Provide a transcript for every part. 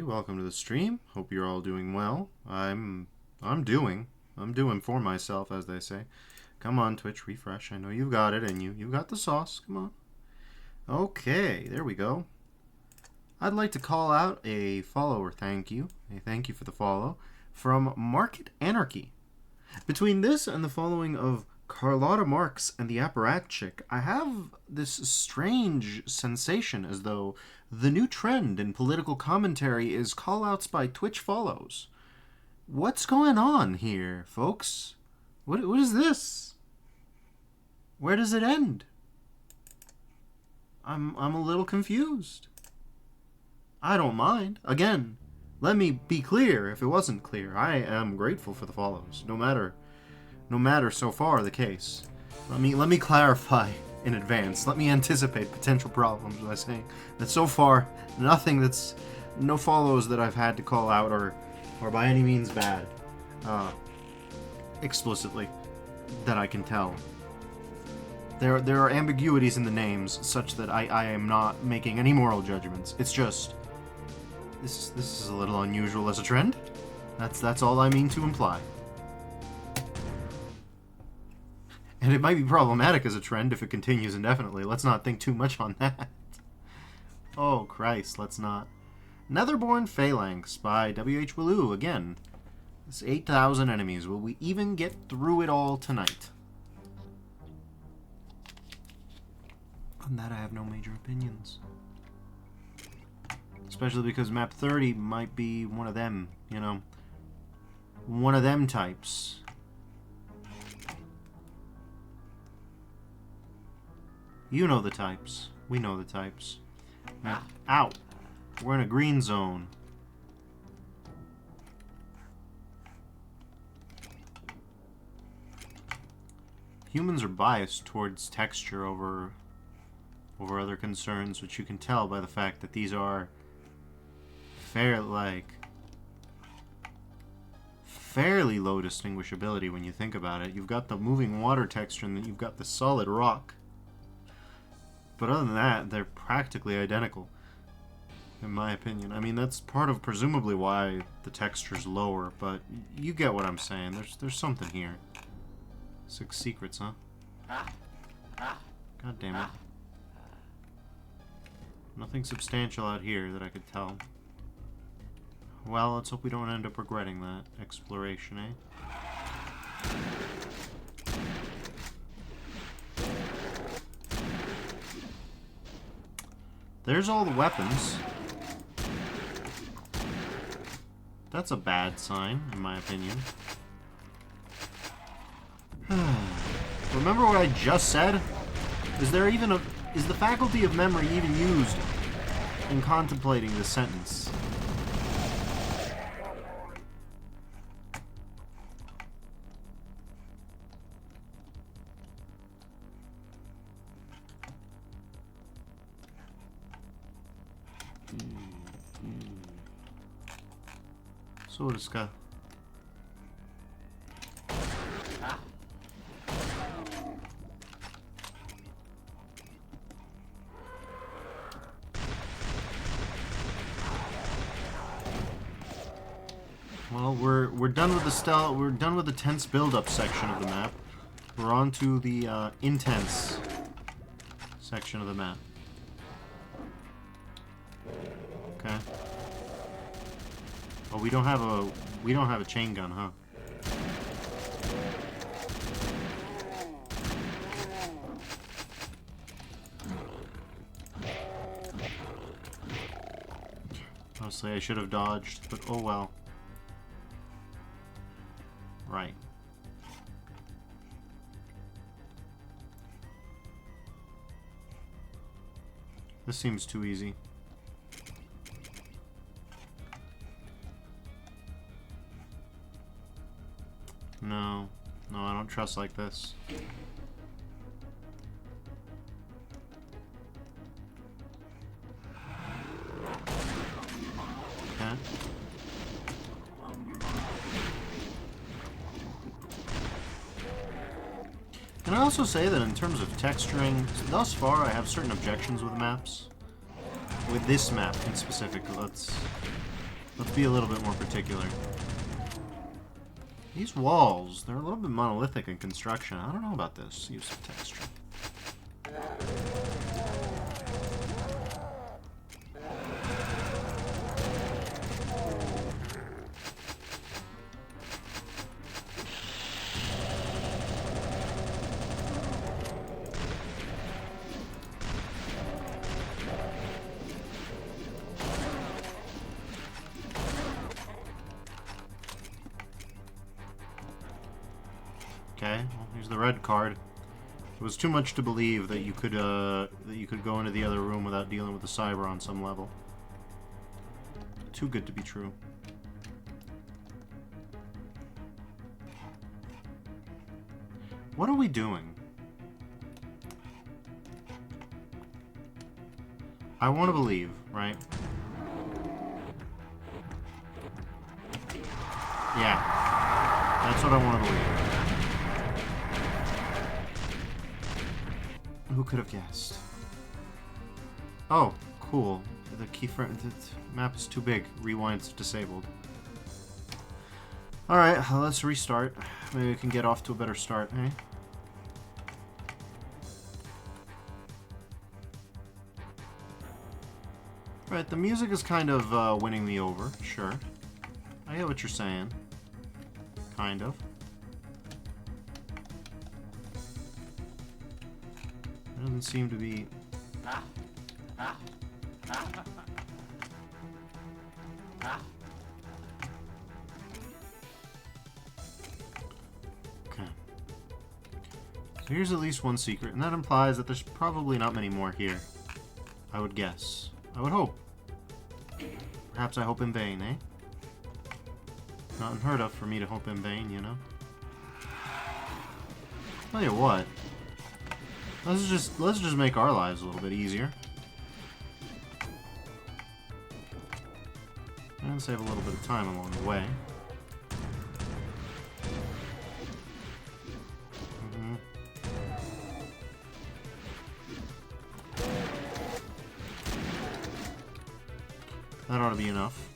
welcome to the stream. Hope you're all doing well. I'm doing for myself, as they say. Come on, Twitch, refresh. I know you've got it, and you've got the sauce. Come on. Okay, there we go. I'd like to call out a follower thank you for the follow, from Market Anarchy. Between this and the following of Carlotta Marx and the Apparatchik, I have this strange sensation as though the new trend in political commentary is call-outs by Twitch follows. What's going on here, folks? What is this? Where does it end? I'm a little confused. I don't mind. Again, let me be clear if it wasn't clear. I am grateful for the follows, no matter so far the case. Let me clarify in advance. Let me anticipate potential problems by saying that so far no follows that I've had to call out are by any means bad. Explicitly, that I can tell. There are ambiguities in the names such that I am not making any moral judgments. It's just this is a little unusual as a trend. That's all I mean to imply. And it might be problematic as a trend if it continues indefinitely. Let's not think too much on that. Oh, Christ, let's not. Netherborn Phalanx by W.H. Willou again. It's 8,000 enemies. Will we even get through it all tonight? On that I have no major opinions. Especially because map 30 might be one of them, you know. One of them types. You know the types. We know the types. Now, ow! We're in a green zone. Humans are biased towards texture over other concerns, which you can tell by the fact that these are fairly low distinguishability when you think about it. You've got the moving water texture and then you've got the solid rock. But other than that, they're practically identical, in my opinion. I mean, that's part of presumably why the texture's lower, but you get what I'm saying. There's something here. 6 secrets, huh? God damn it. Nothing substantial out here that I could tell. Well, let's hope we don't end up regretting that exploration, eh? There's all the weapons. That's a bad sign, in my opinion. Remember what I just said? Is the faculty of memory even used in contemplating this sentence? Så det ska. Well, we're done with the stealth. We're done with the tense build-up section of the map. We're on to the intense section of the map. Okay. Oh, we don't have a chain gun, huh? Honestly, I should have dodged, but oh well. Right. This seems too easy. No, I don't trust like this. Okay. Can I also say that in terms of texturing, thus far I have certain objections with maps. With this map in specific, let's Let's be a little bit more particular. These walls, they're a little bit monolithic in construction. I don't know about this use of texture. Okay, well, here's the red card. It was too much to believe that you could go into the other room without dealing with the cyber on some level. Too good to be true. What are we doing? I want to believe, right? Yeah, that's what I want to believe. Who could have guessed? Oh, cool. The keyframe, the map is too big. Rewind's disabled. Alright, let's restart. Maybe we can get off to a better start, eh? Right, the music is kind of winning me over, sure. I get what you're saying. Kind of. Doesn't seem to be... Okay. So here's at least one secret, and that implies that there's probably not many more here. I would guess. I would hope. Perhaps I hope in vain, eh? Not unheard of for me to hope in vain, you know? Tell you what. Let's just make our lives a little bit easier. And save a little bit of time along the way. That ought to be enough.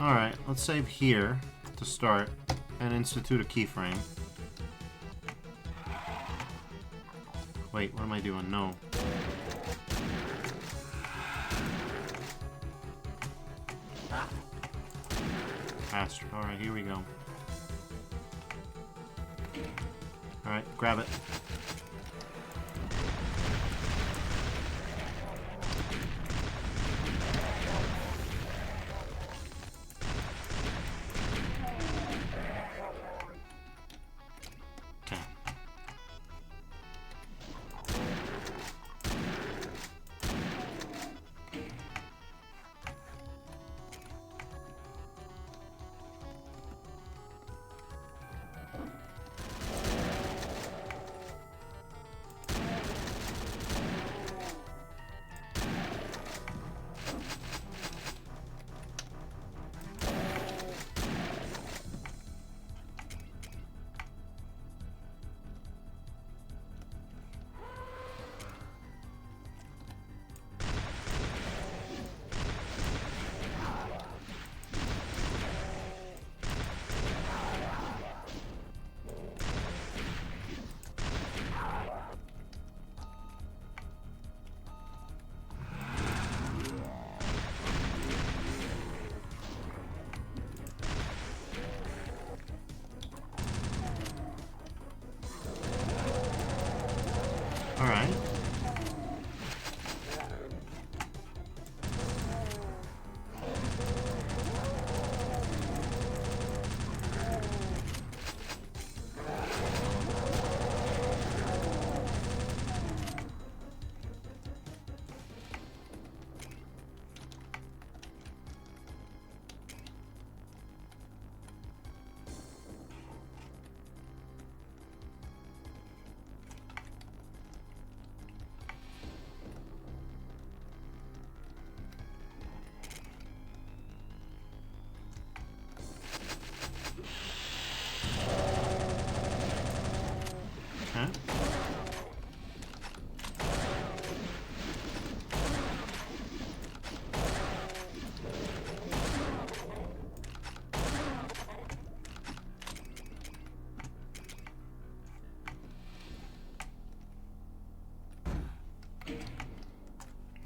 Alright, let's save here to start and institute a keyframe. Wait, what am I doing? No. Faster. Alright, here we go. Alright, grab it. Alright.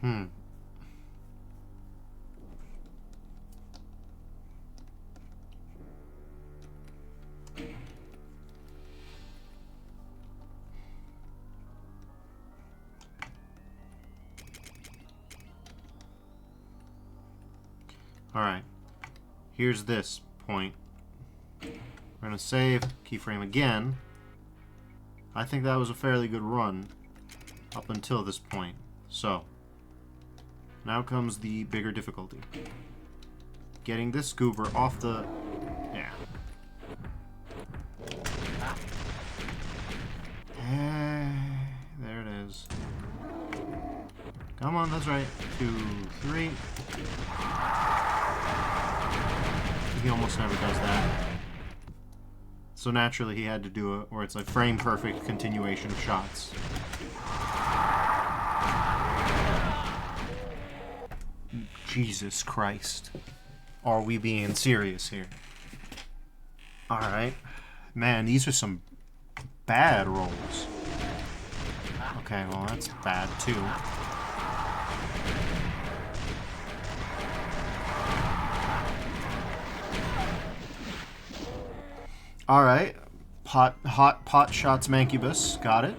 Hmm. Alright. Here's this point. We're gonna save, keyframe again. I think that was a fairly good run up until this point. So, now comes the bigger difficulty. Getting this goober off the... Yeah. There it is. Come on, that's right. 2, 3. He almost never does that. So naturally he had to do it where it's like frame perfect continuation of shots. Jesus Christ. Are we being serious here? Alright. Man, these are some bad rolls. Okay, well that's bad too. Alright. Hot pot shots Mancubus. Got it.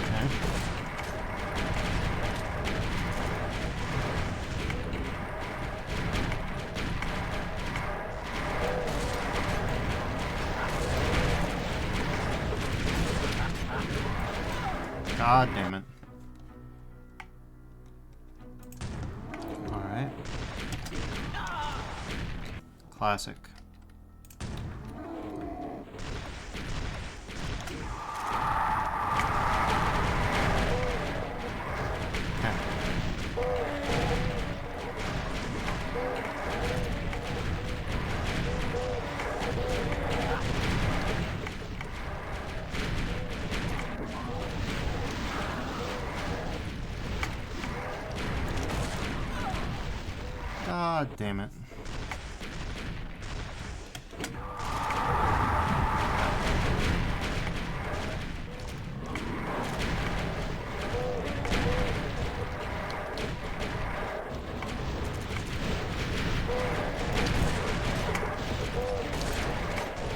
Okay. God damn it. Classic. Okay. God damn it.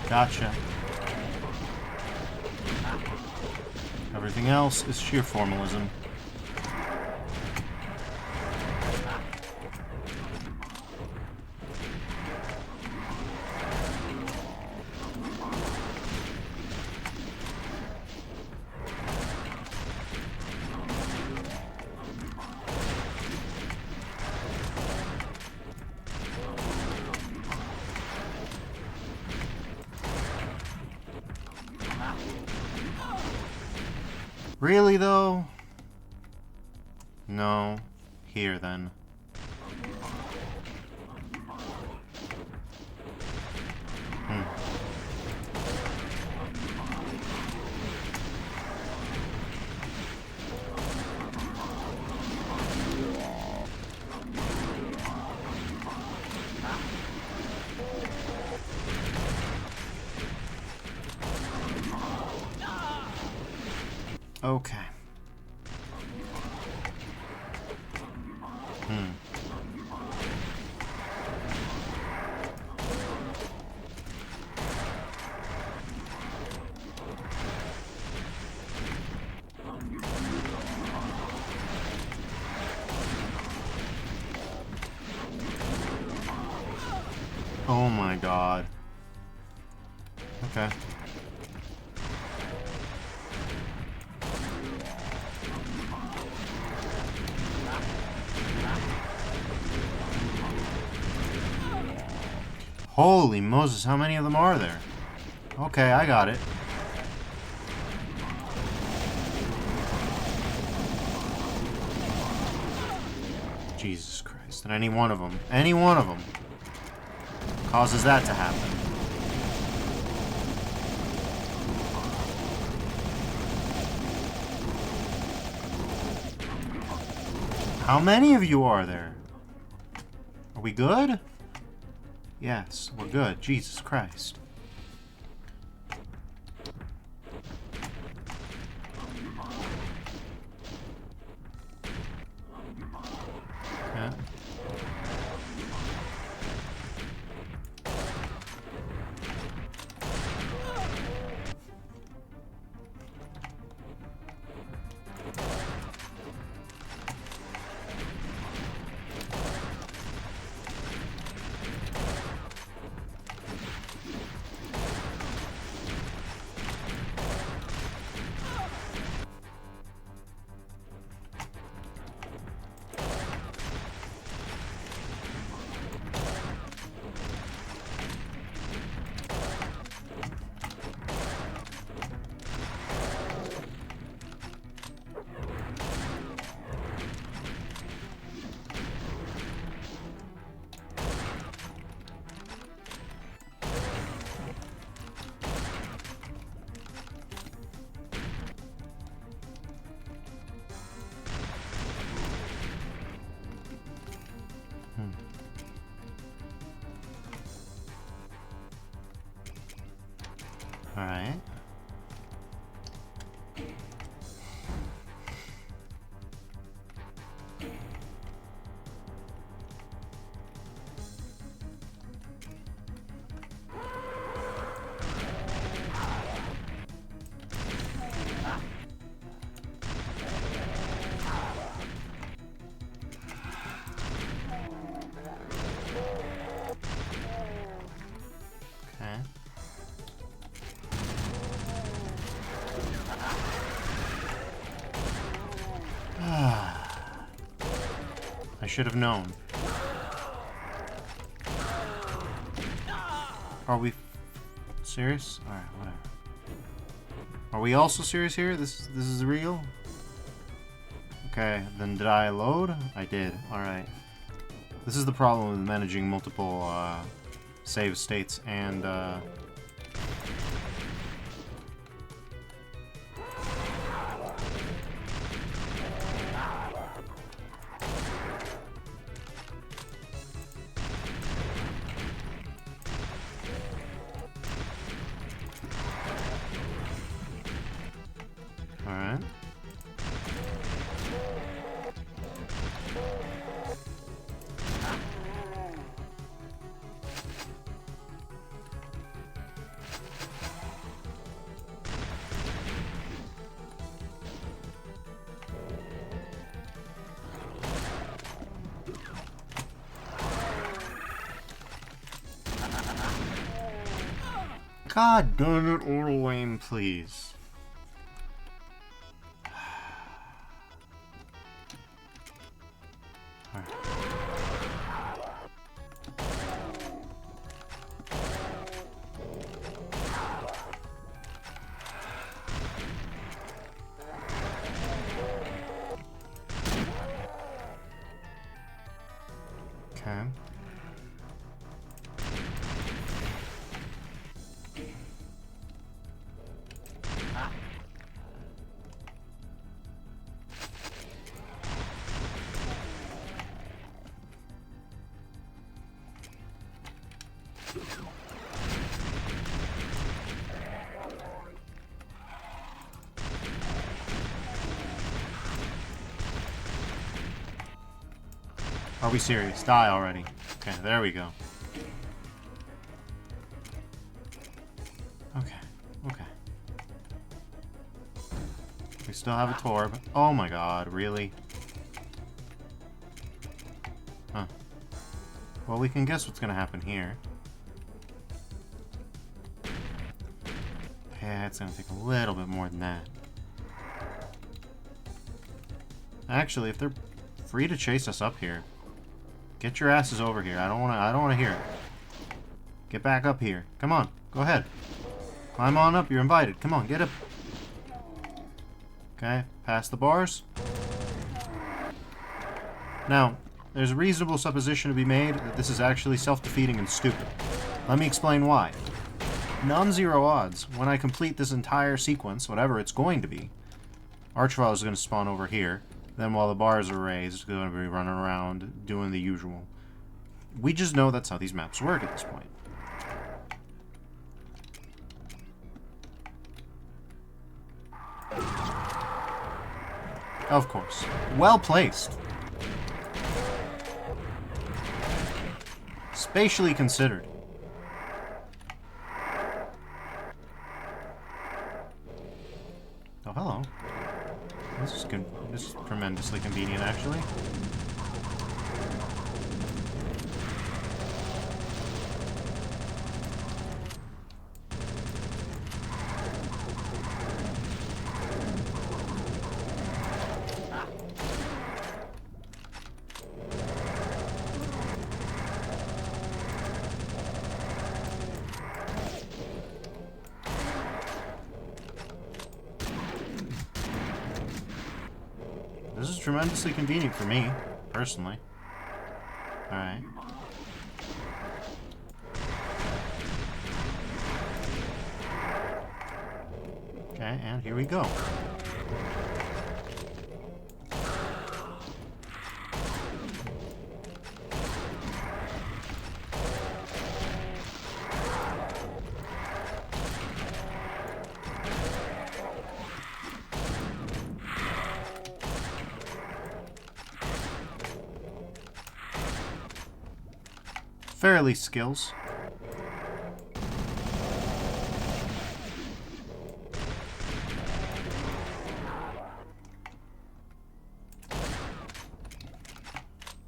Gotcha. Everything else is sheer formalism. Really, though? No. Here, then. Okay. Oh my god. Okay. Holy Moses, how many of them are there? Okay, I got it. Jesus Christ. And any one of them causes that to happen. How many of you are there? Are we good? Yes, we're good. Jesus Christ. Alright. I should have known. Are we serious? Alright, whatever. Are we also serious here? This is real? Okay, then did I load? I did. Alright. This is the problem with managing multiple save states and alright. God darn it, auto aim, please. Okay. Are we serious? Die already. Okay, there we go. Okay, okay. We still have a Torb. Oh my god, really? Huh. Well, we can guess what's gonna happen here. Yeah, it's gonna take a little bit more than that. Actually, if they're free to chase us up here, get your asses over here. I don't wanna hear it. Get back up here. Come on, go ahead. Climb on up, you're invited. Come on, get up. Okay, past the bars. Now, there's a reasonable supposition to be made that this is actually self-defeating and stupid. Let me explain why. Non-zero odds, when I complete this entire sequence, whatever it's going to be, Archvile is going to spawn over here. Then while the bars are raised, it's going to be running around doing the usual. We just know that's how these maps work at this point. Of course. Well placed. Spatially considered. Oh, hello. This is good. This is tremendously convenient, actually. This is tremendously convenient for me, personally. Alright. Okay, and here we go. fairly skills.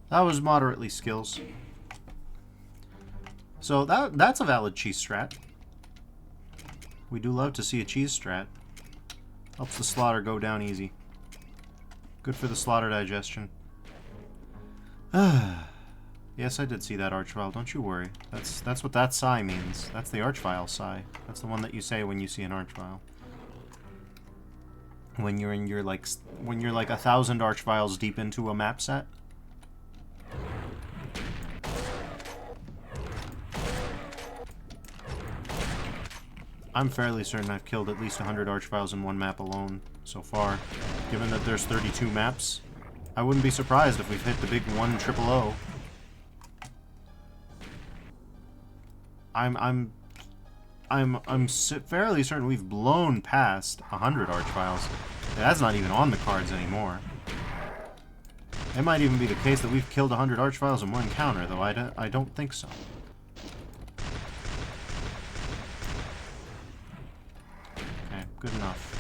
That was moderately skills. So that's a valid cheese strat. We do love to see a cheese strat. Helps the slaughter go down easy. Good for the slaughter digestion. Yes, I did see that archvile, don't you worry. That's what that sigh means. That's the archvile sigh. That's the one that you say when you see an archvile. When you're in your like 1,000 archviles deep into a map set. I'm fairly certain I've killed at least 100 archviles in one map alone so far. Given that there's 32 maps, I wouldn't be surprised if we've hit the big 100. I'm fairly certain we've blown past 100 archviles. That's not even on the cards anymore. It might even be the case that we've killed 100 archviles in one encounter, though I don't think so. Good enough.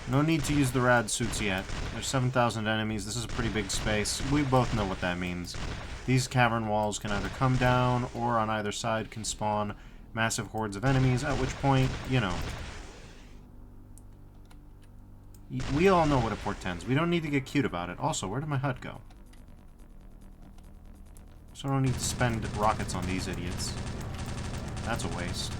No need to use the rad suits yet. There's 7,000 enemies. This is a pretty big space. We both know what that means. These cavern walls can either come down, or on either side can spawn massive hordes of enemies, at which point, you know. We all know what it portends. We don't need to get cute about it. Also, where did my HUD go? So I don't need to spend rockets on these idiots. That's a waste.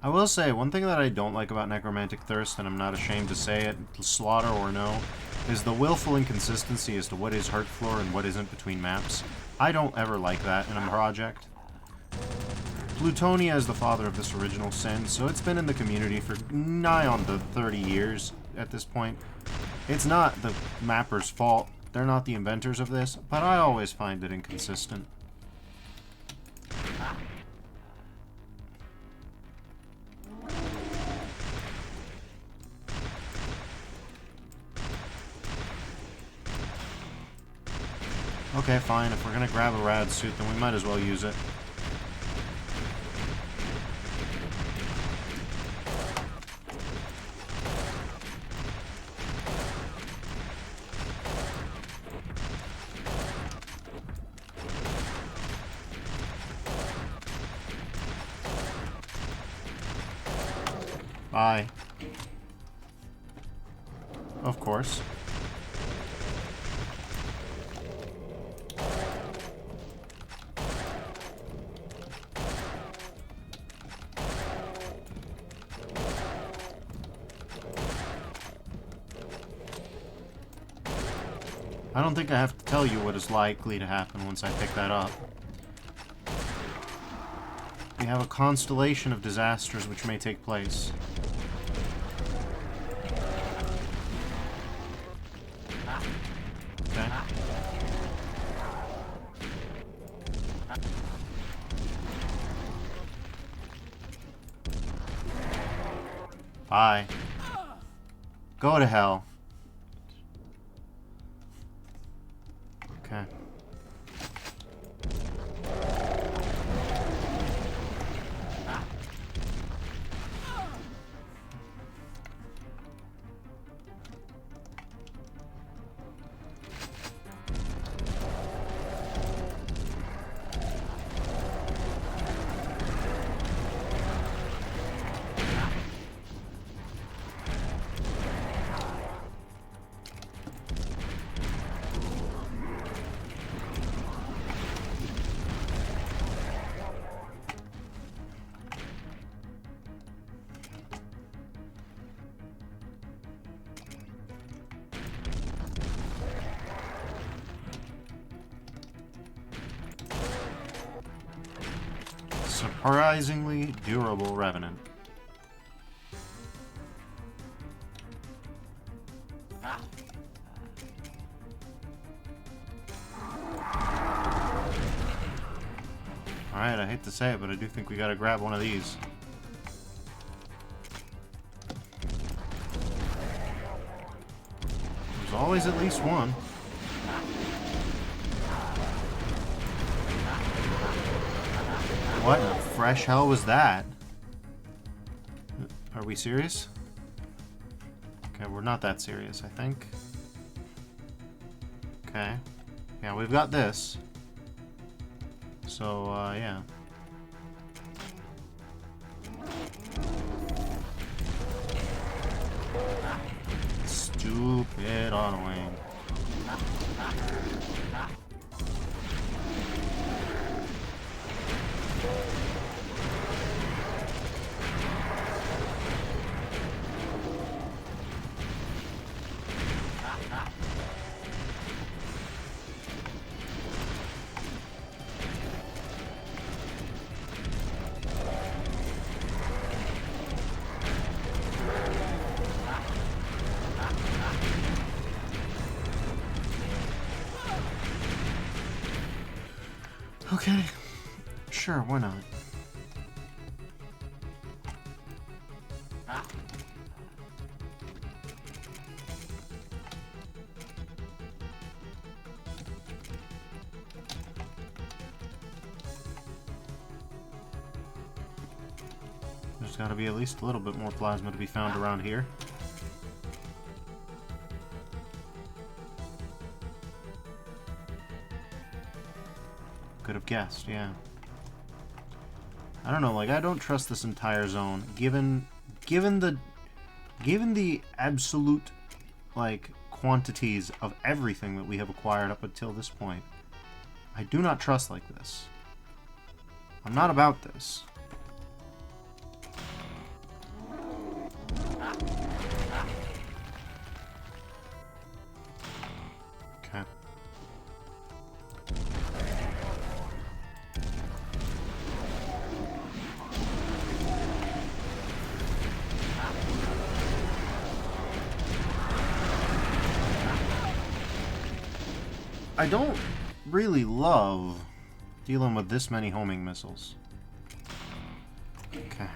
I will say, one thing that I don't like about Necromantic Thirst, and I'm not ashamed to say it, slaughter or no, is the willful inconsistency as to what is hurt floor and what isn't between maps. I don't ever like that in a project. Plutonia is the father of this original sin, so it's been in the community for nigh on the 30 years at this point. It's not the mapper's fault, they're not the inventors of this, but I always find it inconsistent. Okay, fine. If we're gonna grab a rad suit, then we might as well use it. Bye. Of course. I don't think I have to tell you what is likely to happen once I pick that up. We have a constellation of disasters which may take place. Okay. Bye. Go to hell. Okay. Surprisingly durable Revenant. Alright, I hate to say it, but I do think we gotta grab one of these. There's always at least one. What in the fresh hell was that? Are we serious? Okay, we're not that serious, I think. Okay. Yeah, we've got this. So, yeah. Stupid auto-aim. Okay. Sure, why not? There's gotta be at least a little bit more plasma to be found around here. Could have guessed, yeah. I don't know, like, I don't trust this entire zone, given the absolute, like, quantities of everything that we have acquired up until this point. I do not trust like this. I'm not about this. Okay. I don't really love dealing with this many homing missiles. Okay.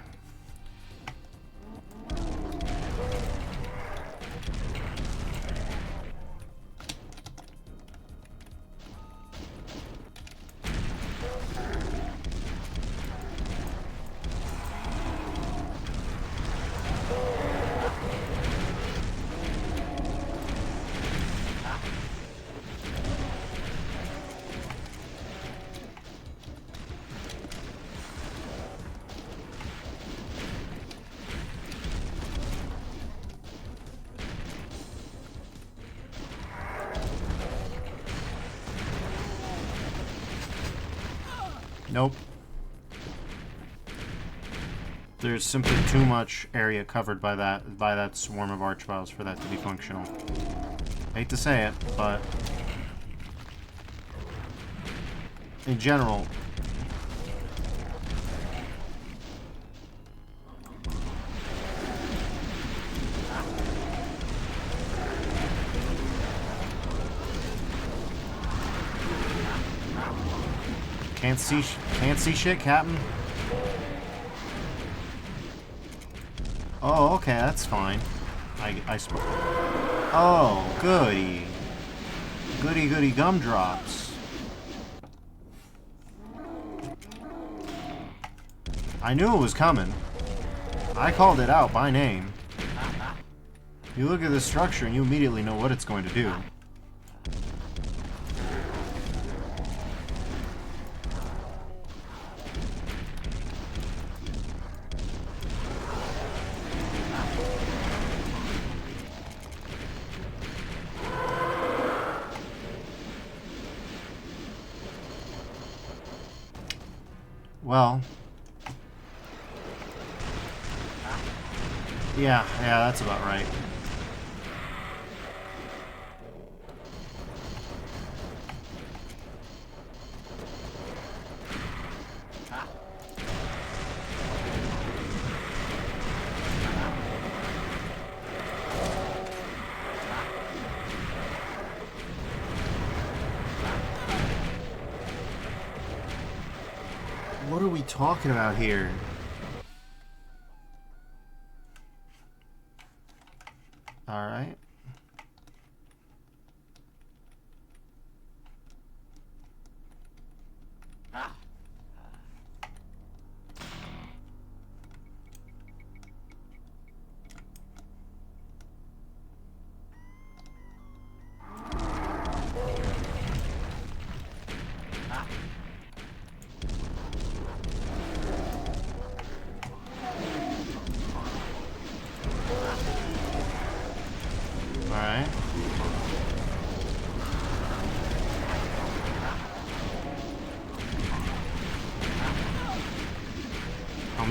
Nope. There's simply too much area covered by that swarm of archviles for that to be functional. Hate to say it, but in general, can't see shit, Captain. Oh, okay, that's fine. I suppose. Oh, goody. Goody goody gumdrops. I knew it was coming. I called it out by name. You look at this structure and you immediately know what it's going to do. Well, yeah, that's about right. What are we talking about here? Alright.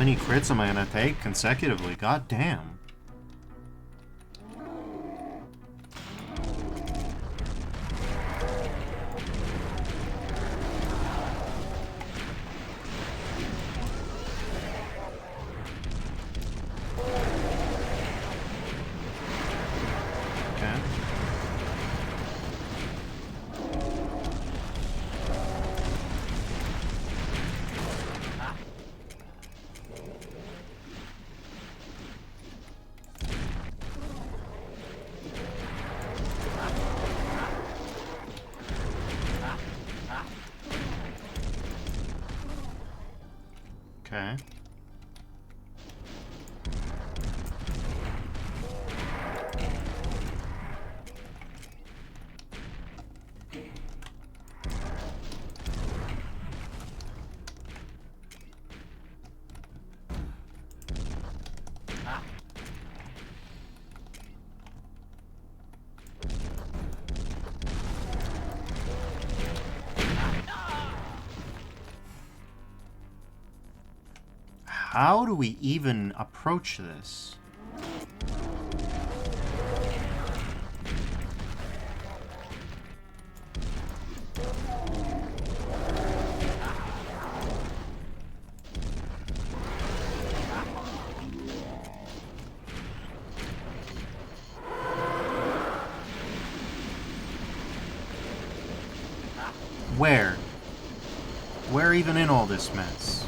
many crits am I gonna take consecutively? God damn. Okay. How do we even approach this? Where? Where even in all this mess?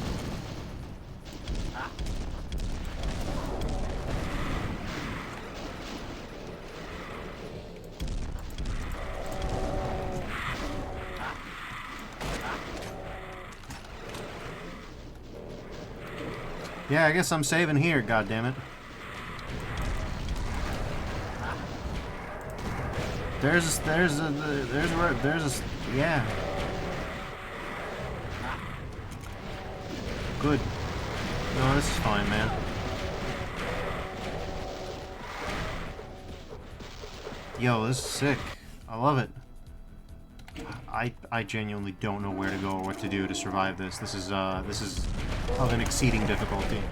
Yeah, I guess I'm saving here, goddammit. Yeah. Good. No, this is fine, man. Yo, this is sick. I love it. I genuinely don't know where to go or what to do to survive this. This is of an exceeding difficulty.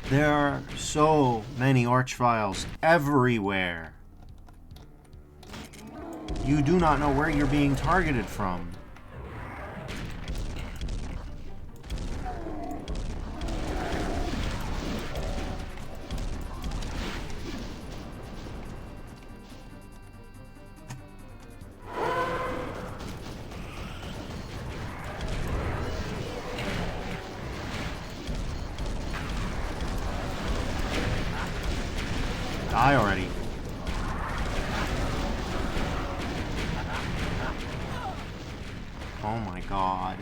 There are so many archviles everywhere. You do not know where you're being targeted from. Die already. Oh my god.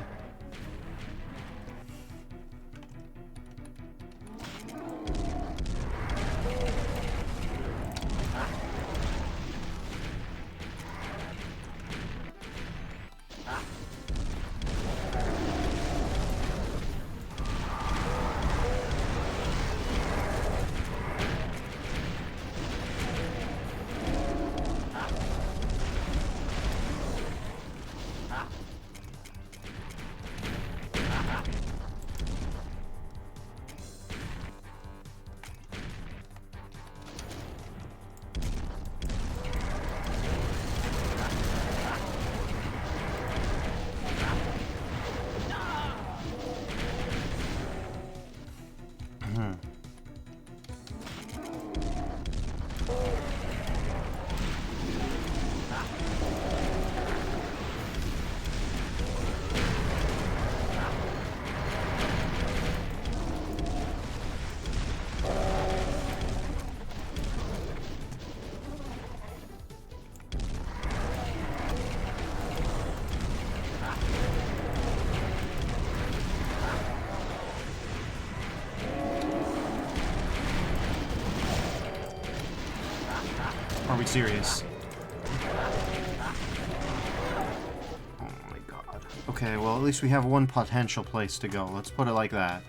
Are we serious? Oh my god. Okay, well, at least we have one potential place to go. Let's put it like that.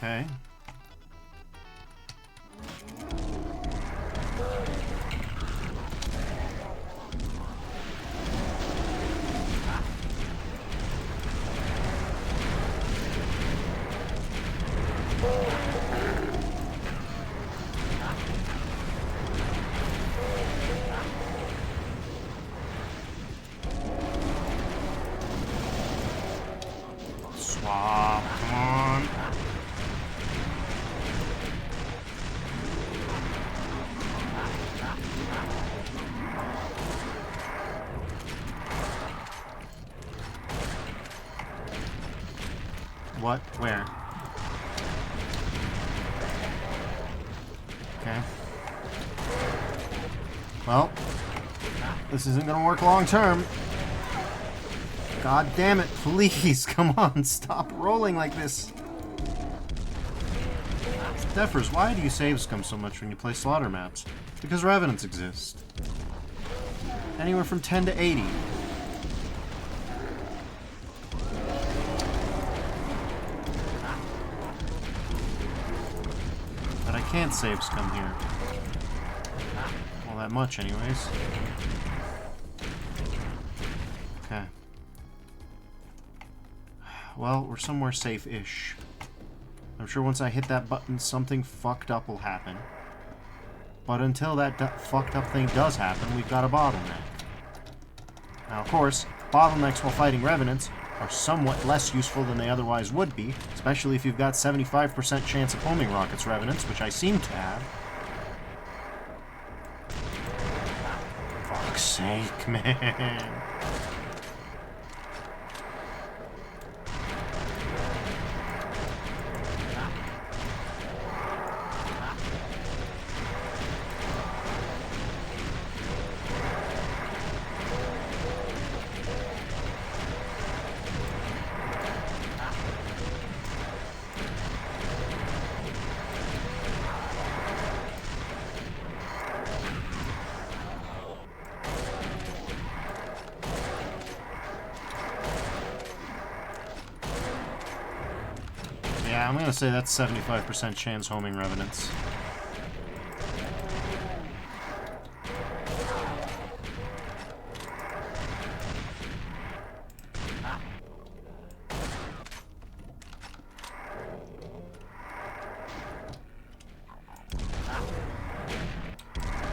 Okay. Swap, come on. What? Where? Okay. Well, this isn't gonna work long term. God damn it, please, come on, stop rolling like this. Defers, why do you save scum so much when you play slaughter maps? Because revenants exist. Anywhere from 10 to 80. But I can't save scum here. Well, that much anyways. Okay. Well, we're somewhere safe-ish. I'm sure once I hit that button, something fucked up will happen. But until that fucked up thing does happen, we've got a bottleneck. Now, of course, bottlenecks while fighting revenants are somewhat less useful than they otherwise would be, especially if you've got 75% chance of homing rockets revenants, which I seem to have. Fuck's sake, man. Yeah, I'm gonna say that's 75% chance homing revenants.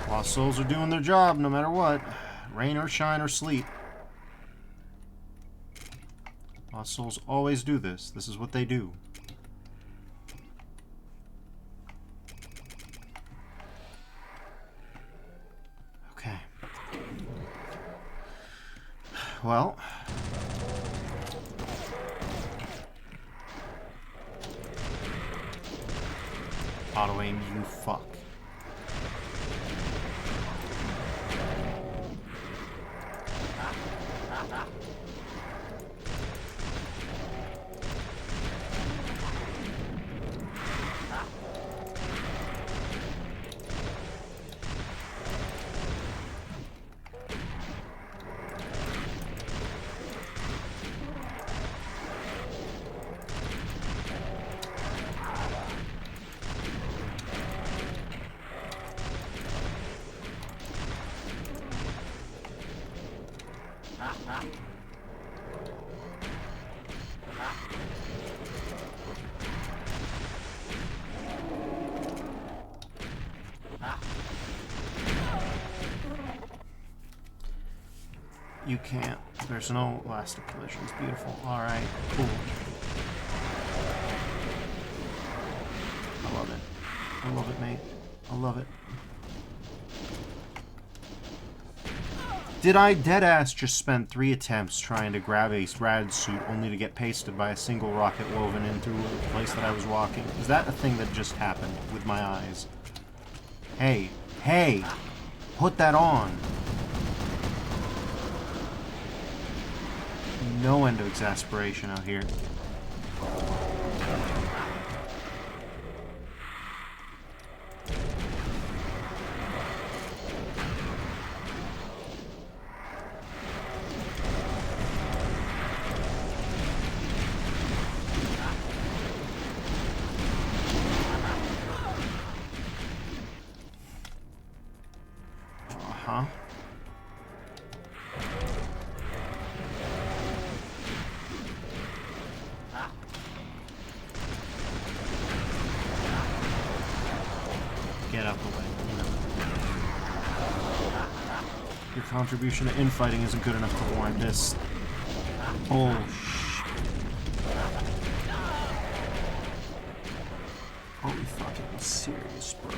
Lost souls are doing their job no matter what. Rain or shine or sleet. Lost souls always do this. This is what they do. Okay. Well. Auto aim, you fuck. You can't. There's no elastic collisions. Beautiful. Alright, cool. I love it. I love it, mate. I love it. Did I deadass just spend 3 attempts trying to grab a rad suit only to get pasted by a single rocket woven into a place that I was walking? Is that a thing that just happened with my eyes? Hey, hey! Put that on! No end of exasperation out here. Uh-huh. Get out the way. You know. Your contribution to infighting isn't good enough to warrant this. Oh, shit. Are we fucking serious, bro?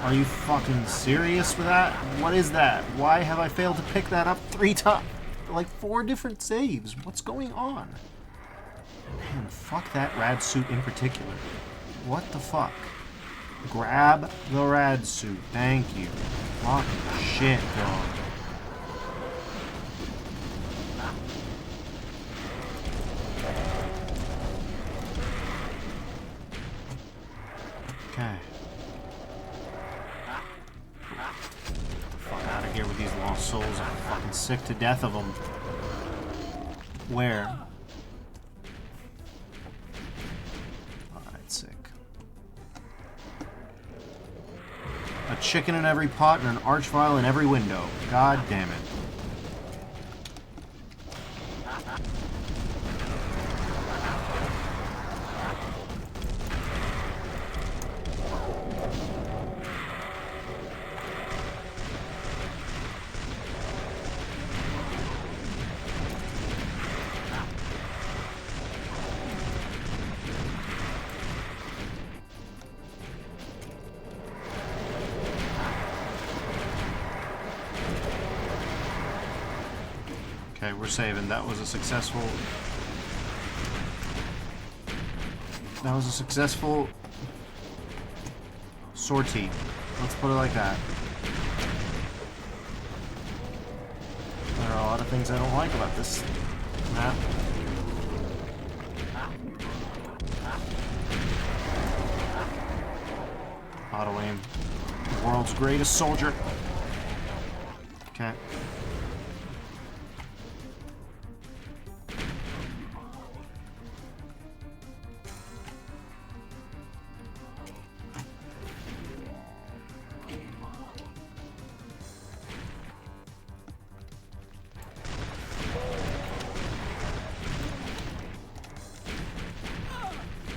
Are you fucking serious with that? What is that? Why have I failed to pick that up 3 times? Like 4 different saves. What's going on? Man, fuck that rad suit in particular. What the fuck? Grab the rad suit. Thank you. Fucking shit, dog. Okay. Get the fuck out of here with these lost souls. I'm fucking sick to death of them. Where? Alright, sick. A chicken in every pot and an archvile in every window. God damn it. Okay, we're saving. That was a successful... That was a successful sortie. Let's put it like that. There are a lot of things I don't like about this map. Auto aim. The world's greatest soldier. Okay.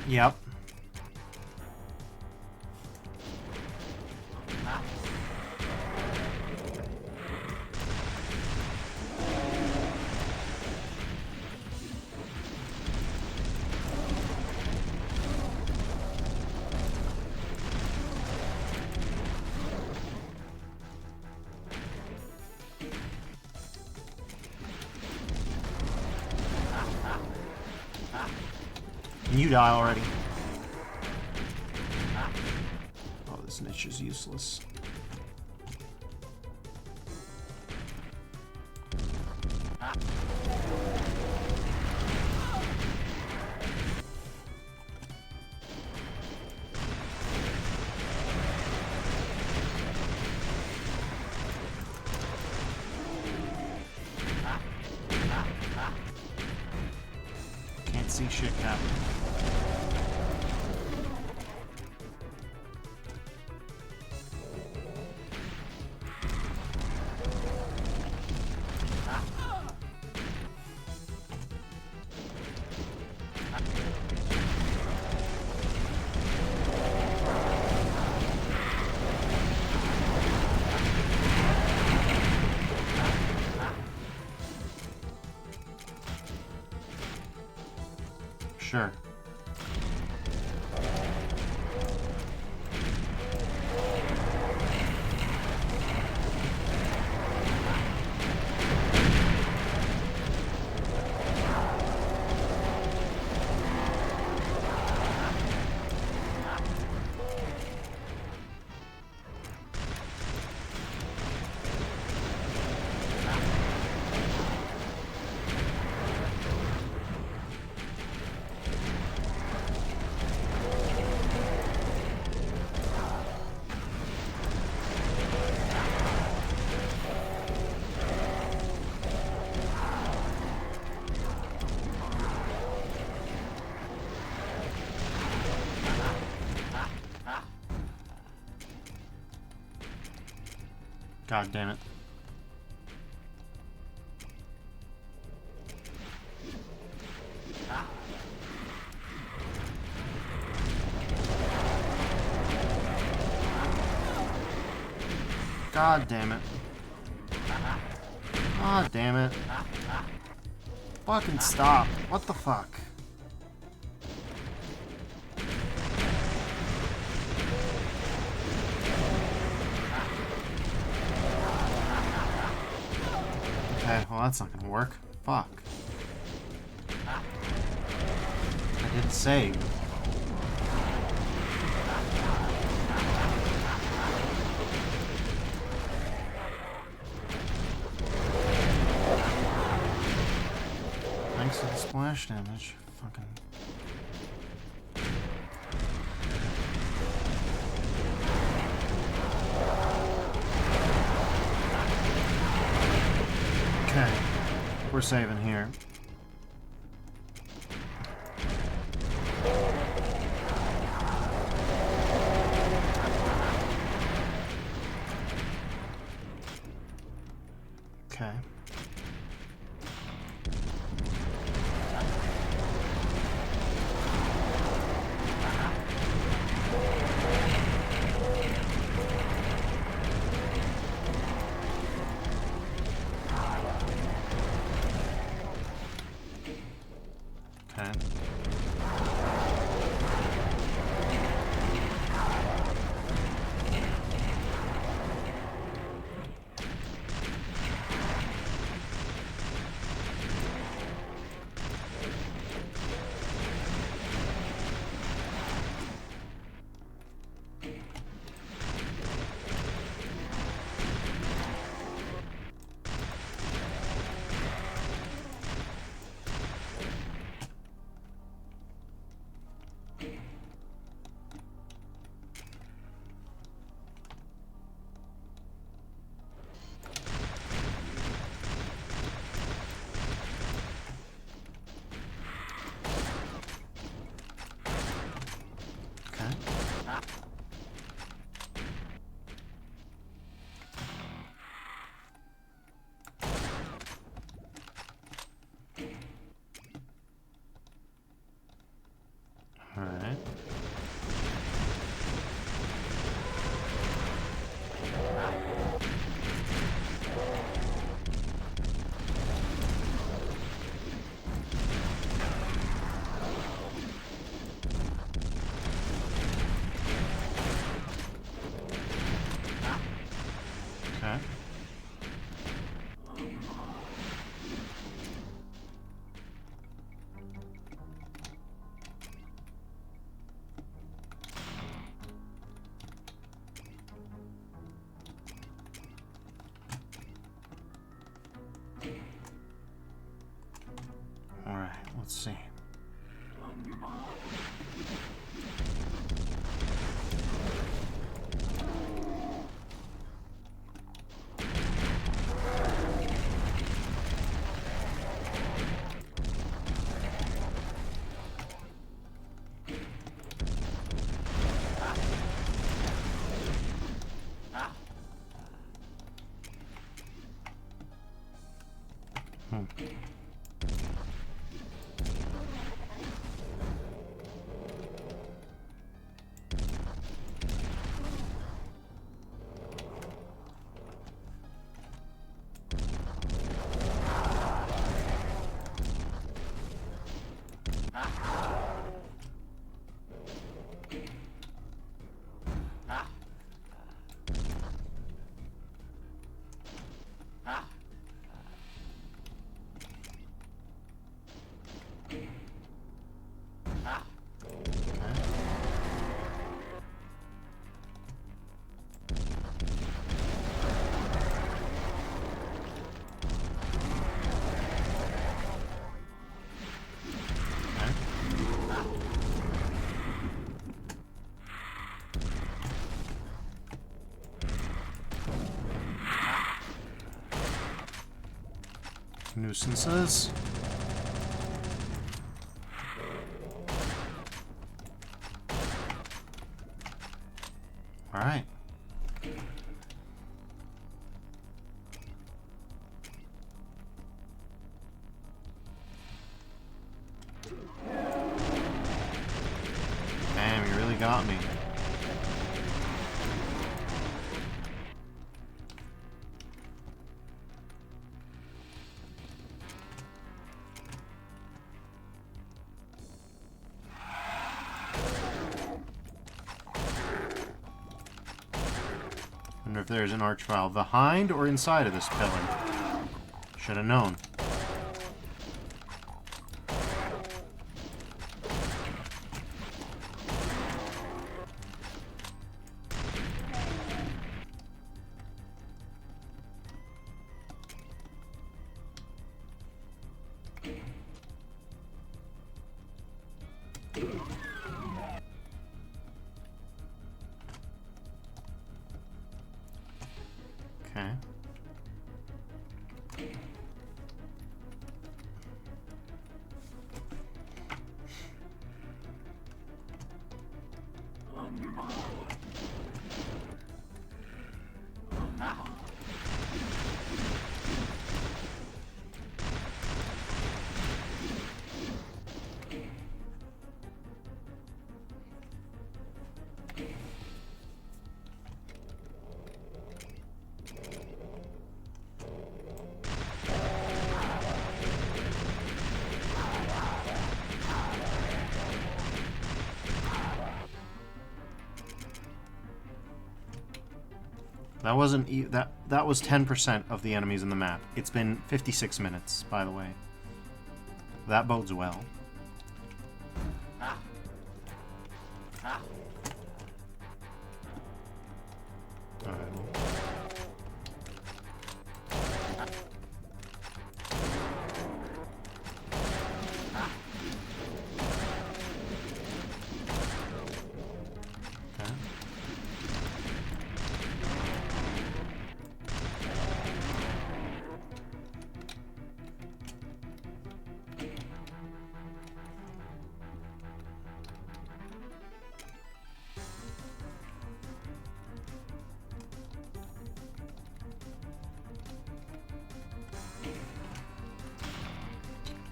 Yep. Can you die already? Oh, this niche is useless. see shit happen. Sure. God damn it. God damn it. God damn it. Fucking stop. What the fuck? Okay, well that's not gonna work. Fuck. I did save. Thanks to the splash damage. Fucking... Okay. We're saving here. Okay. Okay. Alright. Okay. Alright, let's see. Hmm. Nuisances. All right. Damn, you really got me. Wonder if there's an archvile behind or inside of this pillar. Should have known. Okay. That wasn't that was 10% of the enemies in the map. It's been 56 minutes, by the way. That bodes well.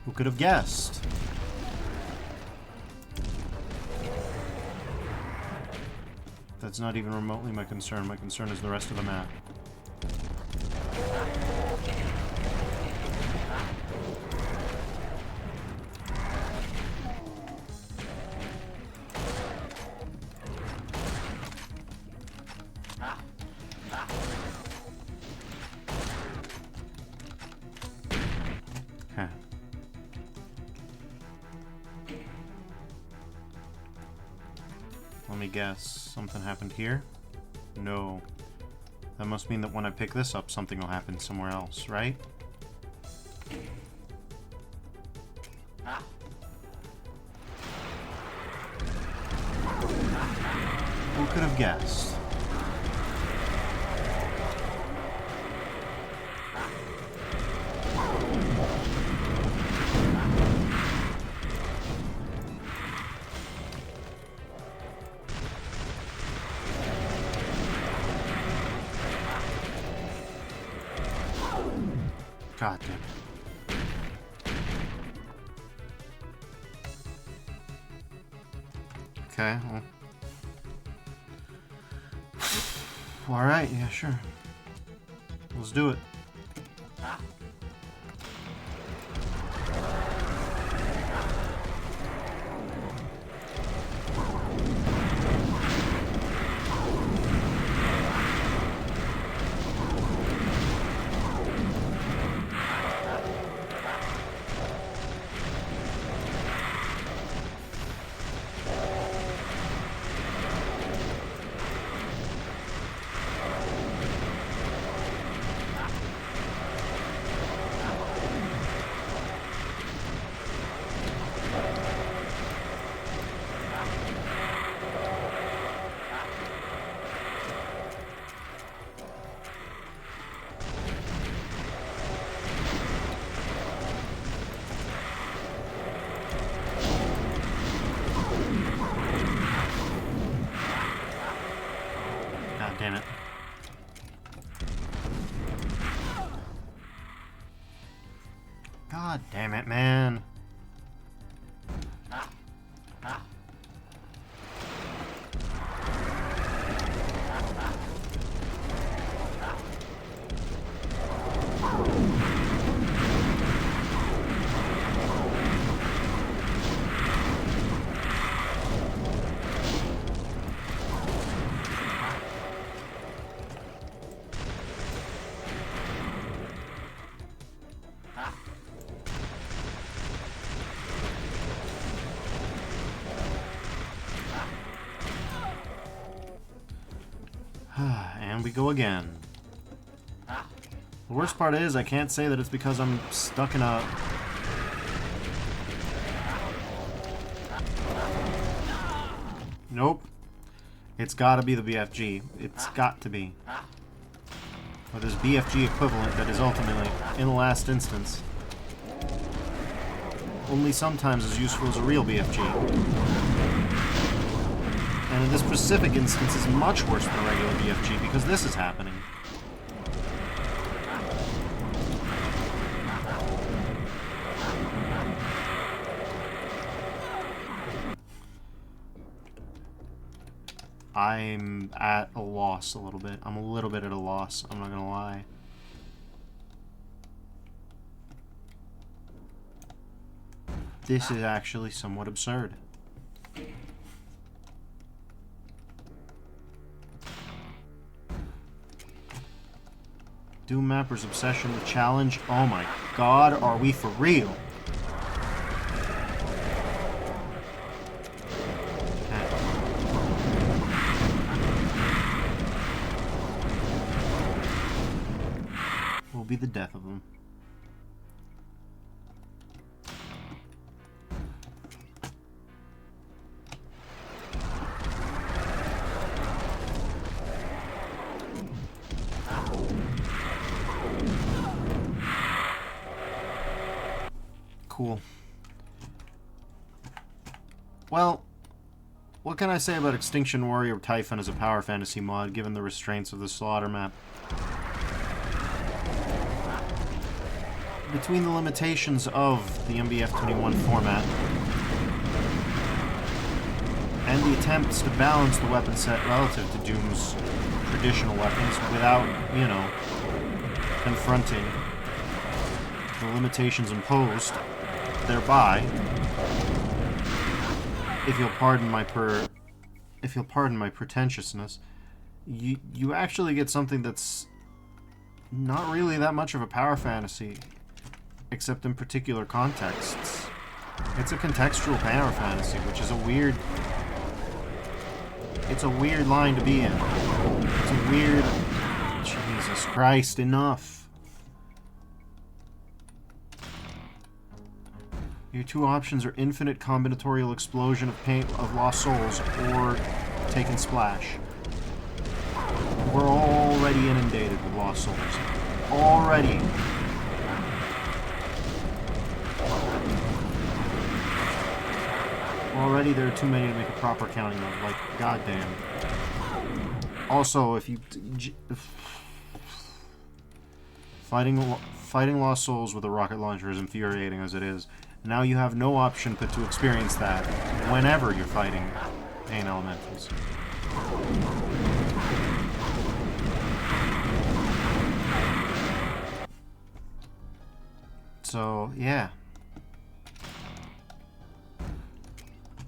Who could have guessed? That's not even remotely my concern. My concern is the rest of the map. Let me guess. Something happened here? No. That must mean that when I pick this up, something will happen somewhere else, right? Who could have guessed? God damn it. Okay. Well. Alright, yeah, sure. Let's do it. Damn it. God damn it, man. And we go again. The worst part is, I can't say that it's because I'm stuck in a... Nope. It's gotta be the BFG. It's got to be. Or this BFG equivalent that is ultimately, in the last instance, only sometimes as useful as a real BFG. And in this specific instance, is much worse than a regular BFG because this is happening. I'm at a loss a little bit. I'm a little bit at a loss, I'm not gonna lie. This is actually somewhat absurd. Doom Mapper's obsession with challenge. Oh my god, are we for real? Will be the death of them. Cool. Well, what can I say about Extinction Warrior Typhon as a power fantasy mod, given the restraints of the slaughter map? Between the limitations of the MBF21 format and the attempts to balance the weapon set relative to Doom's traditional weapons without, you know, confronting the limitations imposed thereby, if you'll pardon my pretentiousness, you actually get something that's not really that much of a power fantasy, except in particular contexts. It's a contextual power fantasy, which is a weird line to be in. It's a weird... Jesus Christ, enough. Your two options are infinite combinatorial explosion of paint of lost souls or take and splash. We're already inundated with lost souls. Already. Already there are too many to make a proper counting of. Like, goddamn. Also, if you... Fighting lost souls with a rocket launcher is infuriating as it is. Now you have no option but to experience that whenever you're fighting Pain elementals. So, yeah.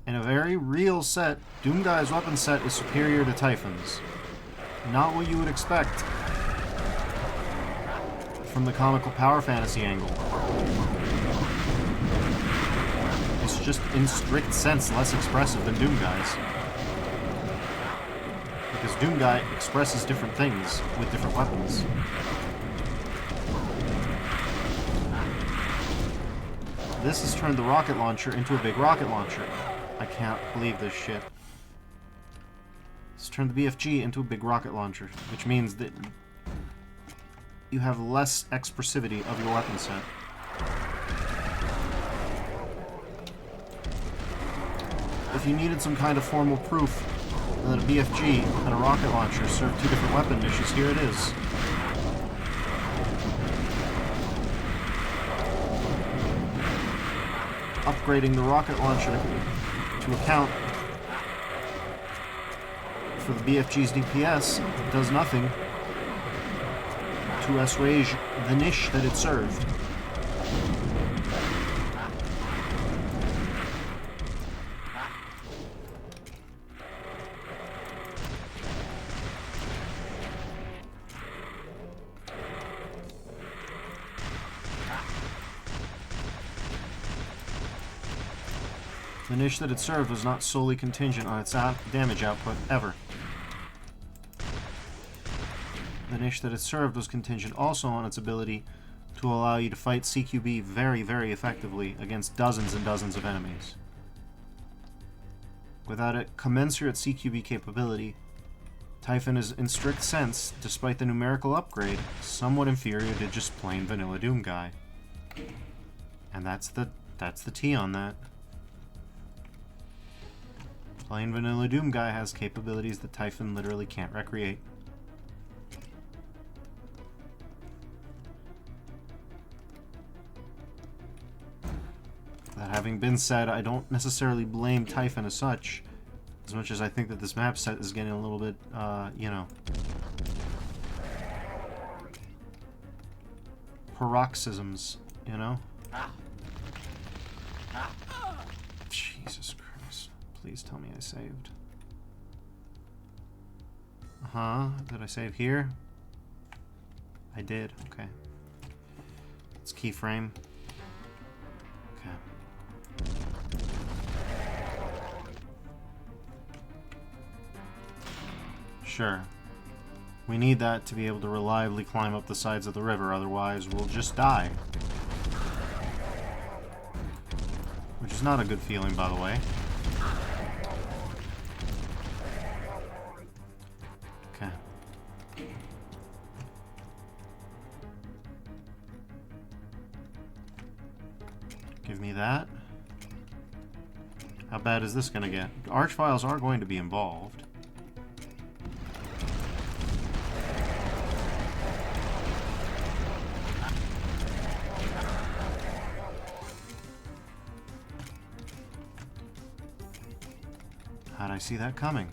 In a very real set, Doomguy's weapon set is superior to Typhon's. Not what you would expect from the comical power fantasy angle. It's just, in strict sense, less expressive than Doomguy's. Because Doomguy expresses different things with different weapons. This has turned the rocket launcher into a big rocket launcher. I can't believe this shit. It's turned the BFG into a big rocket launcher, which means that you have less expressivity of your weapon set. If you needed some kind of formal proof that a BFG and a rocket launcher serve two different weapon niches, here it is. Upgrading the rocket launcher to account for the BFG's DPS does nothing to assuage the niche that it served. The niche that it served was not solely contingent on its damage output, ever. The niche that it served was contingent also on its ability to allow you to fight CQB very, very effectively against dozens and dozens of enemies. Without a commensurate CQB capability, Typhon is, in strict sense, despite the numerical upgrade, somewhat inferior to just plain vanilla Doomguy. And that's the T on that. Plain vanilla Doomguy has capabilities that Typhon literally can't recreate. That having been said, I don't necessarily blame Typhon as such, as much as I think that this map set is getting a little bit, you know, paroxysms, you know? Jesus Christ. Please tell me I saved. Did I save here? I did, okay. Let's keyframe. Okay. Sure. We need that to be able to reliably climb up the sides of the river, otherwise we'll just die. Which is not a good feeling, by the way. Okay. Give me that. How bad is this gonna get? Archviles are going to be involved. How'd I see that coming?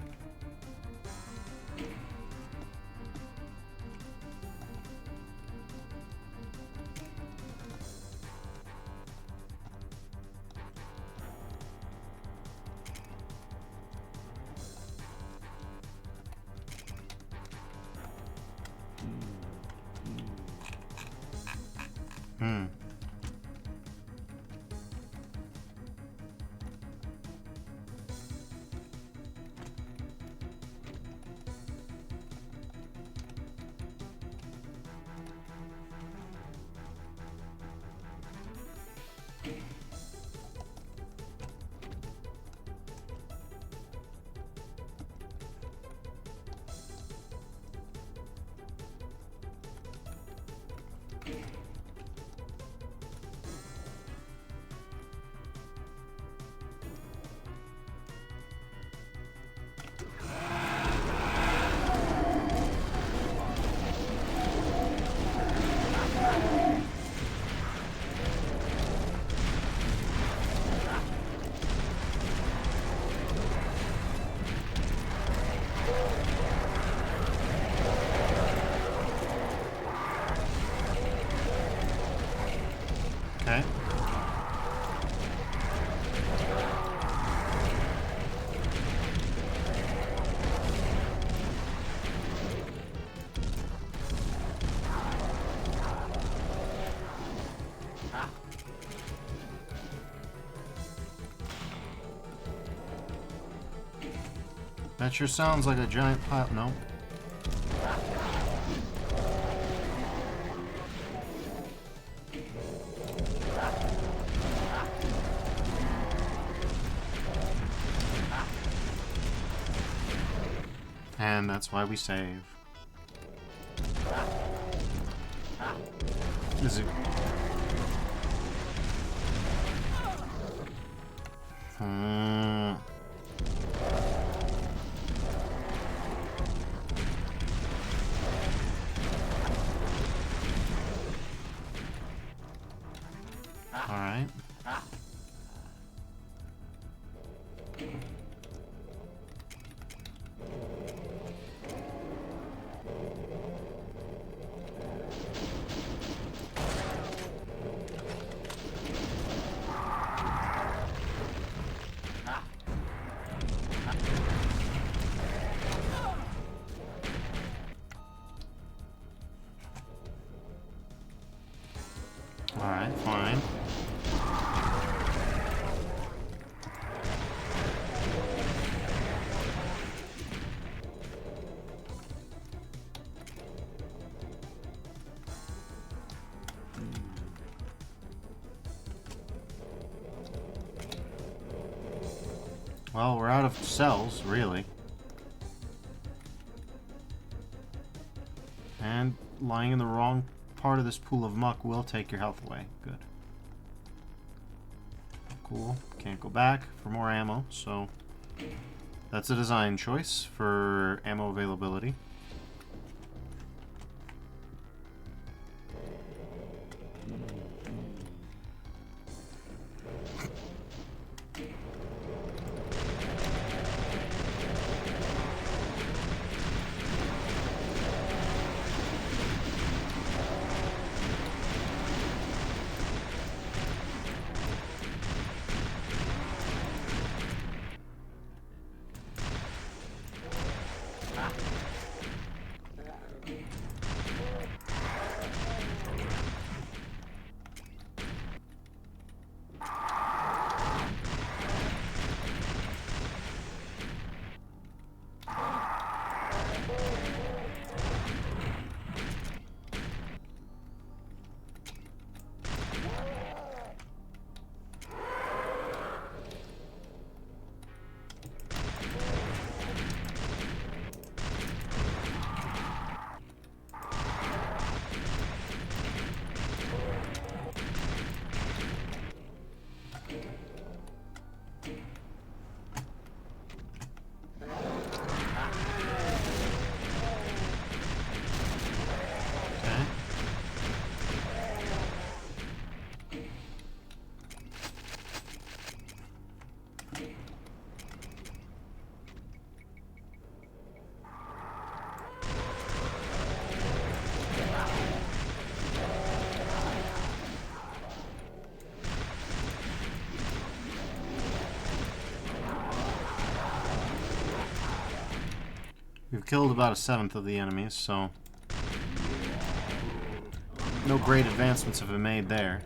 Okay. That sure sounds like a giant pile. No. And that's why we save. Is it? Alright. Alright, fine. Well, we're out of cells, really. And lying in the wrong part of this pool of muck will take your health away. Good. Cool. Can't go back for more ammo, so that's a design choice for ammo availability. We've killed about 1/7 of the enemies, so no great advancements have been made there.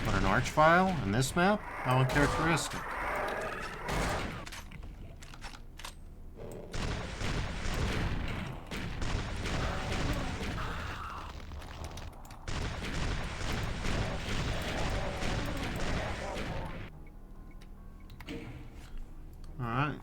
But an arch file on this map? How uncharacteristic. Alright.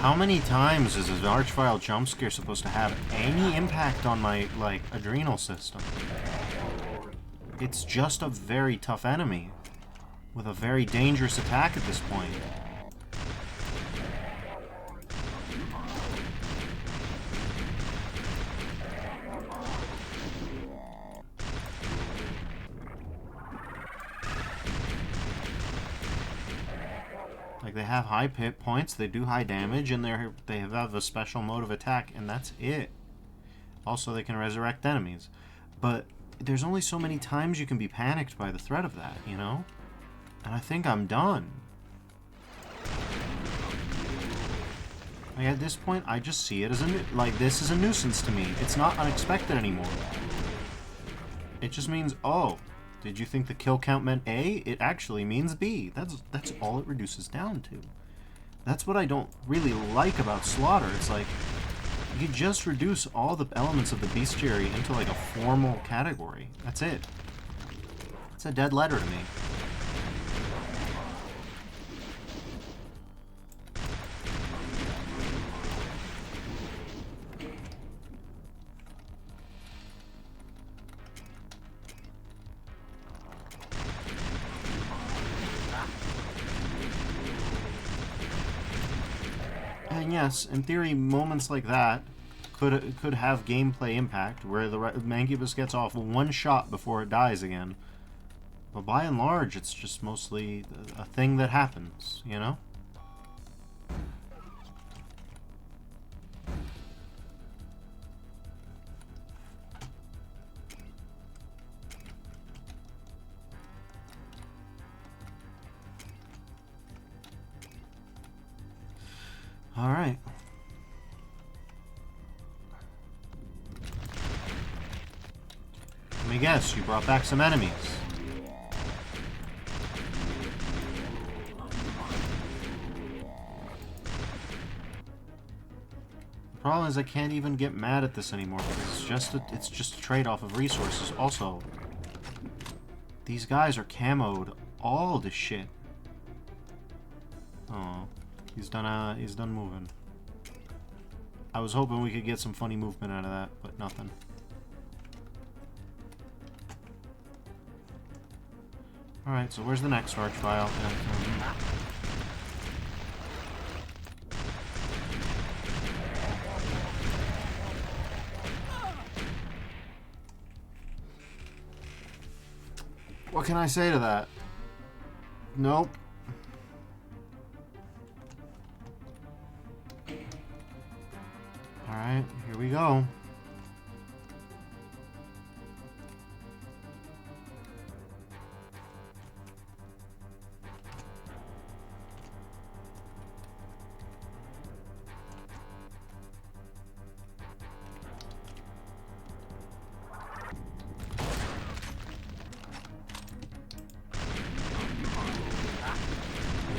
How many times is an Archvile jump scare supposed to have any impact on my, like, adrenal system? It's just a very tough enemy with a very dangerous attack at this point. Like, they have high hit points, they do high damage, and they have a special mode of attack, and that's it. Also, they can resurrect enemies. But there's only so many times you can be panicked by the threat of that, you know? And I think I'm done. Like, at this point, I just see it as this is a nuisance to me. It's not unexpected anymore. It just means, oh, did you think the kill count meant A? It actually means B. That's all it reduces down to. That's what I don't really like about Slaughter. It's like, you just reduce all the elements of the bestiary into like a formal category. That's it. It's a dead letter to me. And yes, in theory, moments like that could have gameplay impact, where the Mancubus gets off one shot before it dies again. But by and large, it's just mostly a thing that happens, you know? Alright. Let me guess, you brought back some enemies. The problem is I can't even get mad at this anymore because it's just a trade-off of resources. Also, these guys are camoed all the shit. Oh. He's done moving. I was hoping we could get some funny movement out of that, but nothing. Alright, so where's the next Archvile? What can I say to that? Nope. Alright, here we go.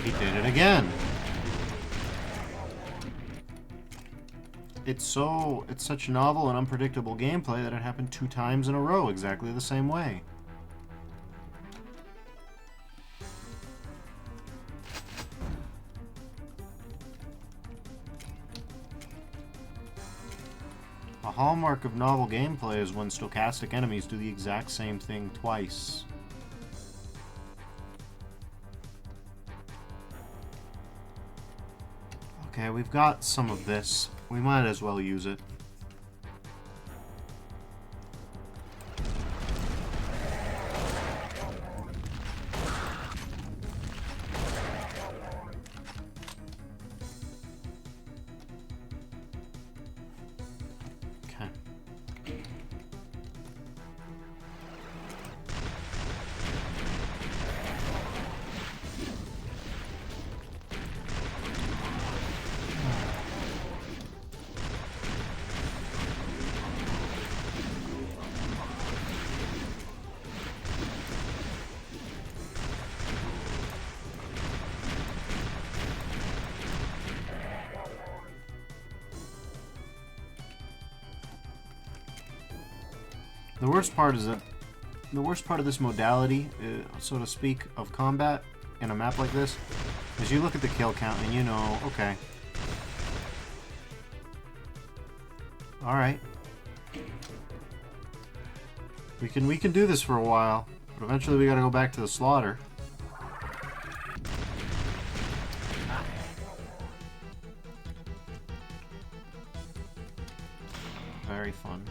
He did it again. It's such novel and unpredictable gameplay that it happened 2 times in a row exactly the same way. A hallmark of novel gameplay is when stochastic enemies do the exact same thing twice. Okay, we've got some of this. We might as well use it. Okay. The worst part of this modality, so to speak, of combat in a map like this, is you look at the kill count and you know, okay, Alright. We can do this for a while, but eventually we gotta go back to the slaughter. Very fun.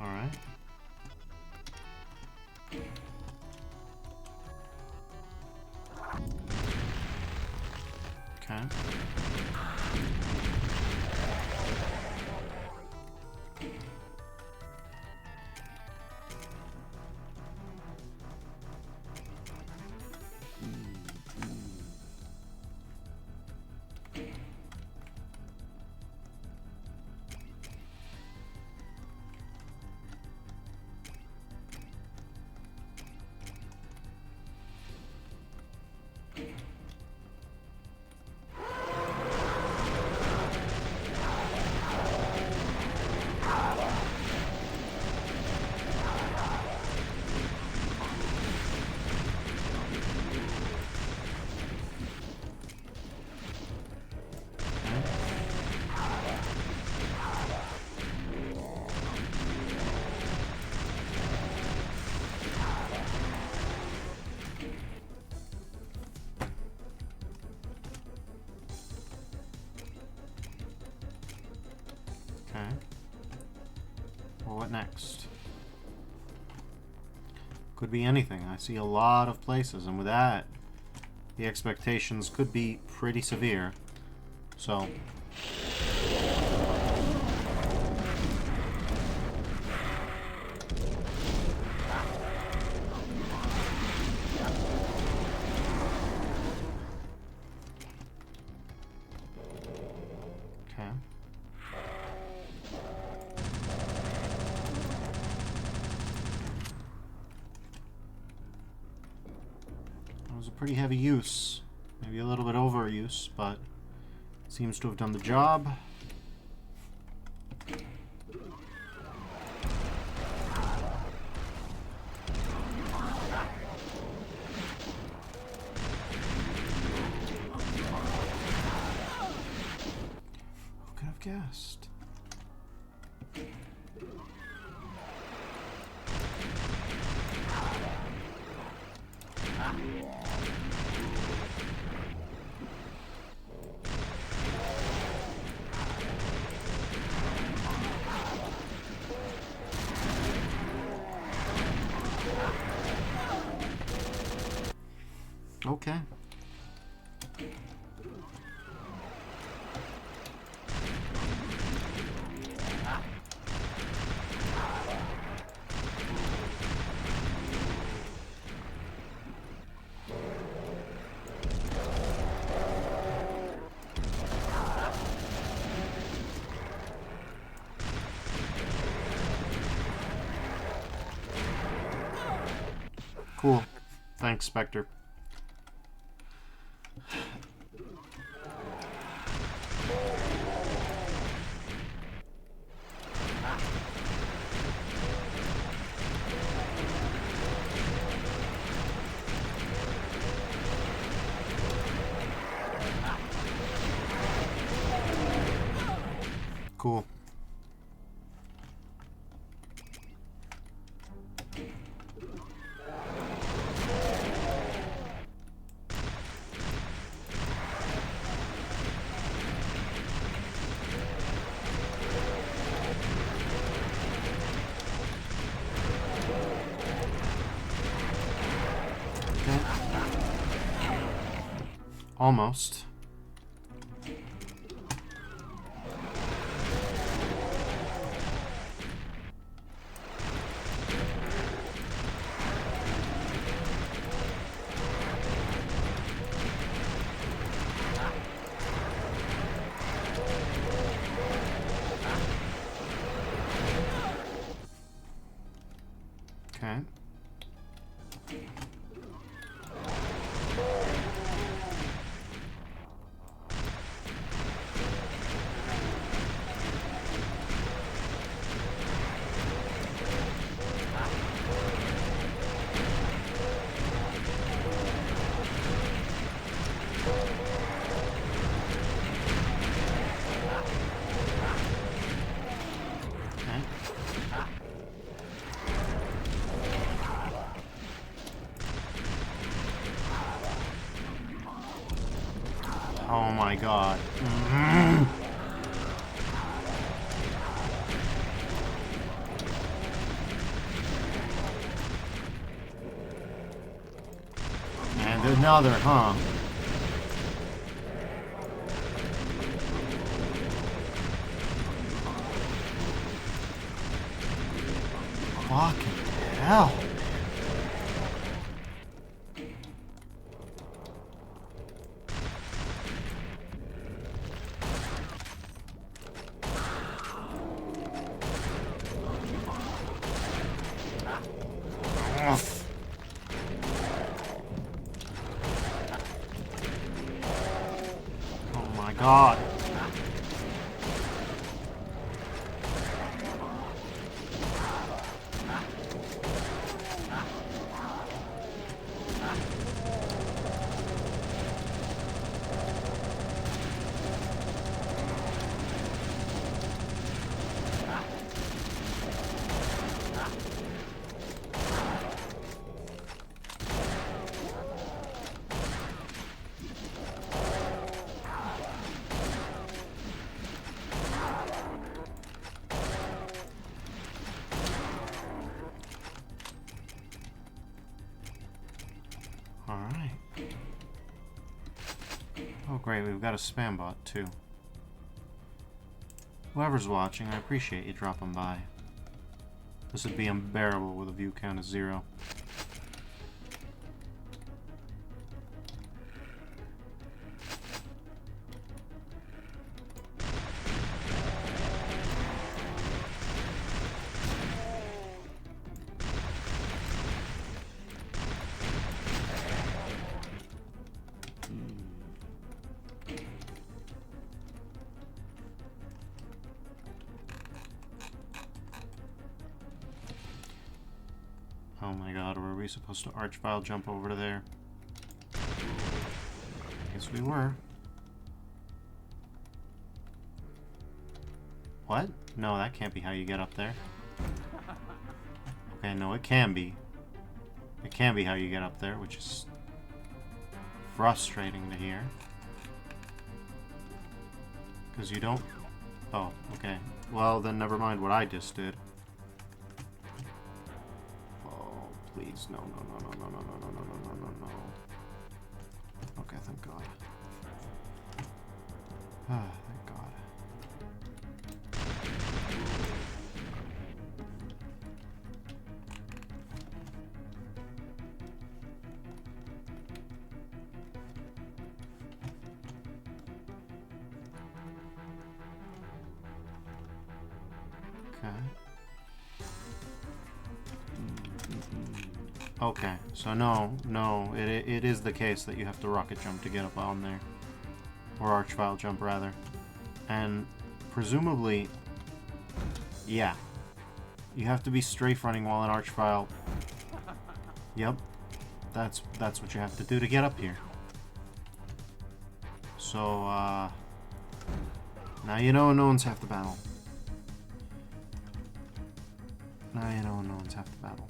Alright. Okay. Okay. Well, what next? Could be anything. I see a lot of places, and with that, the expectations could be pretty severe. So... Okay. That was a pretty heavy use. Maybe a little bit overuse, but seems to have done the job. Who could have guessed? Okay. Cool. Thanks, Spectre. Cool. Okay. Almost. Okay. Oh my god. And another, huh? Fucking hell. Oh my god. Alright. Oh great, we've got a spam bot too. Whoever's watching, I appreciate you dropping by. This would be unbearable with a view count of 0. Oh my god, were we supposed to archvile jump over to there? Guess we were. What? No, that can't be how you get up there. Okay, no, it can be. It can be how you get up there, which is frustrating to hear. Because you don't... Oh, okay. Well, then never mind what I just did. Please, no, no, no, no, no, no, no, no, no, no, no, no. Okay, thank God. Ah, thank God. Okay, so no, it is the case that you have to rocket jump to get up on there. Or archvile jump, rather. And presumably, yeah. You have to be strafe running while in archvile. Yep. That's what you have to do to get up here. So, now you know no one's half the battle. Now you know no one's half the battle.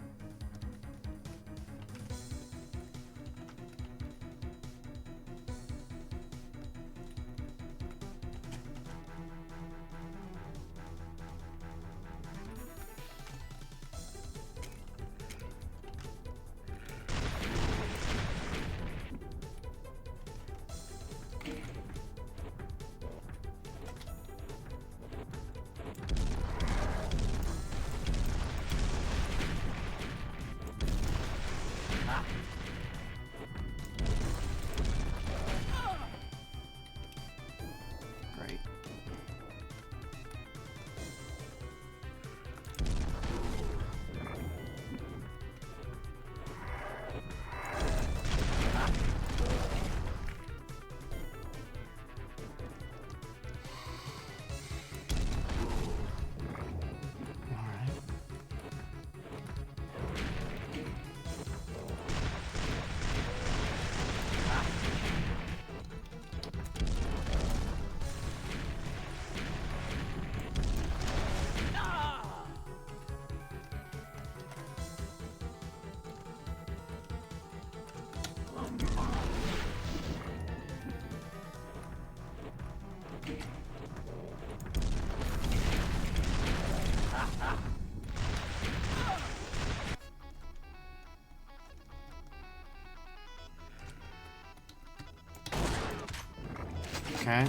Okay.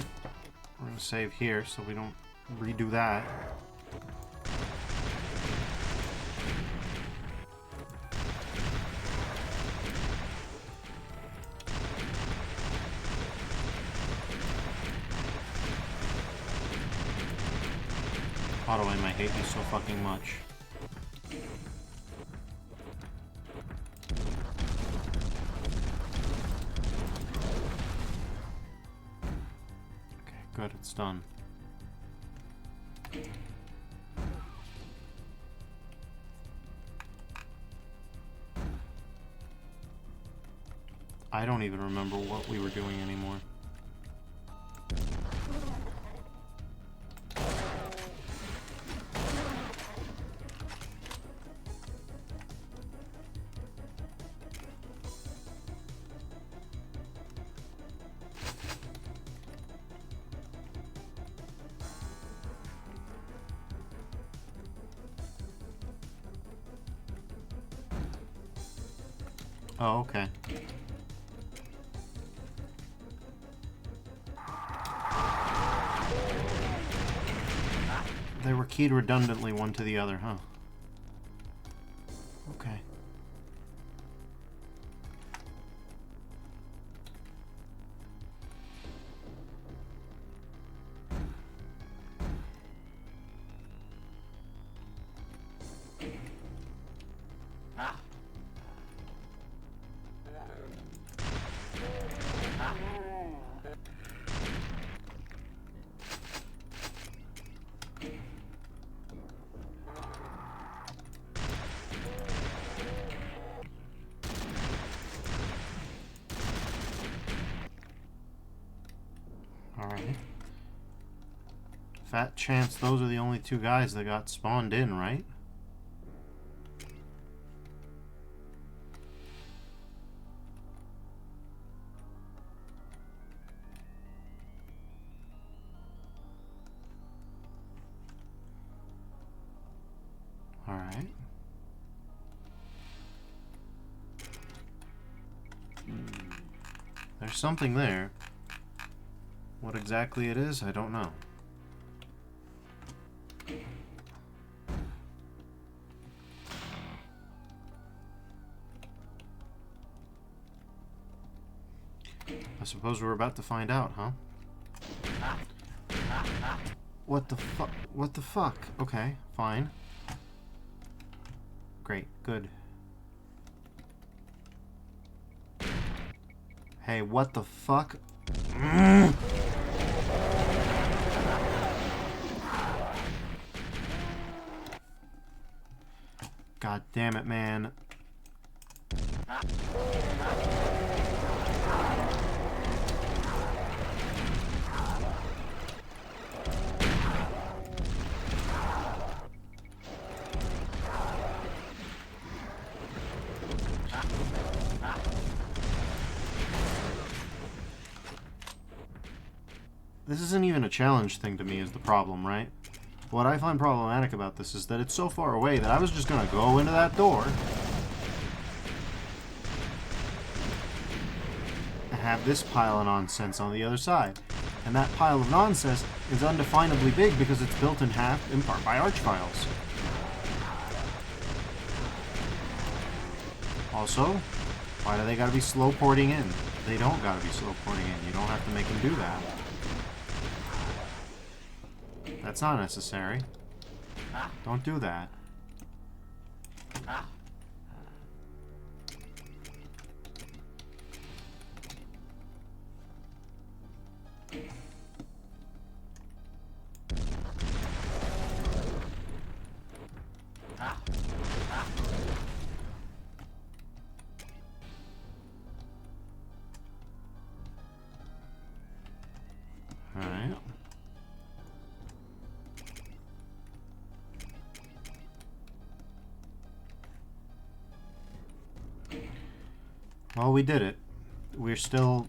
We're gonna save here so we don't redo that. Auto aim, I hate you so fucking much. Okay, good, it's done. I don't even remember what we were doing anymore. Oh, okay. They were keyed redundantly one to the other, huh? Okay. Alright. Fat chance those are the only two guys that got spawned in, right? Alright. There's something there. What exactly it is, I don't know. I suppose we're about to find out, huh? What the fuck? What the fuck? Okay, fine. Great, good. Hey, what the fuck? God damn it, man. This isn't even a challenge thing to me is the problem, right? What I find problematic about this is that it's so far away that I was just gonna go into that door and have this pile of nonsense on the other side. And that pile of nonsense is undefinably big because it's built in half, in part, by archviles. Also, why do they gotta be slow porting in? They don't gotta be slow porting in. You don't have to make them do that. That's not necessary. Don't do that. Alright. Well, we did it. We're still...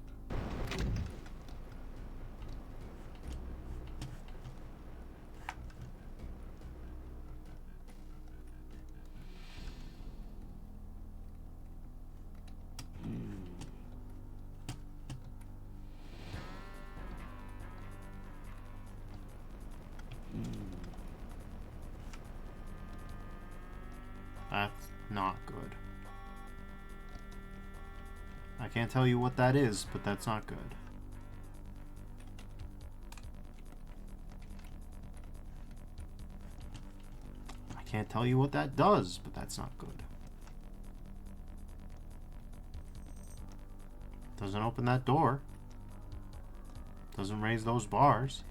Not good. I can't tell you what that is, but that's not good. I can't tell you what that does, but that's not good. Doesn't open that door. Doesn't raise those bars.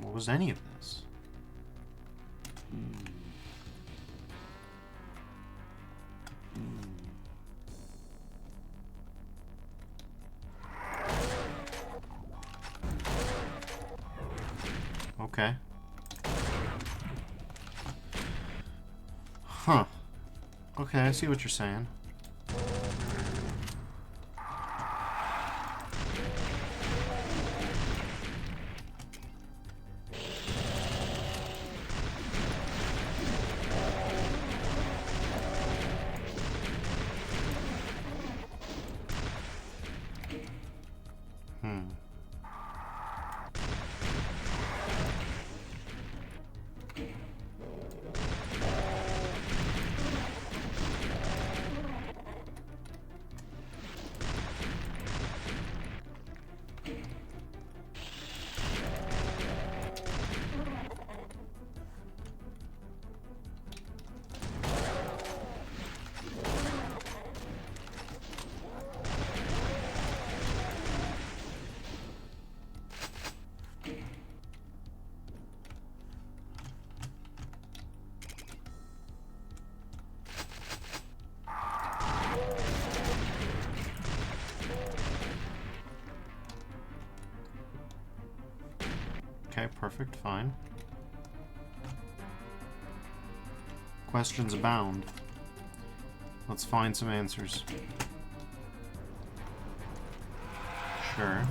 What was any of this? Okay. Huh. Okay, I see what you're saying. Okay, perfect, fine. Questions abound. Let's find some answers. Sure.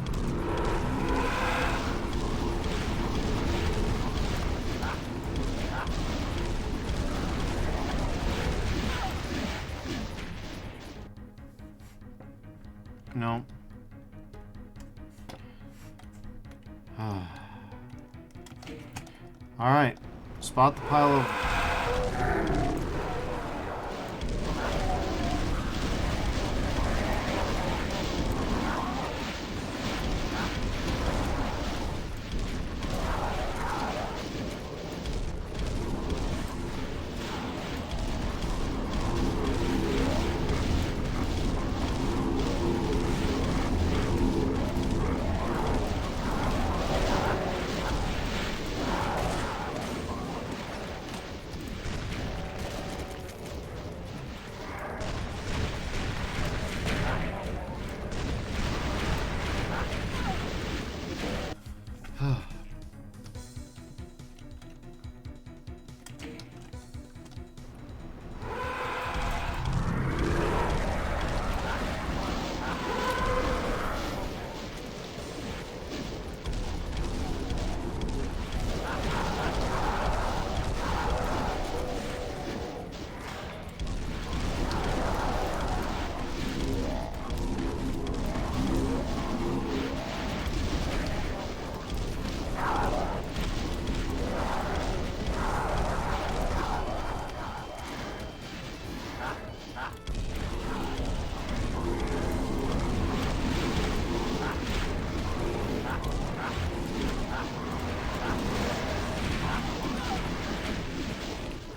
No. Alright. Spot the pile of...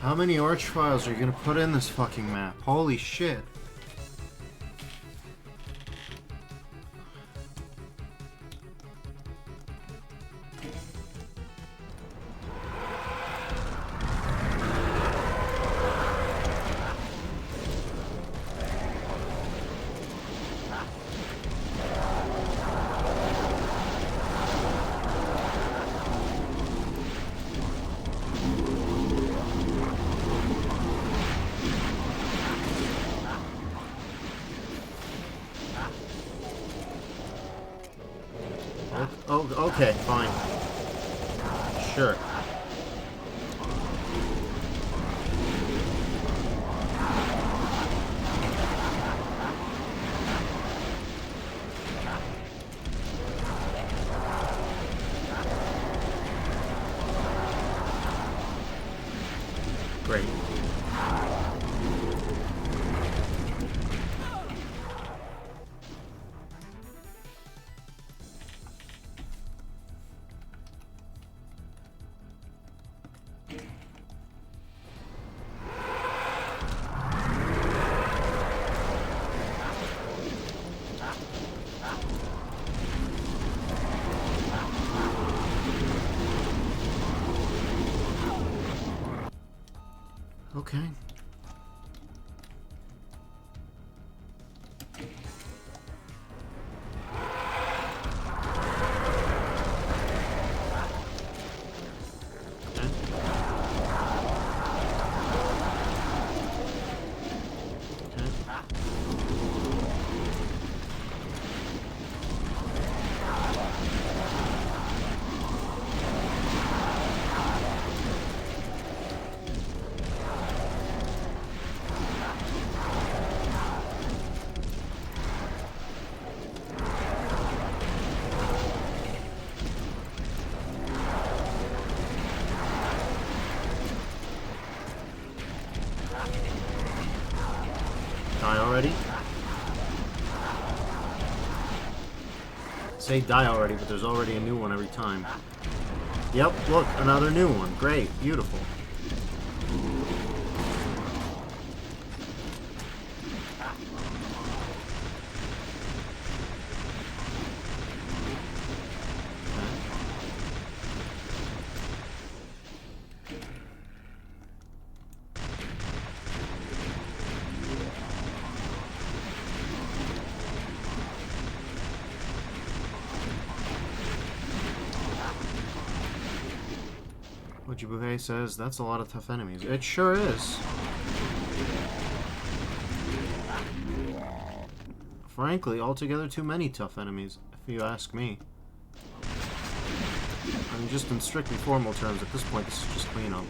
How many arch files are you gonna put in this fucking map? Holy shit. Oh, okay, fine. Sure. Great. Okay. Die already? Say die already, but there's already a new one every time. Yep, look, another new one. Great, beautiful. Jibuhei says, that's a lot of tough enemies. It sure is. Frankly, altogether too many tough enemies, if you ask me. I mean, just in strictly formal terms, at this point, this is just cleanup.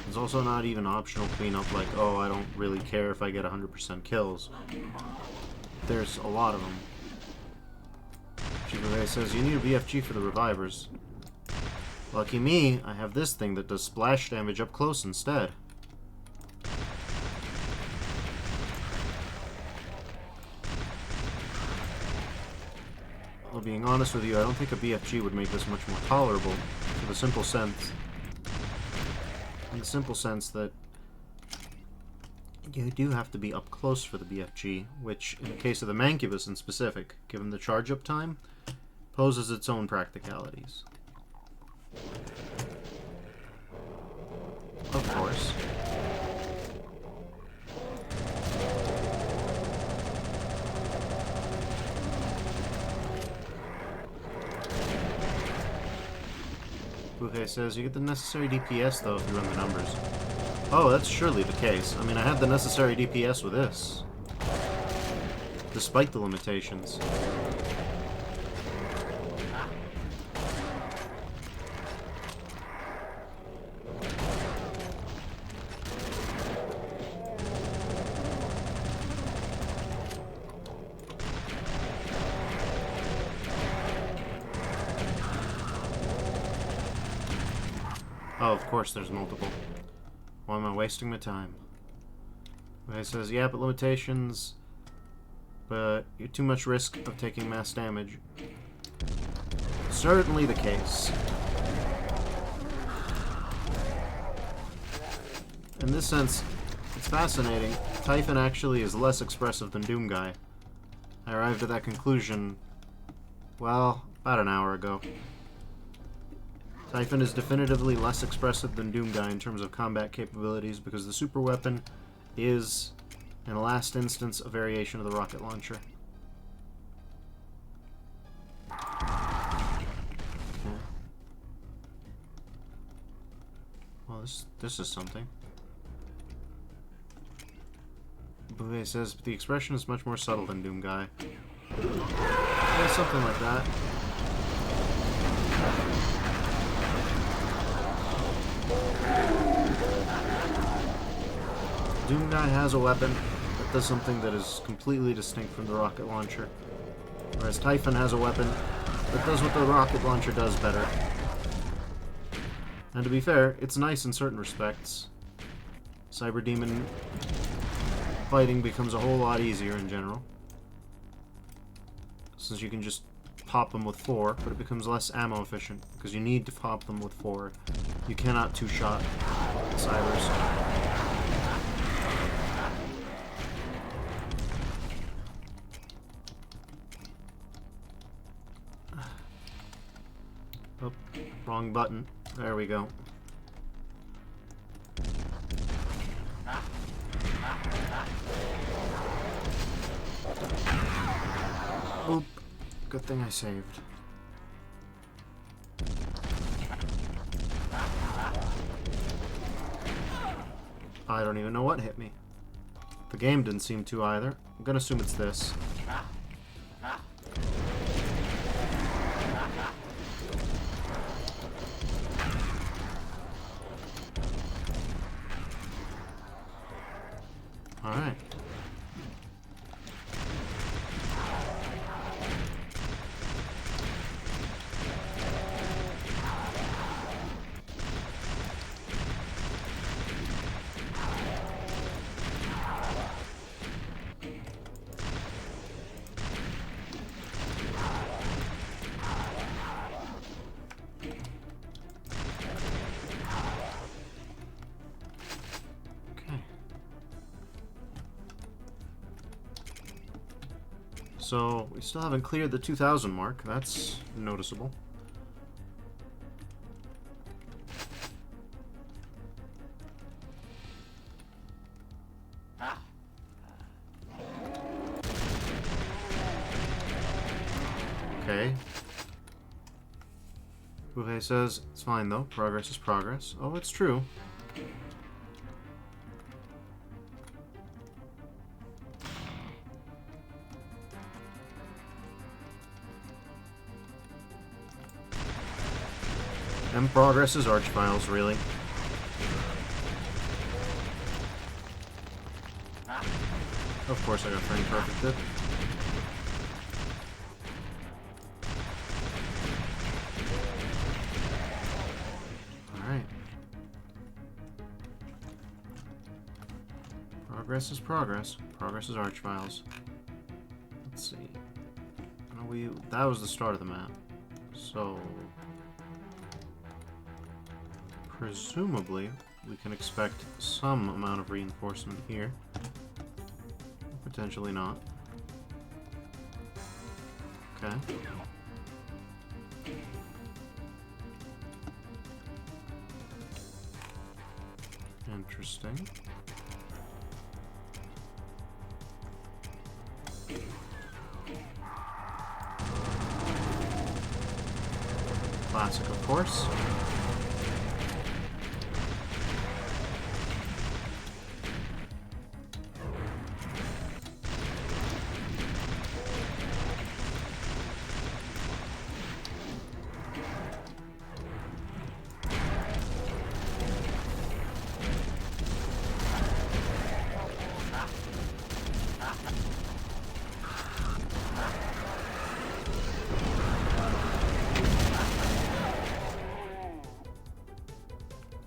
It's also not even optional cleanup, like, oh, I don't really care if I get 100% kills. There's a lot of them. Jibuhei says, you need a BFG for the revivers. Lucky me, I have this thing that does splash damage up close instead. Well, being honest with you, I don't think a BFG would make this much more tolerable, for the simple sense... In the simple sense that you do have to be up close for the BFG, which, in the case of the Mancubus in specific, given the charge-up time, poses its own practicalities. Of course. Buhei says, you get the necessary DPS though if you run the numbers. Oh, that's surely the case. I mean, I had the necessary DPS with this. Despite the limitations. Oh, of course there's multiple. Why am I wasting my time? He says, yeah, but limitations, but you're too much risk of taking mass damage. Certainly the case. In this sense, it's fascinating. Typhon actually is less expressive than Doomguy. I arrived at that conclusion, well, about an hour ago. Typhon is definitively less expressive than Doomguy in terms of combat capabilities because the super weapon is, in a last instance, a variation of the rocket launcher. Okay. Well, this is something. Buhei says, but the expression is much more subtle than Doomguy. Yeah, something like that. Doomguy has a weapon that does something that is completely distinct from the rocket launcher, whereas Typhon has a weapon that does what the rocket launcher does better. And to be fair, it's nice in certain respects. Cyber Demon fighting becomes a whole lot easier in general. Since you can just pop them with 4, but it becomes less ammo efficient, because you need to pop them with 4. You cannot two-shot Cybers. Oh, wrong button. There we go. Oop. Good thing I saved. I don't even know what hit me. The game didn't seem to either. I'm gonna assume it's this. Alright. So, we still haven't cleared the 2,000 mark. That's noticeable. Okay. Uwe says, it's fine though. Progress is progress. Oh, it's true. And progress is Archviles, really. Of course I got frame perfected. Alright. Progress is progress. Progress is Archviles. Let's see. That was the start of the map. So presumably, we can expect some amount of reinforcement here. Potentially not. Okay. Interesting. Classic, of course.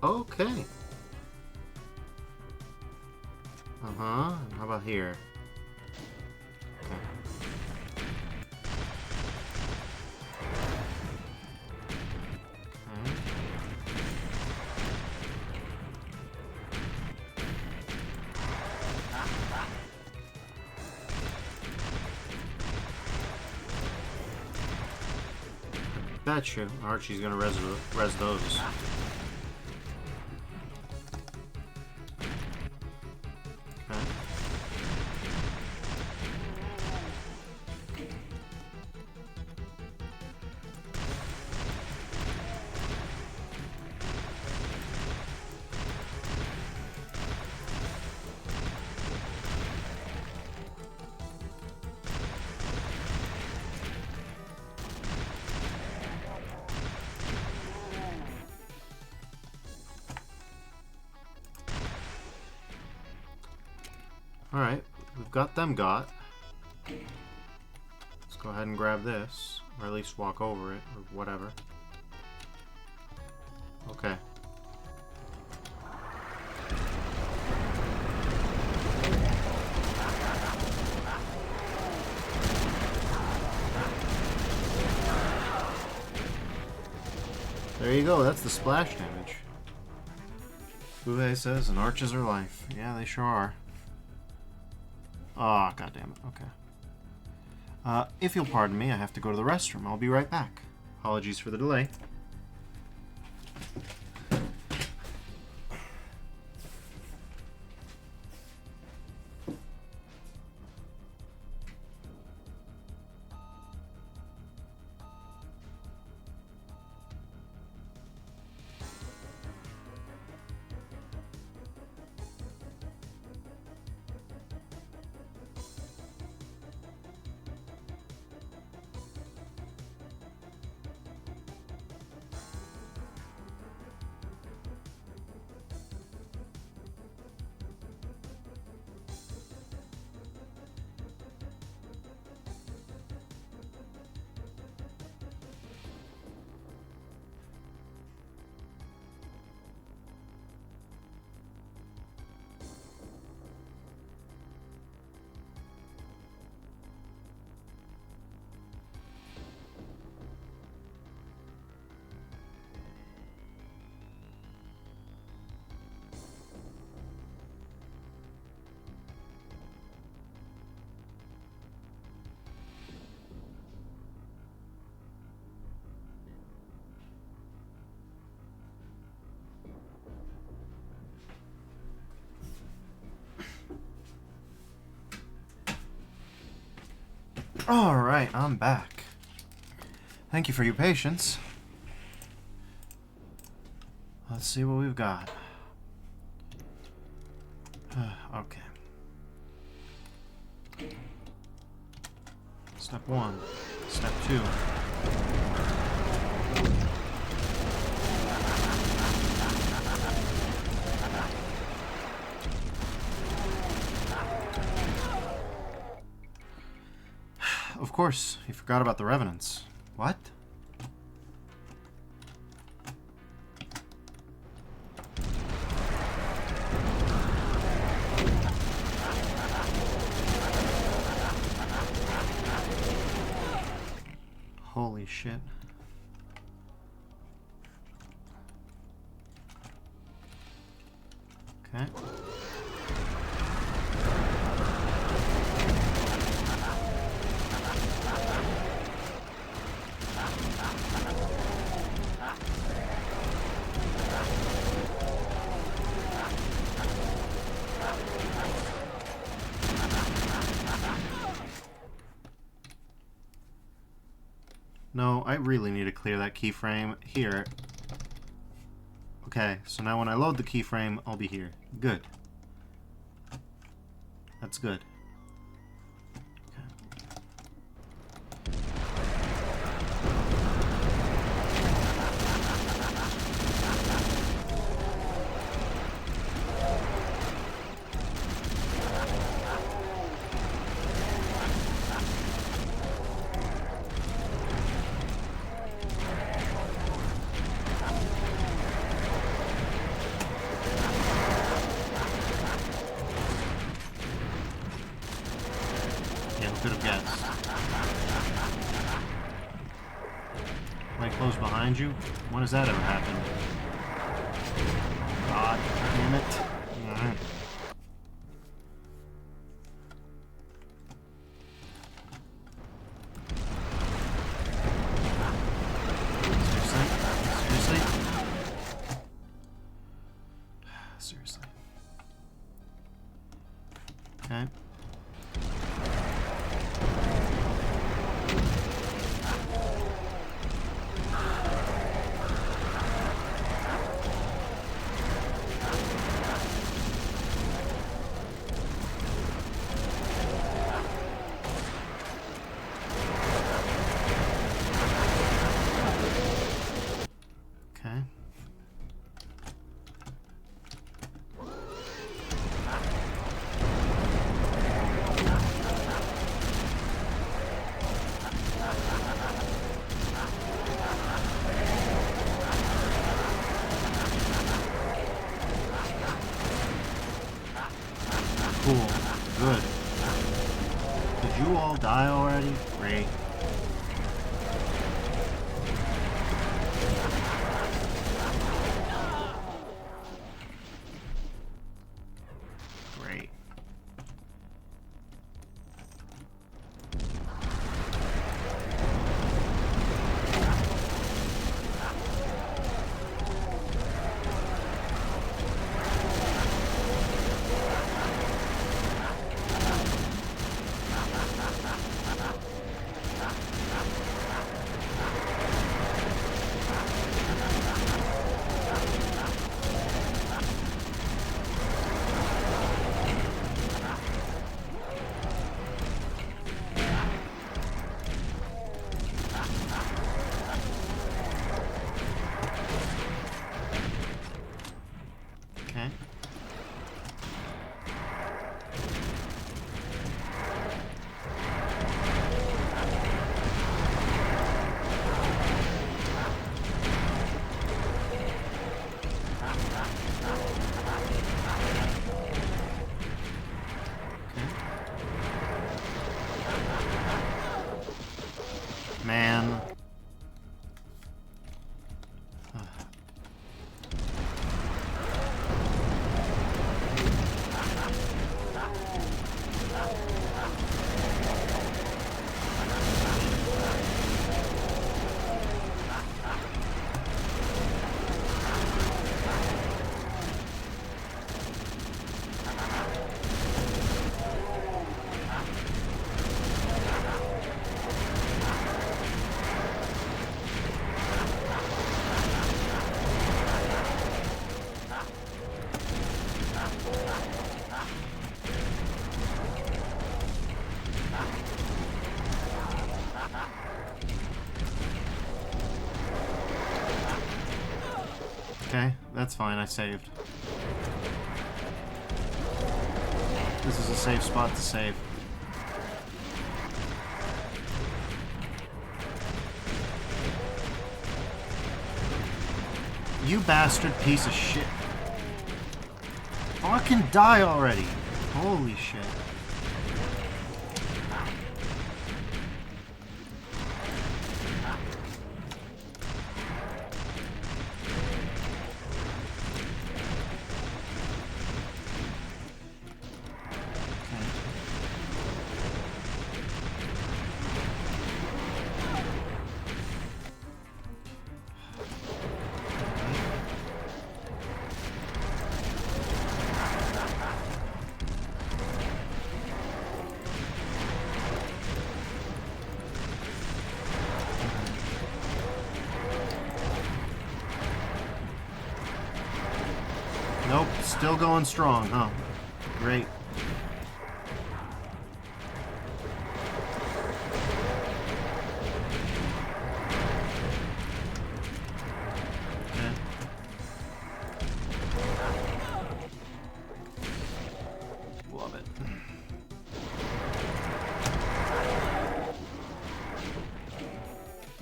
Okay. Uh-huh. And how about here? Okay. Okay. Bet you Archie's gonna res those. Alright, we've got them got. Let's go ahead and grab this, or at least walk over it, or whatever. Okay, There you go, that's the splash damage. Bouvet says, and arches are life. Yeah, they sure are. Ah, oh, goddammit. Okay. If you'll pardon me, I have to go to the restroom. I'll be right back. Apologies for the delay. Alright, I'm back. Thank you for your patience. Let's see what we've got. Okay. Step 1. Step 2. Of course, you forgot about the revenants. What? Holy shit. Okay. No, I really need to clear that keyframe here. Okay, so now when I load the keyframe, I'll be here. Good. That's good. Could have guessed. When I close behind you? When has that ever happened? God damn it. Alright. Seriously? Okay. Cool. Good. Did you all die already? Great. Okay, that's fine, I saved. This is a safe spot to save. You bastard piece of shit. Fucking die already. Holy shit. Nope, still going strong, huh? Great. Okay. Love it.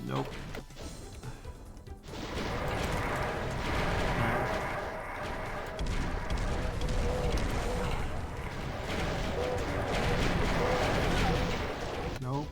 Nope. Nope.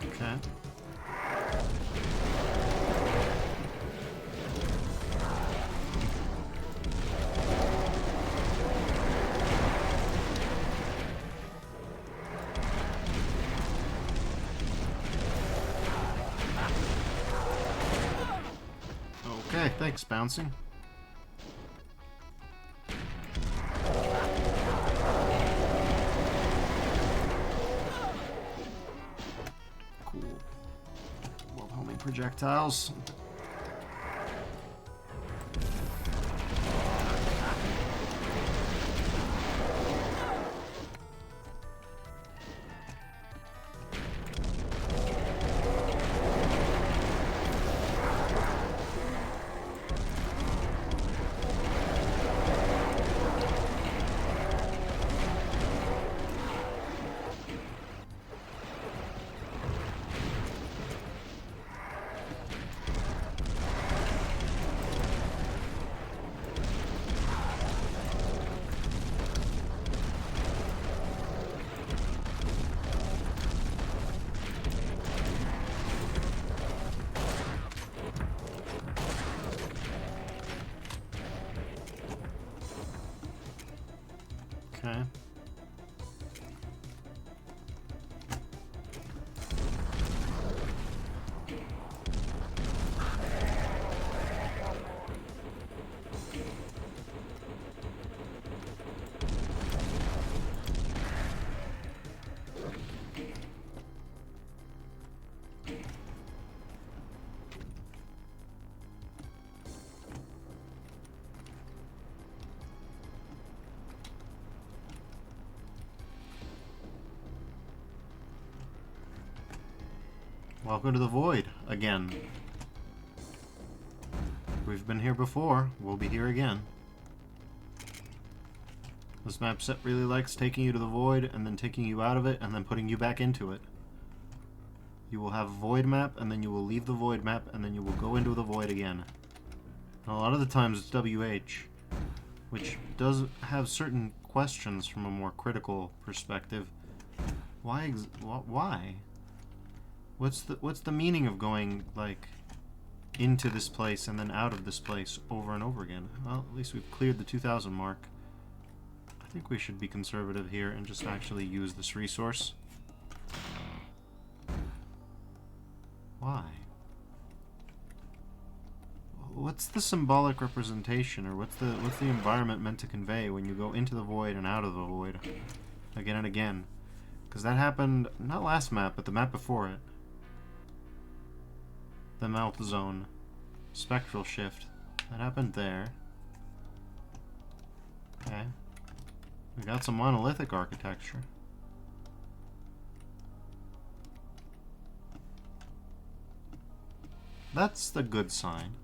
Okay. Okay, thanks, bouncing. Cool. Love homing projectiles. Okay. Welcome to the Void, again. We've been here before, we'll be here again. This map set really likes taking you to the Void, and then taking you out of it, and then putting you back into it. You will have a Void map, and then you will leave the Void map, and then you will go into the Void again. And a lot of the times it's WH, which does have certain questions from a more critical perspective. Why? What's the meaning of going, like, into this place and then out of this place over and over again. Well, at least we've cleared the 2,000 mark. I think we should be conservative here and just actually use this resource. Why? What's the symbolic representation, or what's the environment meant to convey when you go into the void and out of the void again and again? Because that happened not last map, but the map before it. The melt zone, spectral shift. That happened there. Okay, we got some monolithic architecture. That's the good sign.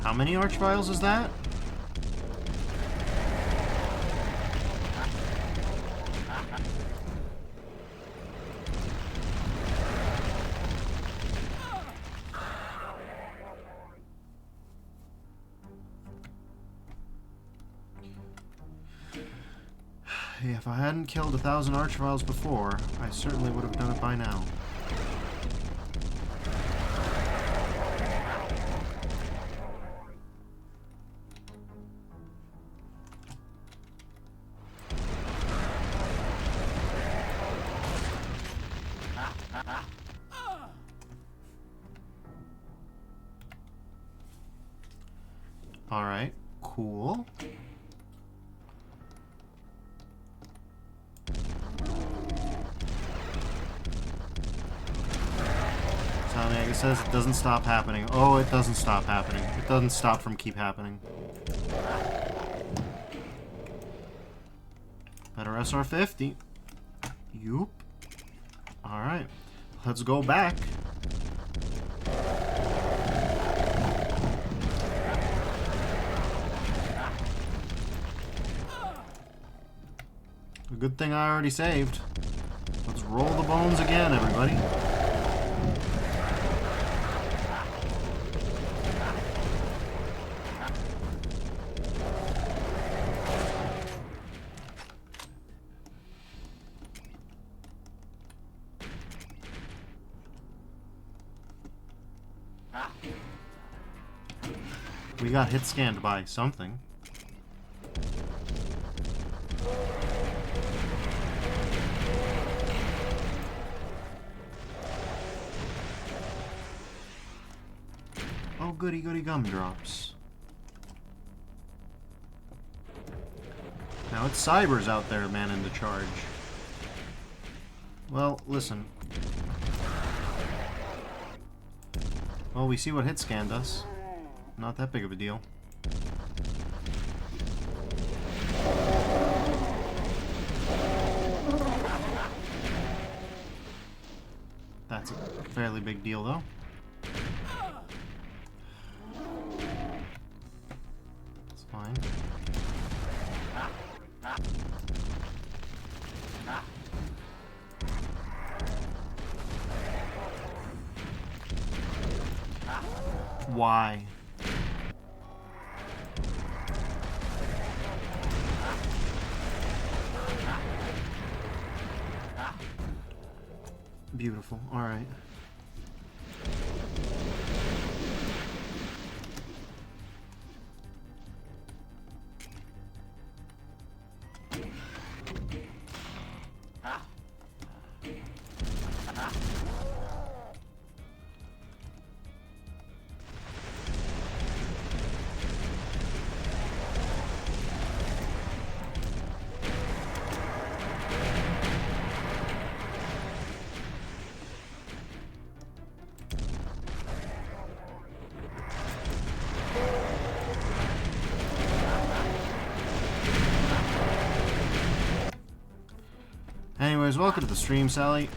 How many archvials is that? If I hadn't killed 1,000 archvials before, I certainly would have done it by now. Alright, cool. It says it doesn't stop happening. Oh, it doesn't stop happening. It doesn't stop from keep happening. Better SR-50. Yoop. Alright. Let's go back. A good thing I already saved. Let's roll the bones again, everybody. We got hit scanned by something. Oh, goody goody gumdrops. Now it's Cybers out there manning the charge. Well, listen. Well, we see what hit scanned us. Not that big of a deal. That's a fairly big deal, though. It's fine. Why? Beautiful. All right. Anyways, welcome to the stream, Sally.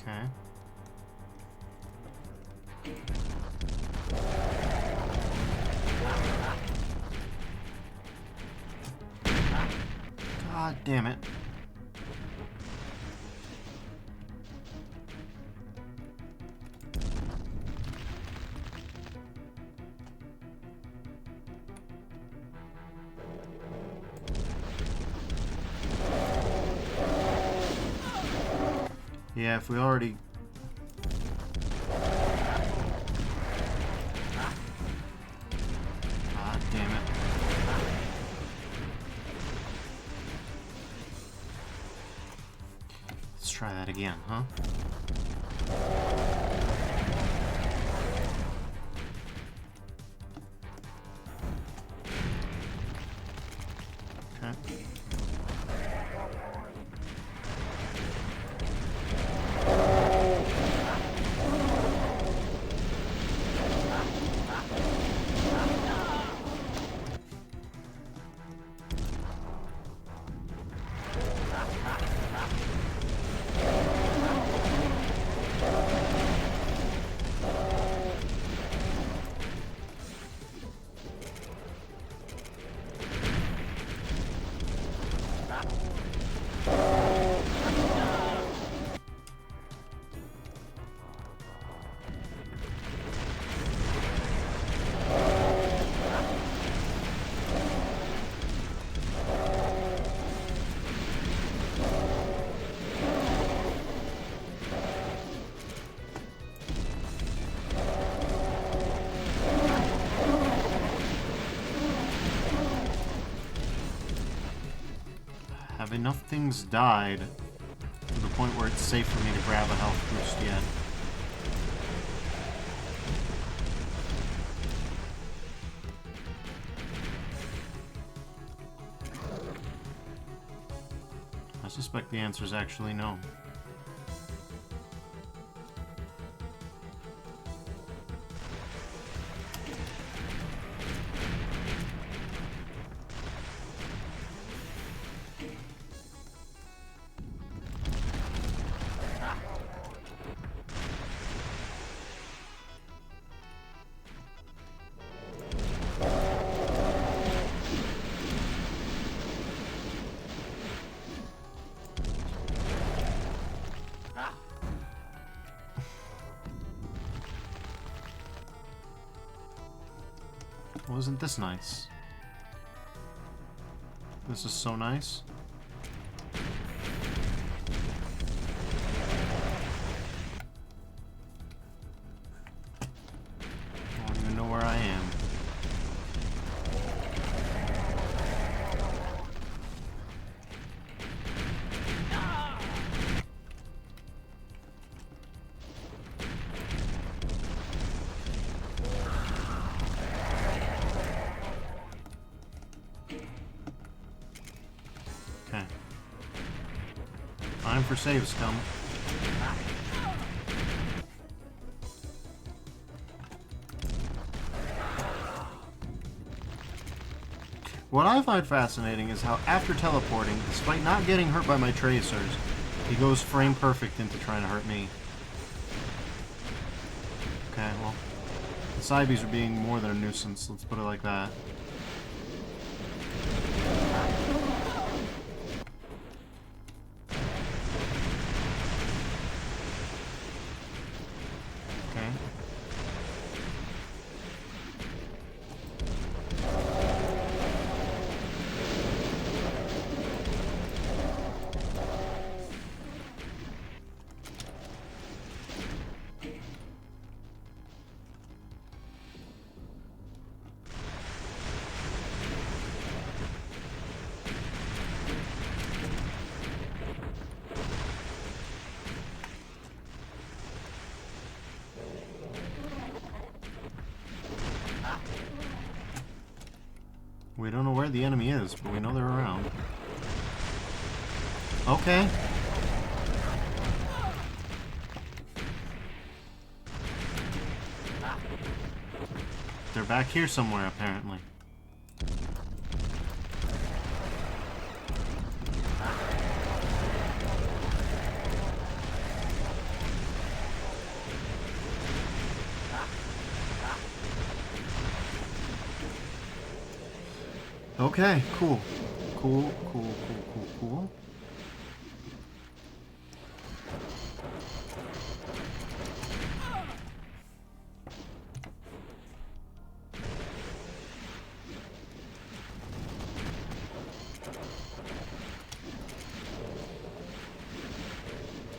Okay. God damn it. Yeah, if we already... God damn it. Let's try that again, huh? Okay. Have enough things died to the point where it's safe for me to grab a health boost yet? I suspect the answer is actually no. Wasn't this nice? This is so nice. I don't even know where I am. Okay. Time for save scum. What I find fascinating is how after teleporting, despite not getting hurt by my tracers, he goes frame perfect into trying to hurt me. Okay, well, the Cybes are being more than a nuisance, let's put it like that. Okay. We don't know where the enemy is, but we know they're around. Okay. They're back here somewhere, apparently. Okay, cool. Cool, cool, cool, cool, cool.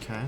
Okay.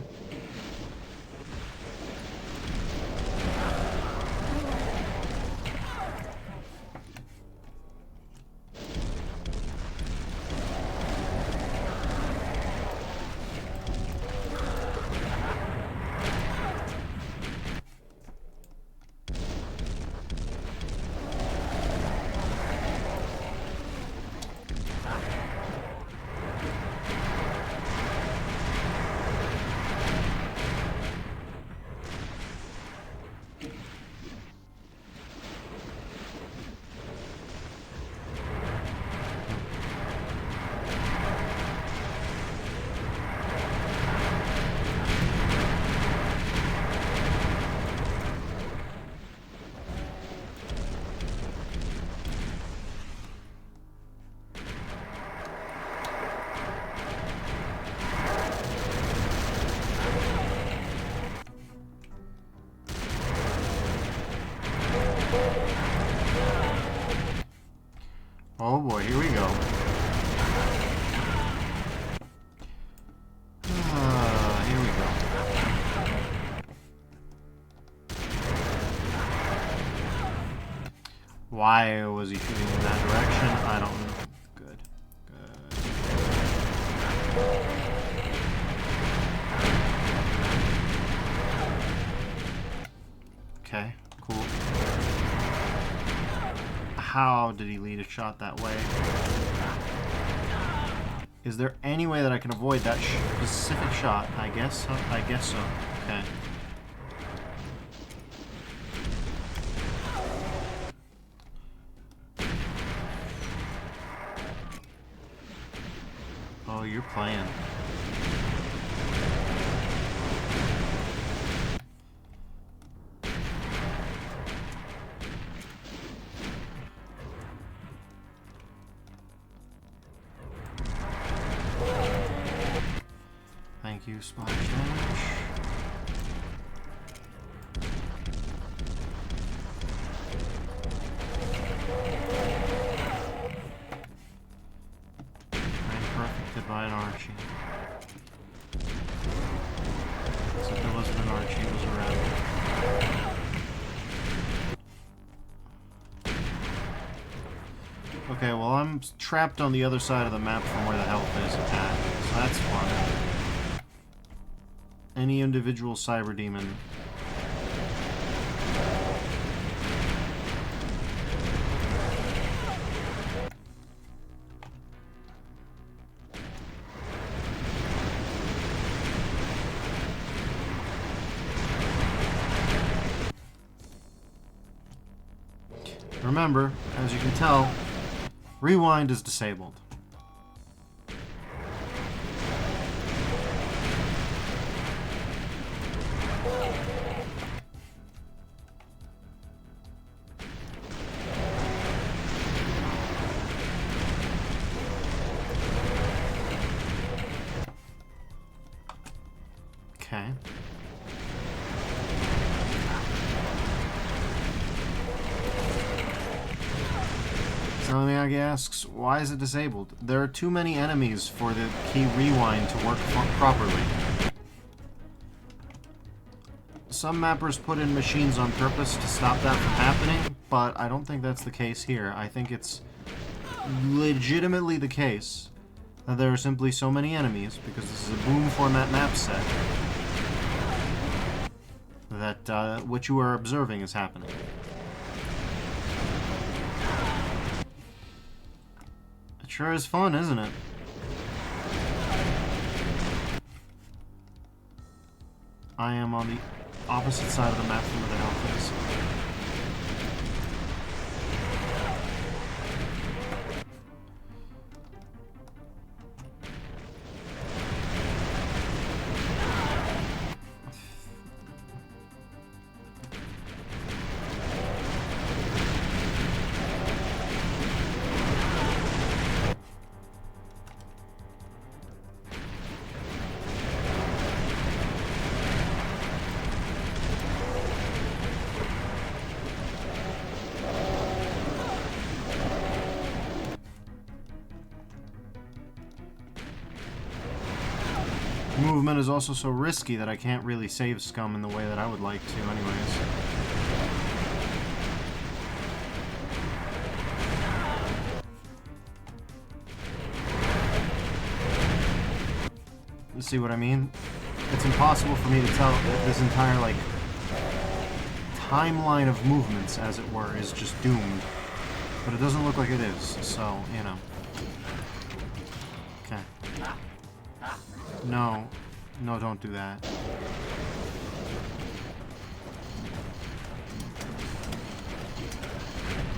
Oh boy, here we go. Here we go. Why was he shooting in that direction? I don't know. Good. Good. Okay, cool. How did he lead a shot that way? Is there any way that I can avoid that specific shot? I guess so. I guess so. Okay. Oh, you're playing. Thank you, splash damage. Perfected by an Archie. Except there wasn't an Archie, it was around. Okay, well I'm trapped on the other side of the map from where the health is at, so that's fine. Any individual cyber demon. Remember, as you can tell, rewind is disabled. Okay. Zelniag asks, why is it disabled? There are too many enemies for the key rewind to work properly. Some mappers put in machines on purpose to stop that from happening, but I don't think that's the case here. I think it's legitimately the case that there are simply so many enemies, because this is a boom format map set, that what you are observing is happening. It sure is fun, isn't it? I am on the opposite side of the map from where the health is. movement is also so risky that I can't really save scum in the way that I would like to anyways. You see what I mean? It's impossible for me to tell if this entire, like, timeline of movements, as it were, is just doomed. But it doesn't look like it is, so, you know. Okay. No. No, don't do that.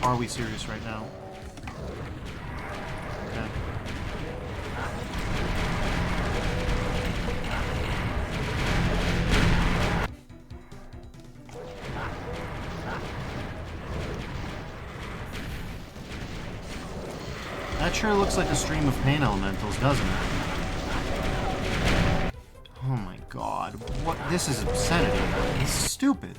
Are we serious right now? Okay. That sure looks like a stream of pain elementals, doesn't it? Oh my god. What? This is obscenity. This is stupid.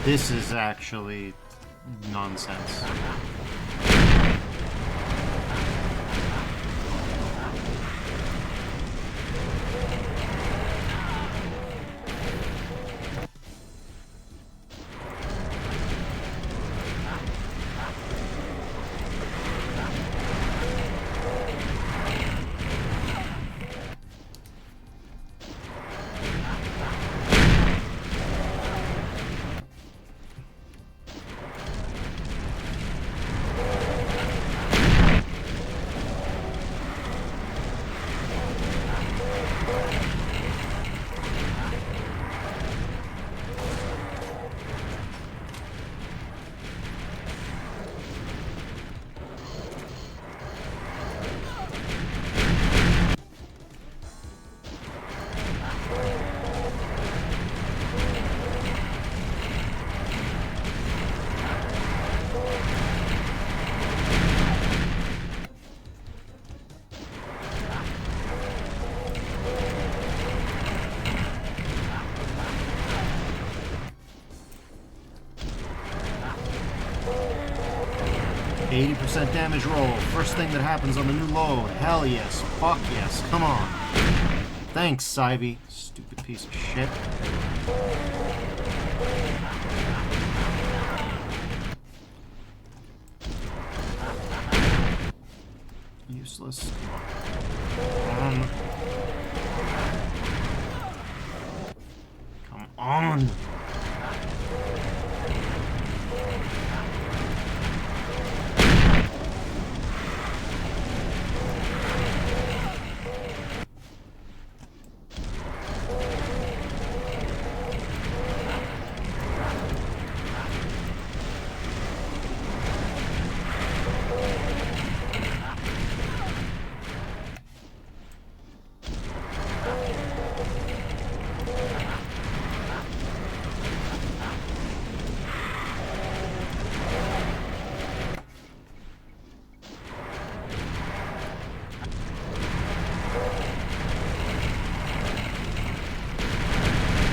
This is actually nonsense. %, damage roll. First thing that happens on the new load. Hell yes. Fuck yes. Come on. Thanks, Sybie. Stupid piece of shit. Useless. Come on.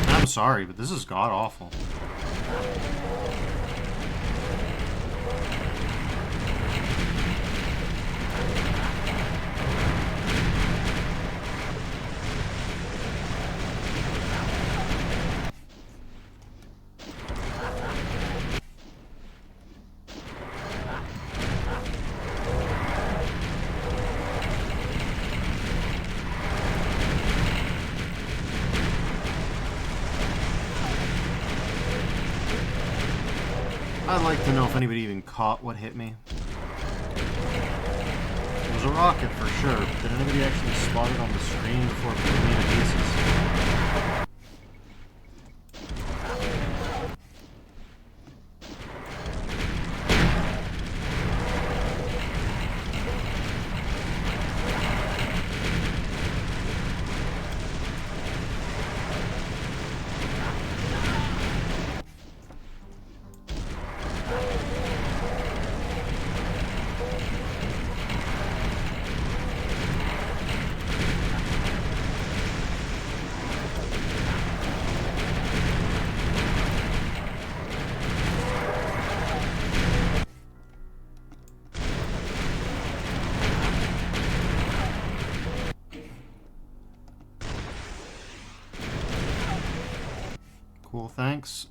I'm sorry, but this is god-awful. I'd like to know if anybody even caught what hit me. It was a rocket for sure, but did anybody actually spot it on the screen before it blew me into pieces? Cool, thanks.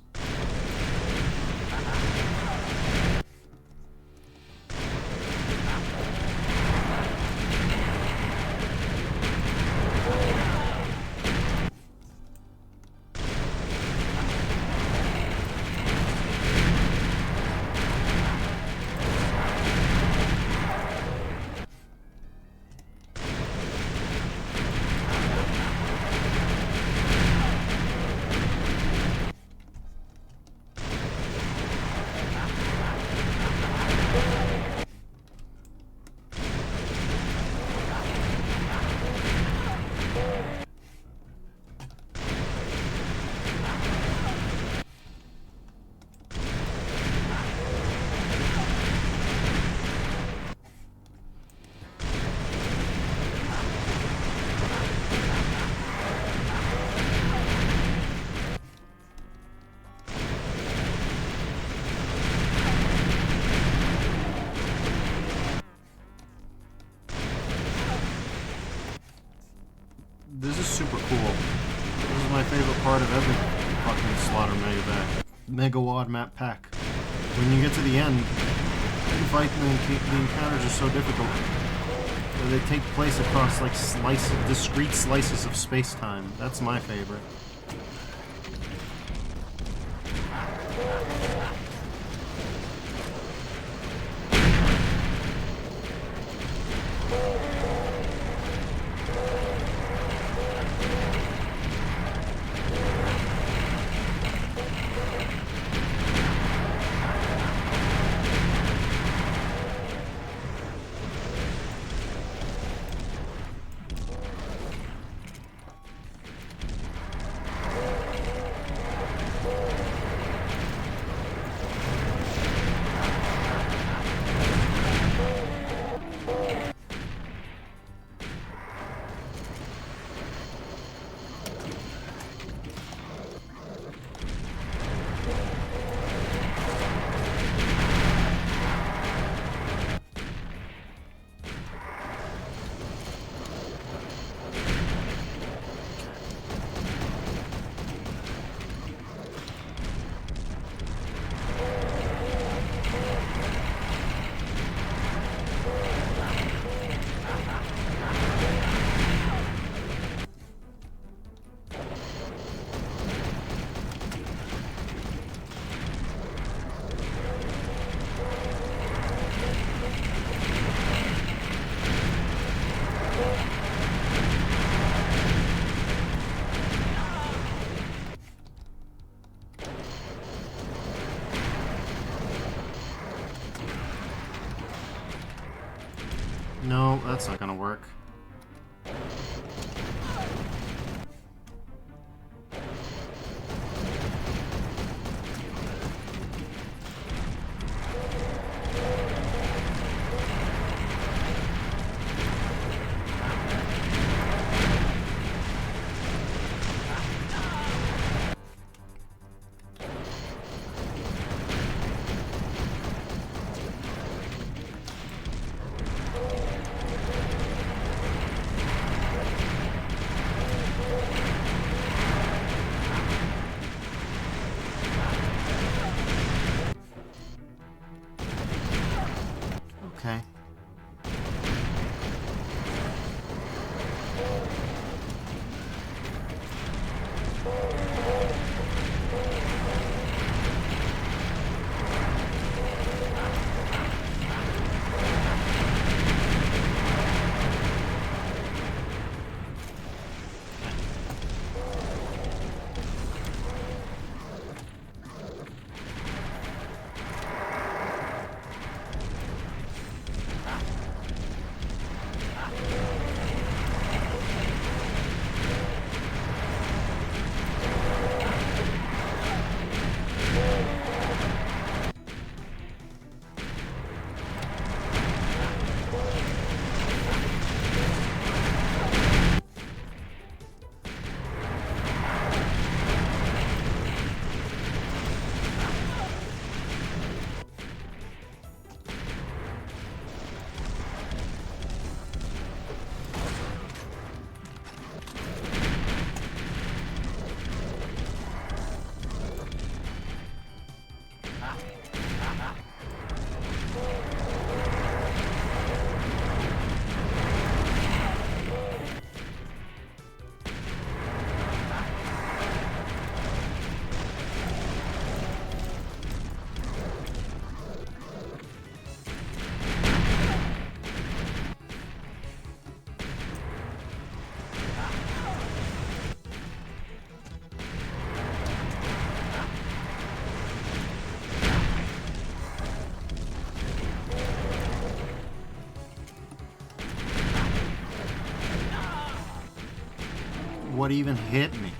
This is super cool. This is my favorite part of every fucking Slaughter Megawad map pack. When you get to the end, the fight the encounters are so difficult. They take place across like discrete slices of space-time. That's my favorite. No, that's not gonna work. what even hit me.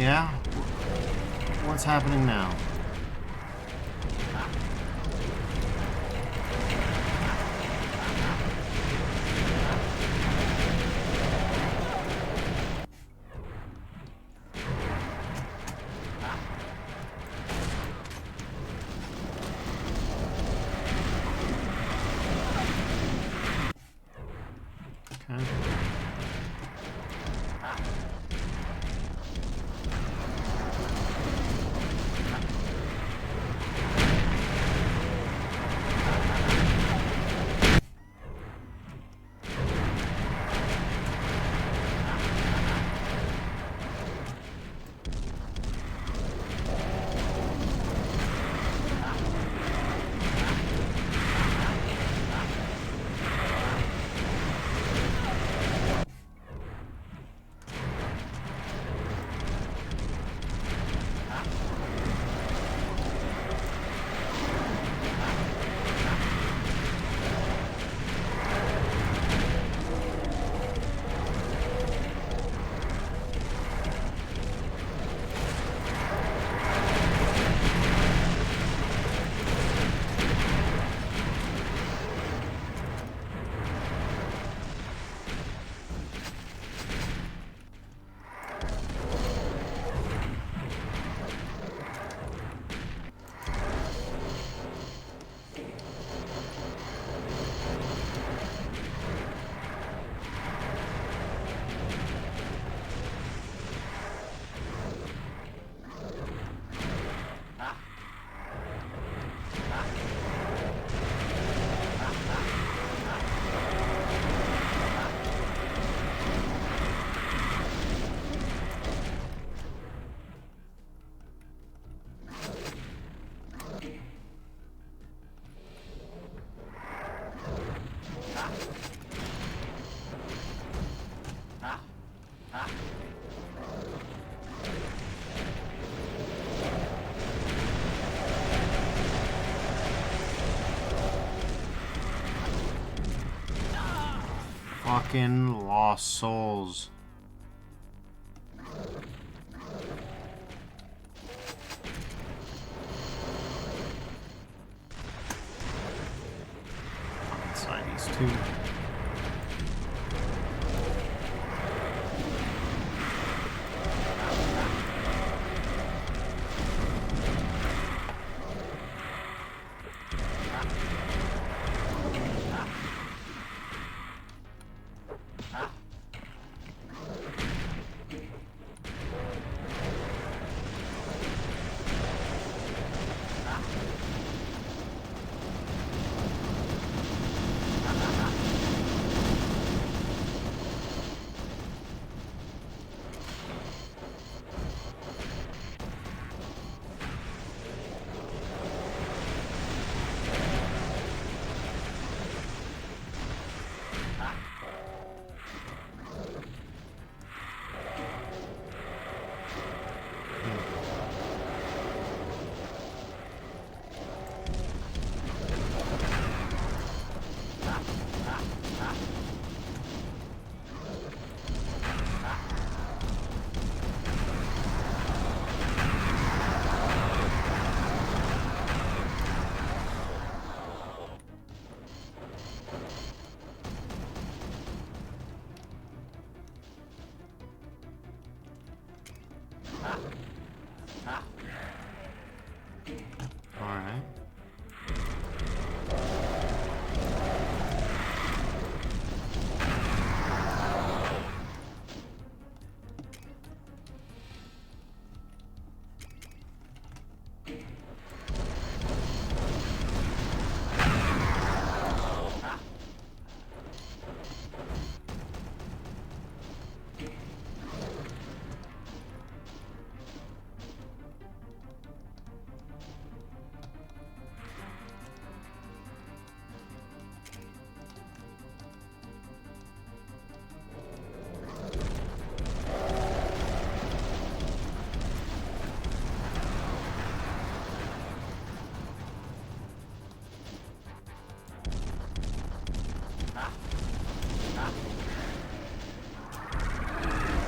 Yeah? What's happening now? Okay. Fucking lost souls. Inside these two. Alright.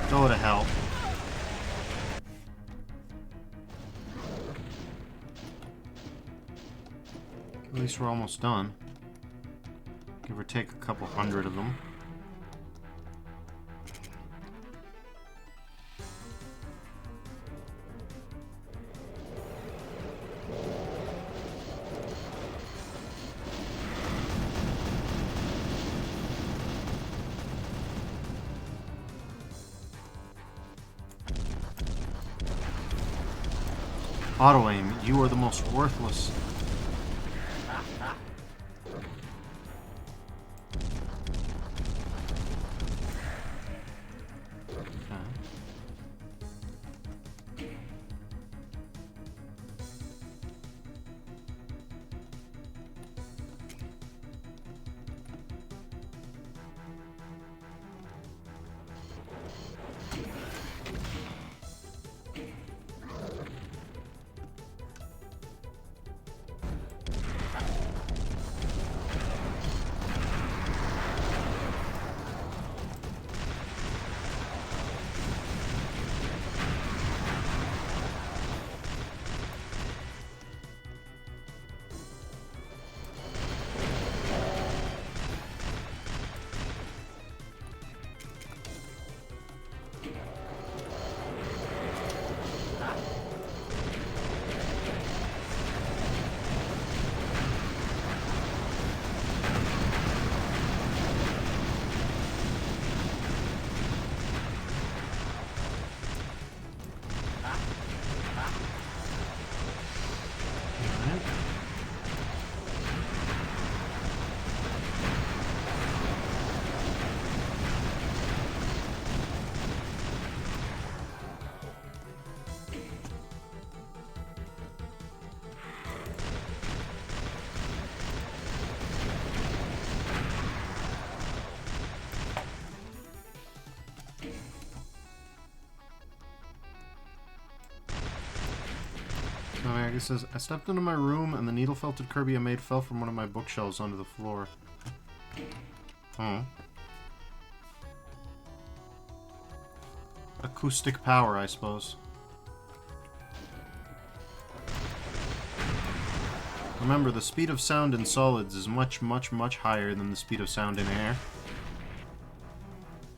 Go to hell. At least we're almost done. Give or take a couple hundred of them. Auto-aim, you are the most worthless. It says, I stepped into my room and the needle-felted Kirby I made fell from one of my bookshelves onto the floor. Oh. acoustic power, I suppose. Remember, the speed of sound in solids is much, much, much higher than the speed of sound in air.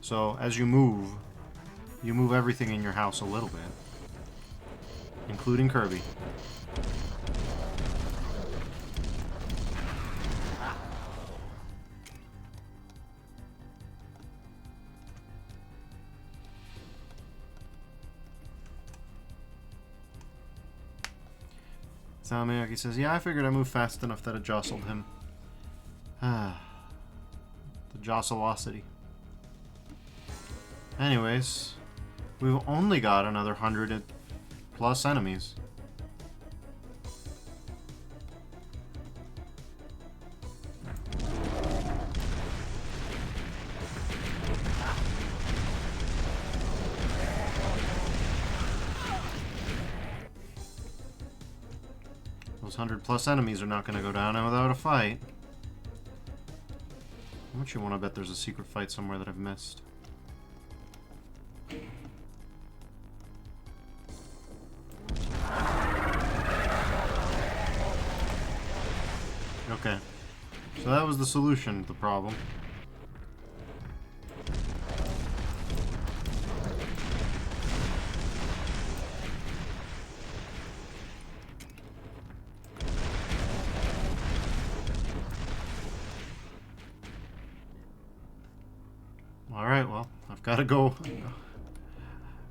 So, as you move everything in your house a little bit. Including Kirby. Salamiyaki says, yeah, I figured I moved fast enough that it jostled him. The jostlosity. Anyways, we've only got another 100 plus enemies. Those 100 plus enemies are not going to go down without a fight. How much you want to bet there's a secret fight somewhere that I've missed? Okay. So that was the solution to the problem. Alright, well, I've got to go.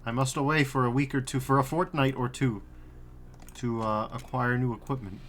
I must away for a week or two, for a fortnight or two, to acquire new equipment.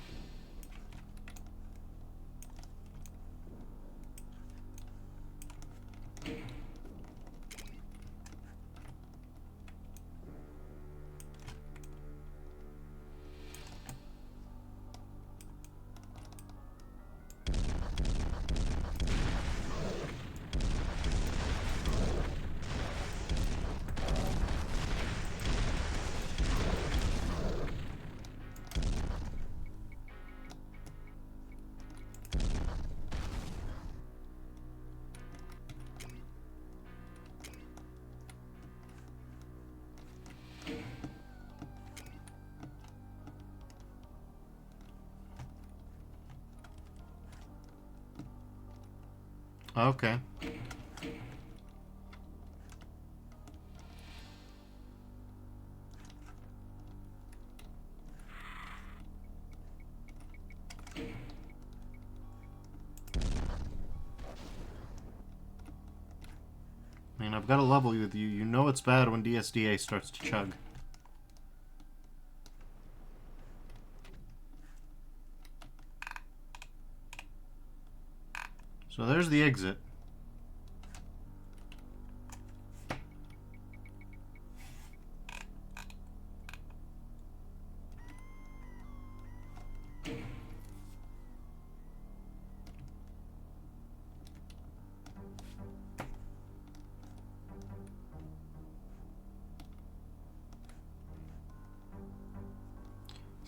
Okay. I mean, I've got to level with you. You know it's bad when DSDA starts to chug. So there's the exit.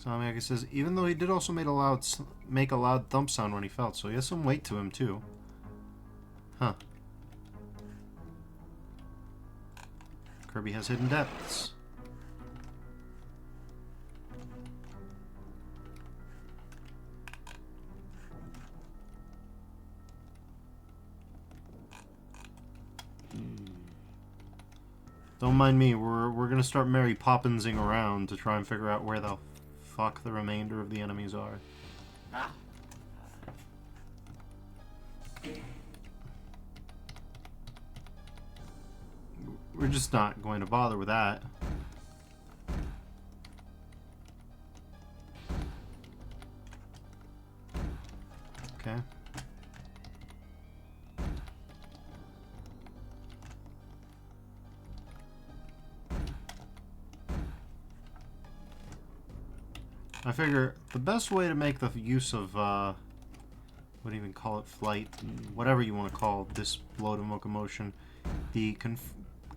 Samiyaki says, even though he did also make a loud thump sound when he fell, so he has some weight to him too. Huh. Kirby has hidden depths. Don't mind me, we're gonna start Mary Poppinsing around to try and figure out where the fuck the remainder of the enemies are. We're just not going to bother with that. Okay. I figure the best way to make the use of, what do you even call it, flight, whatever you want to call this load of locomotion, the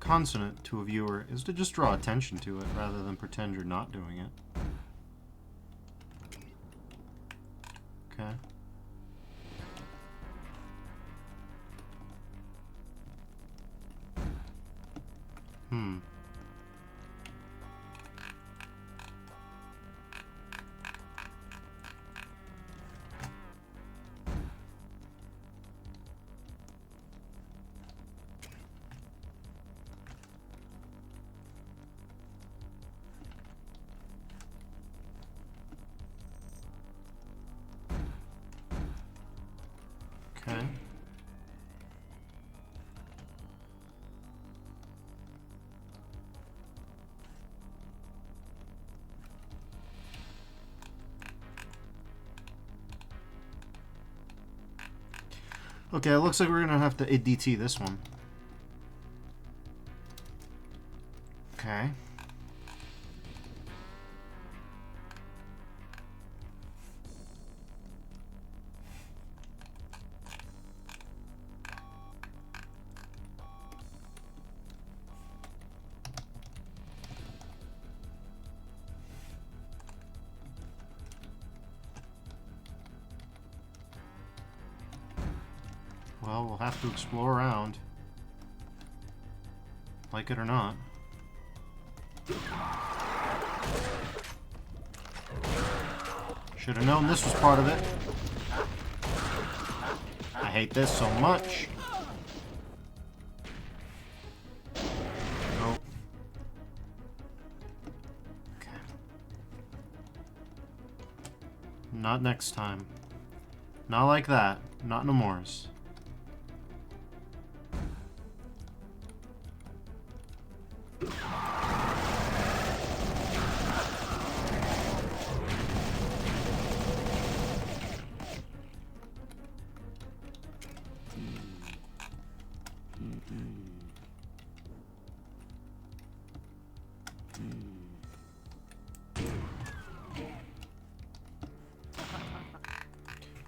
consonant to a viewer is to just draw attention to it rather than pretend you're not doing it. Okay. Okay, it looks like we're gonna have to ADT this one. Okay. Well, we'll have to explore around. Like it or not. Should have known this was part of it. I hate this so much. Oh. Okay. Not next time. Not like that. Not no mores.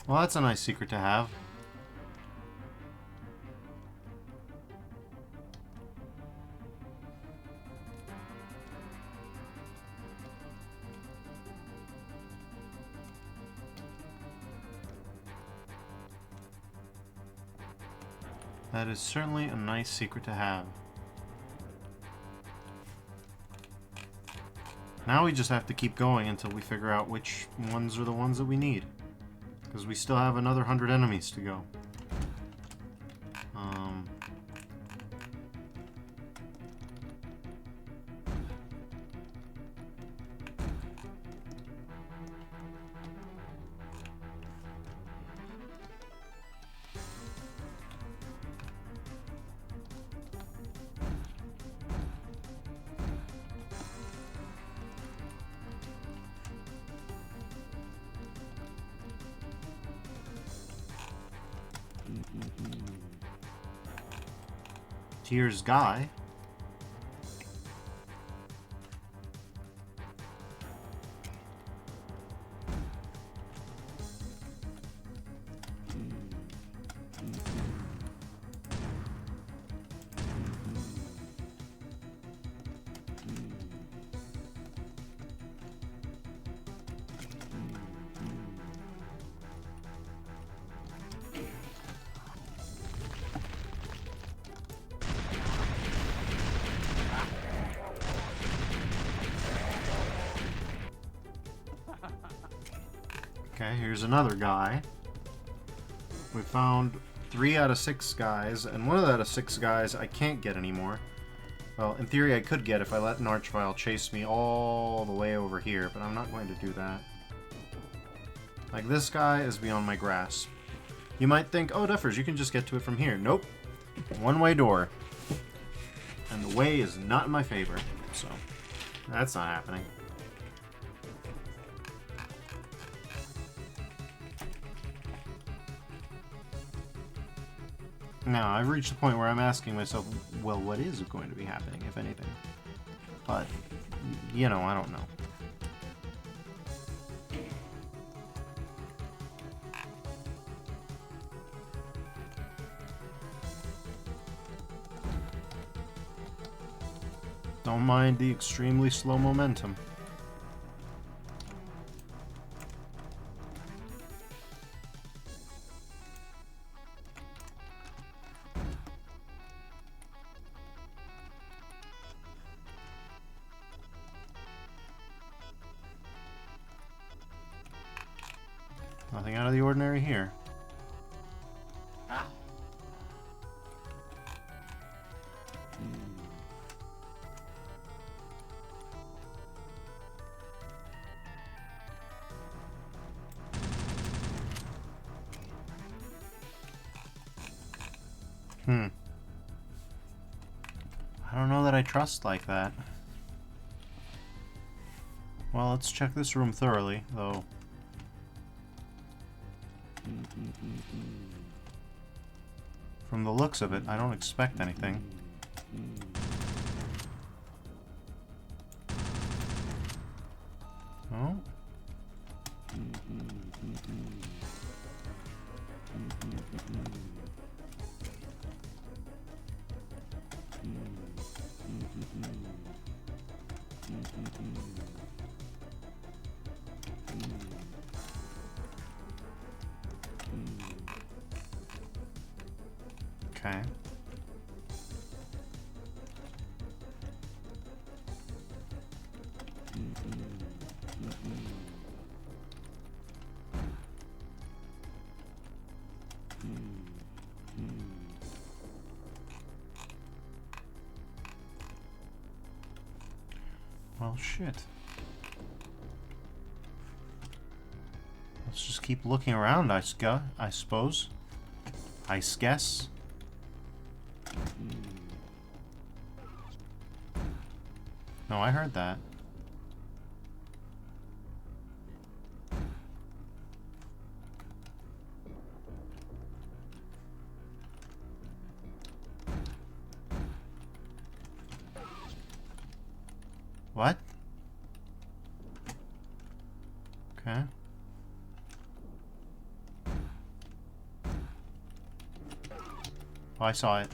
Well, that's a nice secret to have. That is certainly a nice secret to have. Now we just have to keep going until we figure out which ones are the ones that we need. Because we still have another 100 enemies to go. Here's Guy. Okay, here's another guy. We found 3 out of 6 guys, and 1 out of 6 guys I can't get anymore. Well, in theory I could get if I let an Archvile chase me all the way over here, but I'm not going to do that. Like, this guy is beyond my grasp. You might think, oh, Duffers, you can just get to it from here. Nope. One-way door. And the way is not in my favor, so that's not happening. Now, I've reached the point where I'm asking myself, well, what is going to be happening, if anything? But, you know, I don't know. Don't mind the extremely slow momentum. Nothing out of the ordinary here. I don't know that I trust like that. Well, let's check this room thoroughly, though. From the looks of it, I don't expect anything. Oh. Okay. Well, shit. Let's just keep looking around, I suppose. I guess. No, I heard that. What? Okay. Oh, I saw it.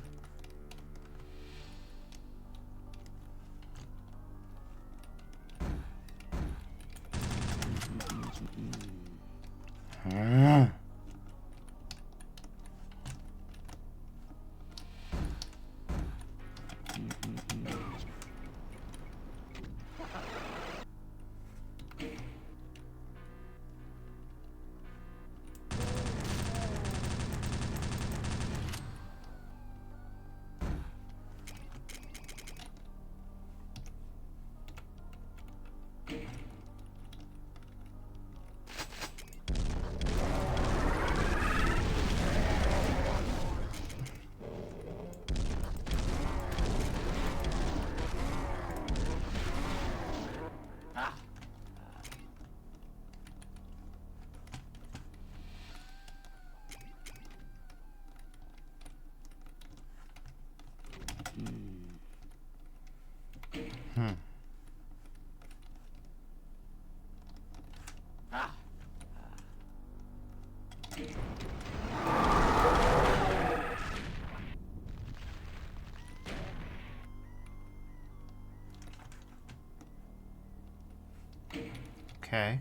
Okay.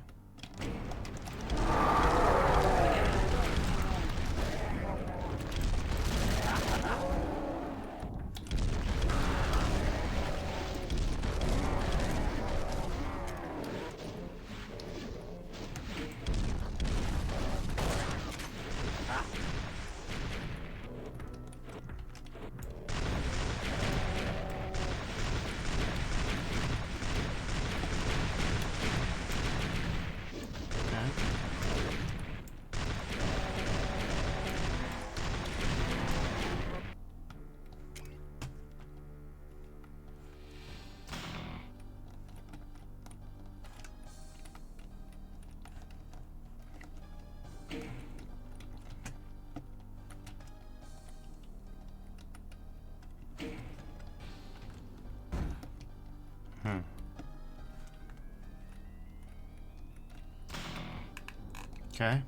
Okay.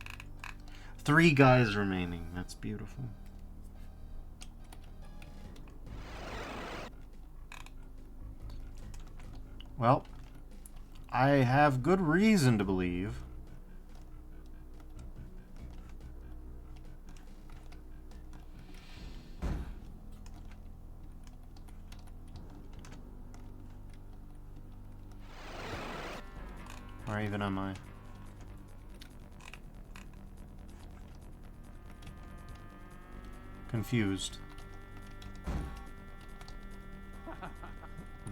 3 guys remaining. That's beautiful. Well, I have good reason to believe or even am I? Confused.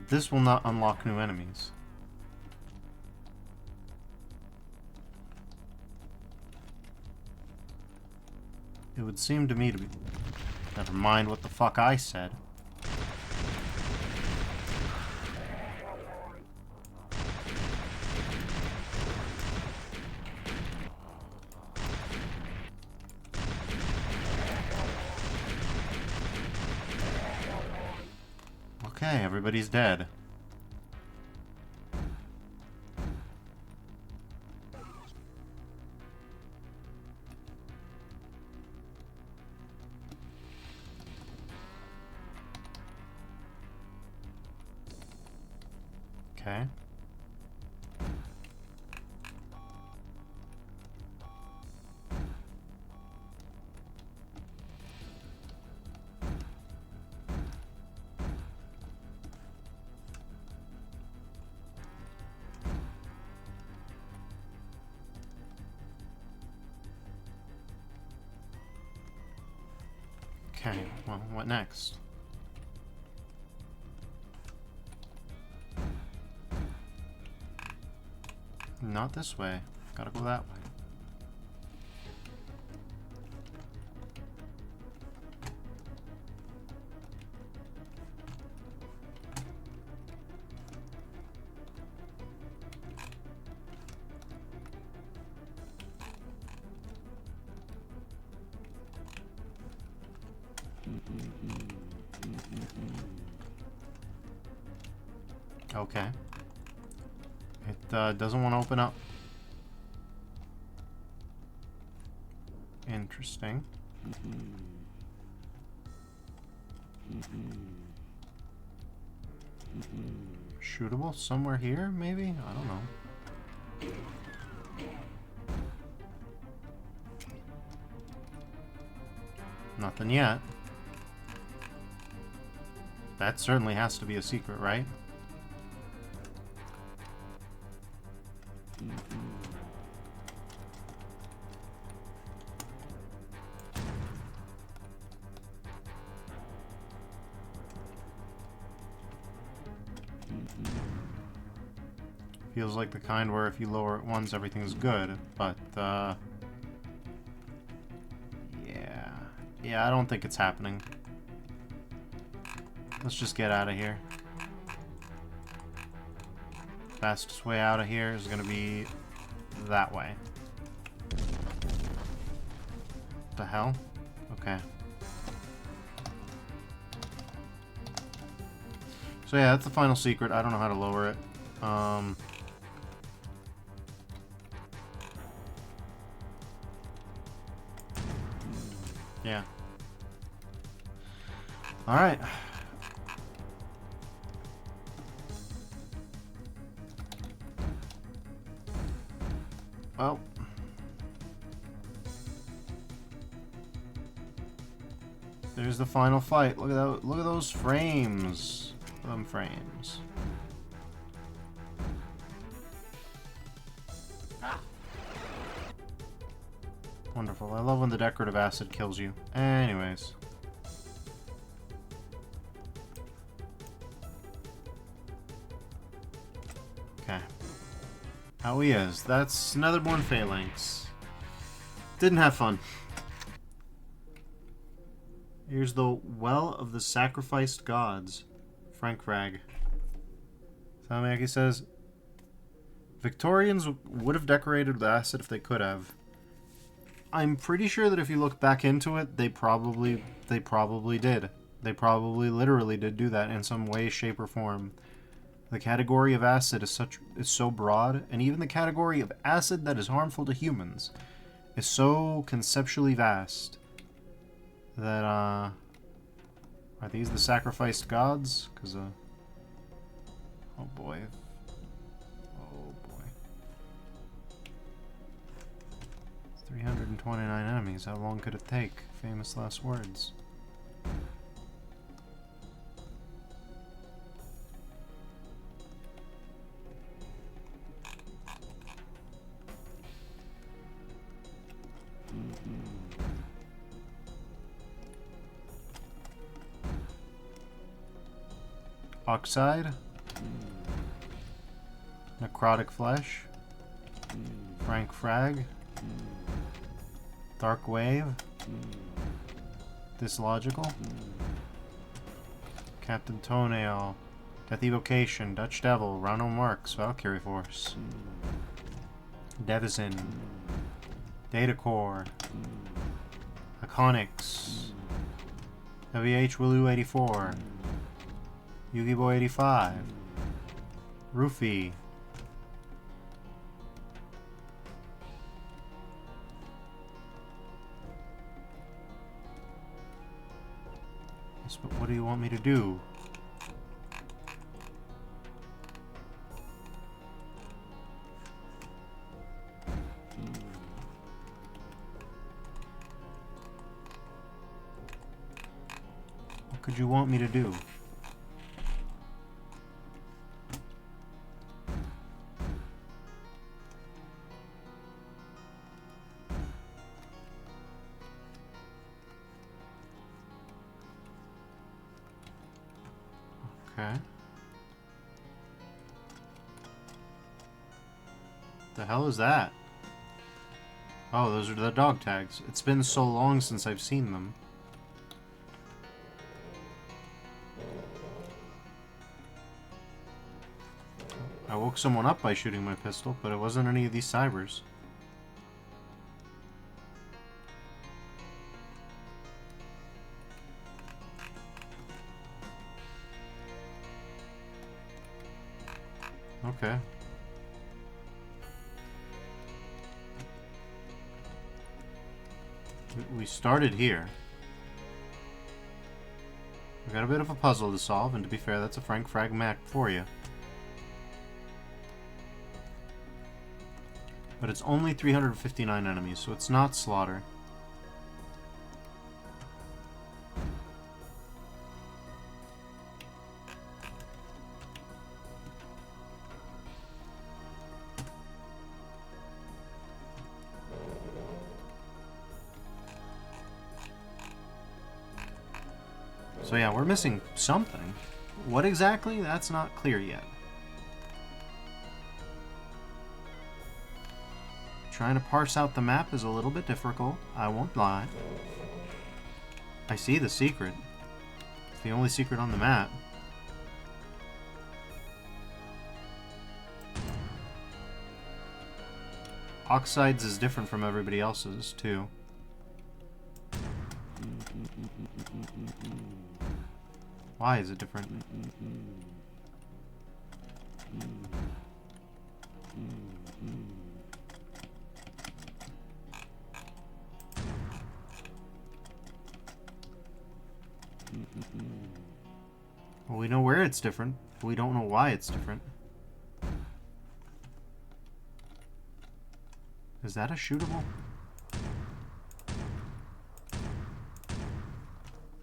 This will not unlock new enemies. It would seem to me to be... Never mind what the fuck I said. Okay, everybody's dead. Okay. Okay, well, what next? Not this way. Gotta go that way. Okay. It doesn't want to open up. Interesting. Shootable somewhere here, maybe? I don't know. Nothing yet. That certainly has to be a secret, right? Feels like the kind where if you lower it once, everything's good, but, yeah, I don't think it's happening. Let's just get out of here. Fastest way out of here is gonna be that way. What the hell? Okay. So yeah, that's the final secret. I don't know how to lower it. Yeah. Alright. Well. There's the final fight. Look at that, look at those frames. Look at them frames. Wonderful. I love when the decorative acid kills you. Anyways. Okay. How he is. That's Netherborn Phalanx. Didn't have fun. Here's the Well of the Sacrificed Gods. Frank Rag. Salmiaki says, Victorians would have decorated with acid if they could have. I'm pretty sure that if you look back into it, they probably did. They probably literally did do that in some way, shape, or form. The category of acid is so broad, and even the category of acid that is harmful to humans is so conceptually vast that, are these the sacrificed gods? Because, oh boy. Oh boy. 329 enemies, how long could it take? Famous last words. Oxide, Necrotic Flesh, Frank Frag, Dark Wave, Dislogical, Captain Toenail, Death Evocation, Dutch Devil, Rano Marks, Valkyrie Force, Devizin, Data Core, Iconics, WH Willoo 84, Yugi Boy 85. Roofie. Yes, but what do you want me to do? What could you want me to do? Okay. The hell is that? Oh, those are the dog tags. It's been so long since I've seen them. I woke someone up by shooting my pistol, but it wasn't any of these cybers. Okay. We started here. We got a bit of a puzzle to solve, and to be fair, that's a Frank Frag Mac for you. But it's only 359 enemies, so it's not Slaughter. So yeah, we're missing something. What exactly? That's not clear yet. Trying to parse out the map is a little bit difficult, I won't lie. I see the secret. It's the only secret on the map. Oxides is different from everybody else's, too. Why is it different? Well, we know where it's different, but we don't know why it's different. Is that a shootable?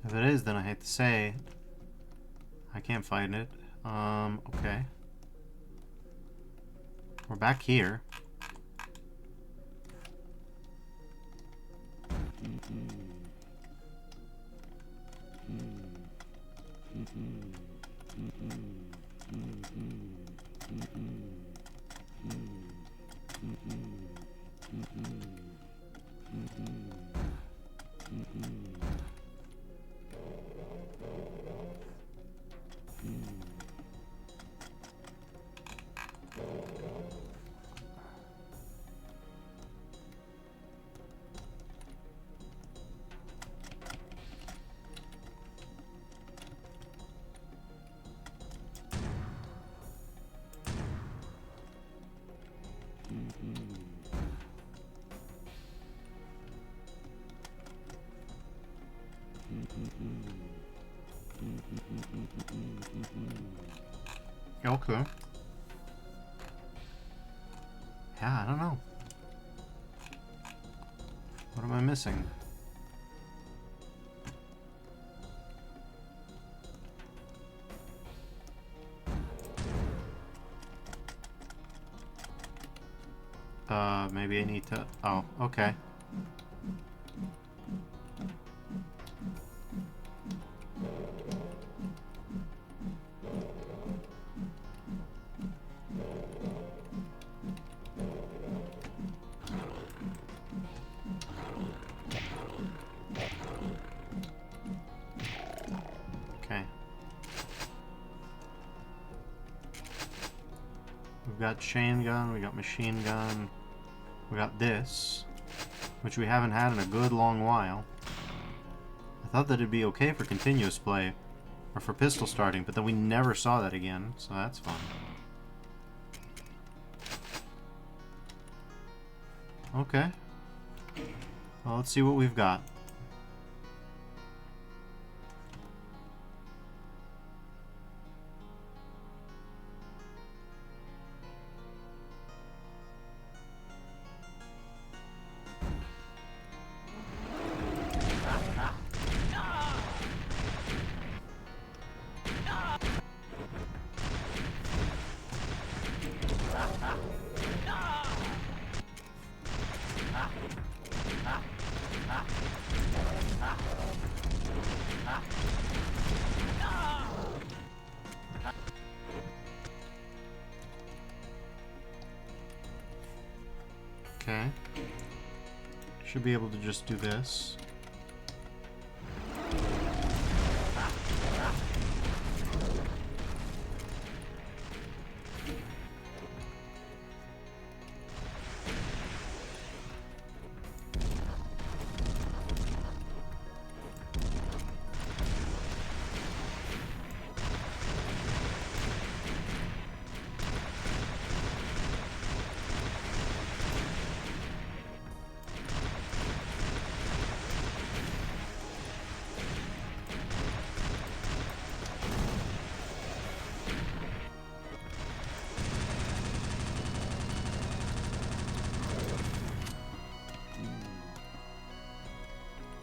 If it is, then I hate to say I can't find it. Okay. We're back here. Okay. Yeah, I don't know. What am I missing? Maybe I need to... Oh, okay. Okay. We've got chain gun, we got machine gun, we got this, which we haven't had in a good long while. I thought that it'd be okay for continuous play, Or for pistol starting, but then we never saw that again, so that's fun. Okay. Well, let's see what we've got. Okay. Should be able to just do this.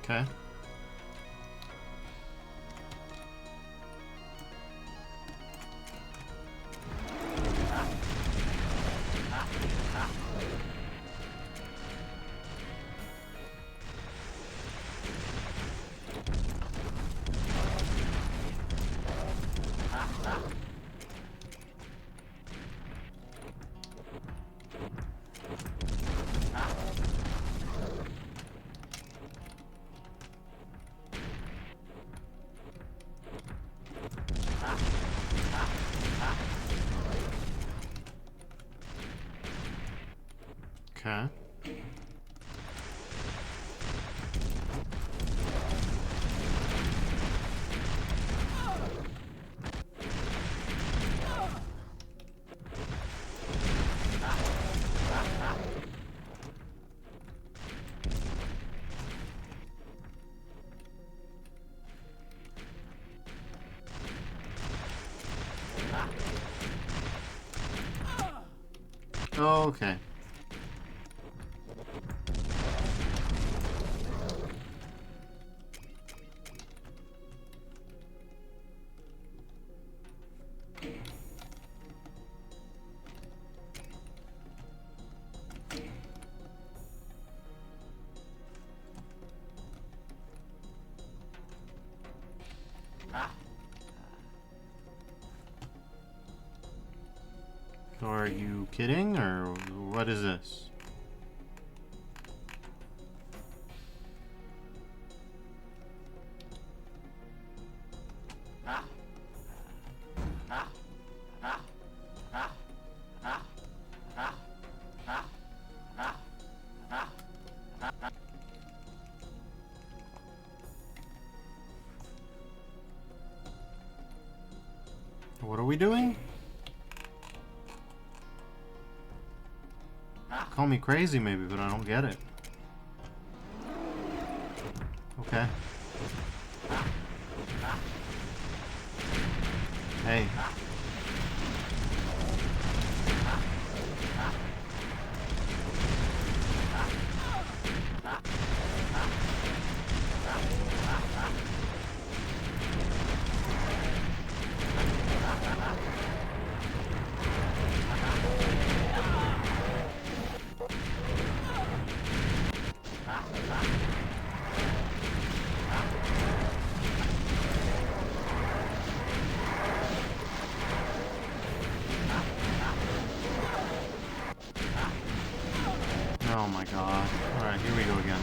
Okay. Okay. Okay. Are you kidding, or what is this? What are we doing? Call me crazy maybe, but I don't get it. Okay. Hey. Oh my god. Alright, here we go again.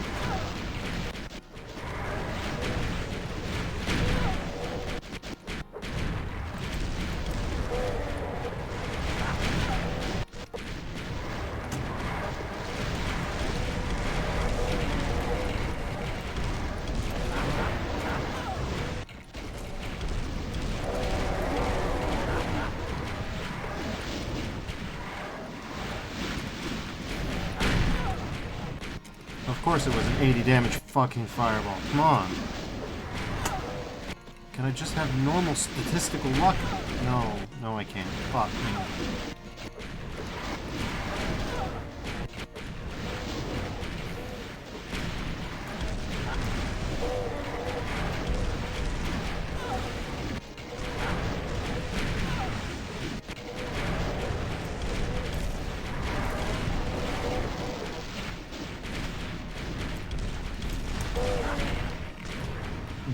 course it was an 80 damage fucking fireball. Come on. Can I just have normal statistical luck? No. No, I can't. Fuck me.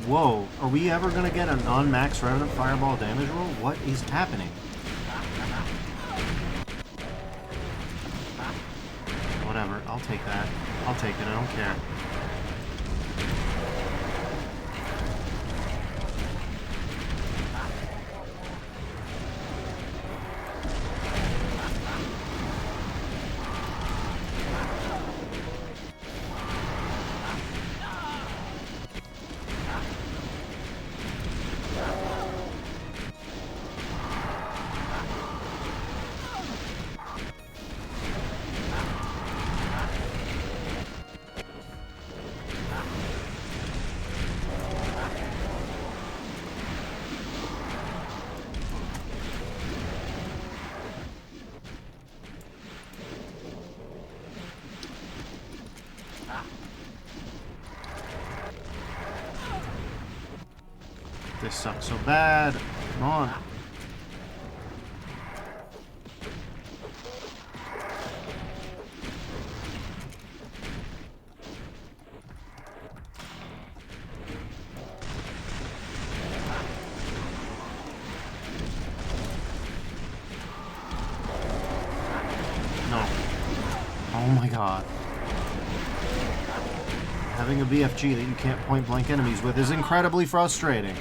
Whoa, are we ever gonna get a non-max Revenant Fireball damage roll? What is happening? Whatever, I'll take that. I'll take it, I don't care. This sucks so bad. Come on. No. Oh my god. Having a BFG that you can't point blank enemies with is incredibly frustrating.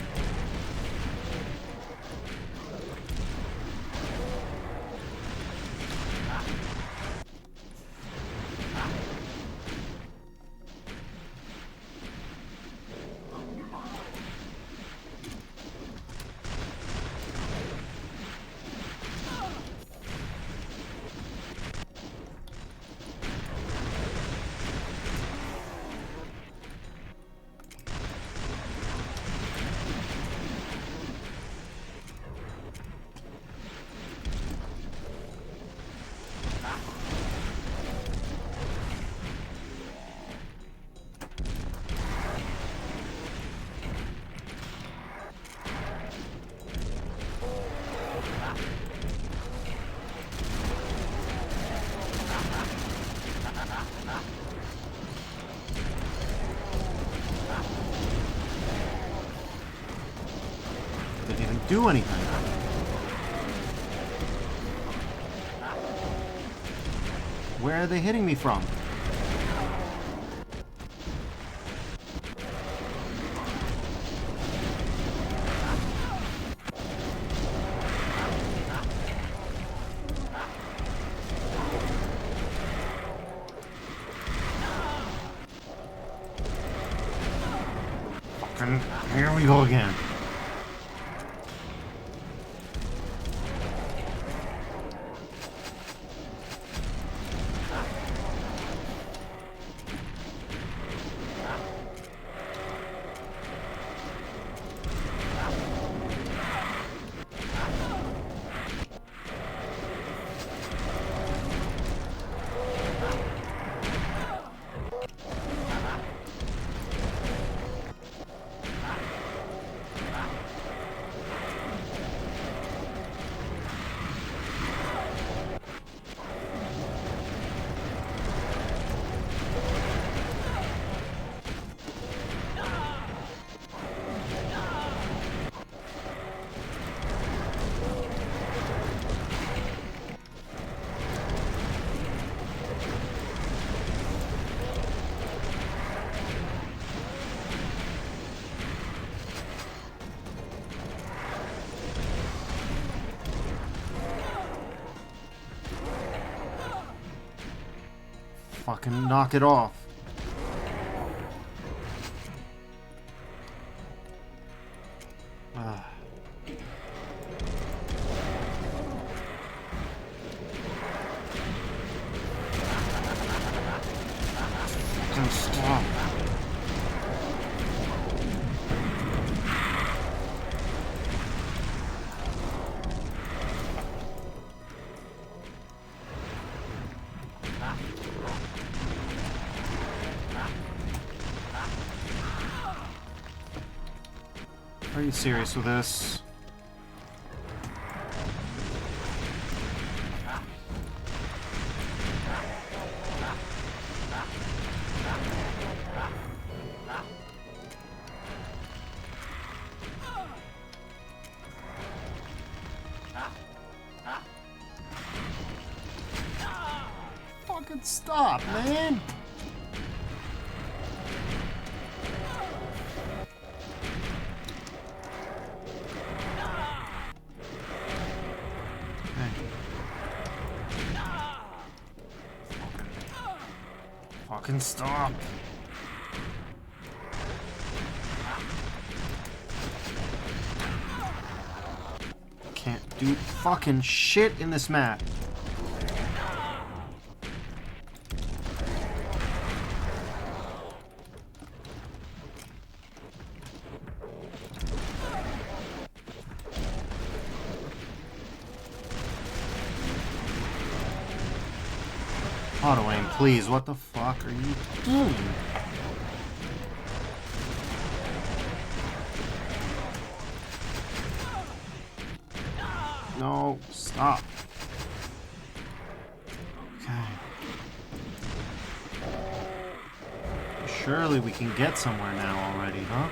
Didn't even do anything. Where are they hitting me from? Fucking, here we go again. Fucking knock it off. Fucking you serious with this? Fucking stop, man! Fucking stop. Can't do fucking shit in this map. Auto aim, please. What the fuck are you doing? No, stop. Okay. Surely we can get somewhere now already, huh?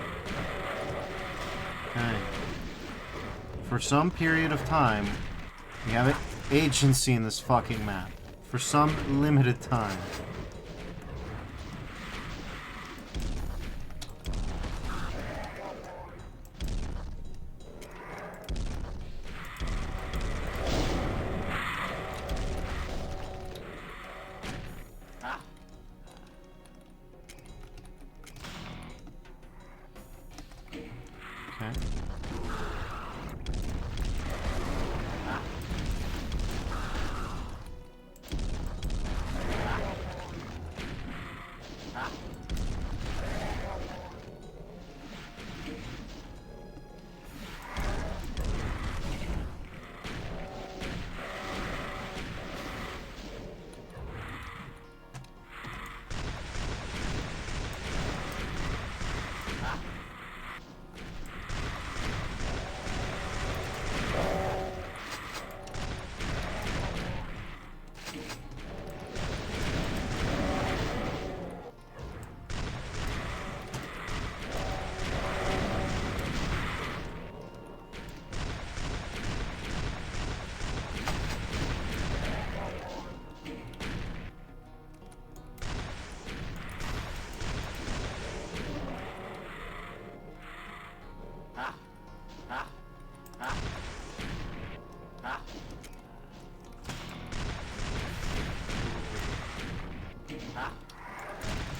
Okay. For some period of time, we have agency in this fucking map. For some limited time. Okay.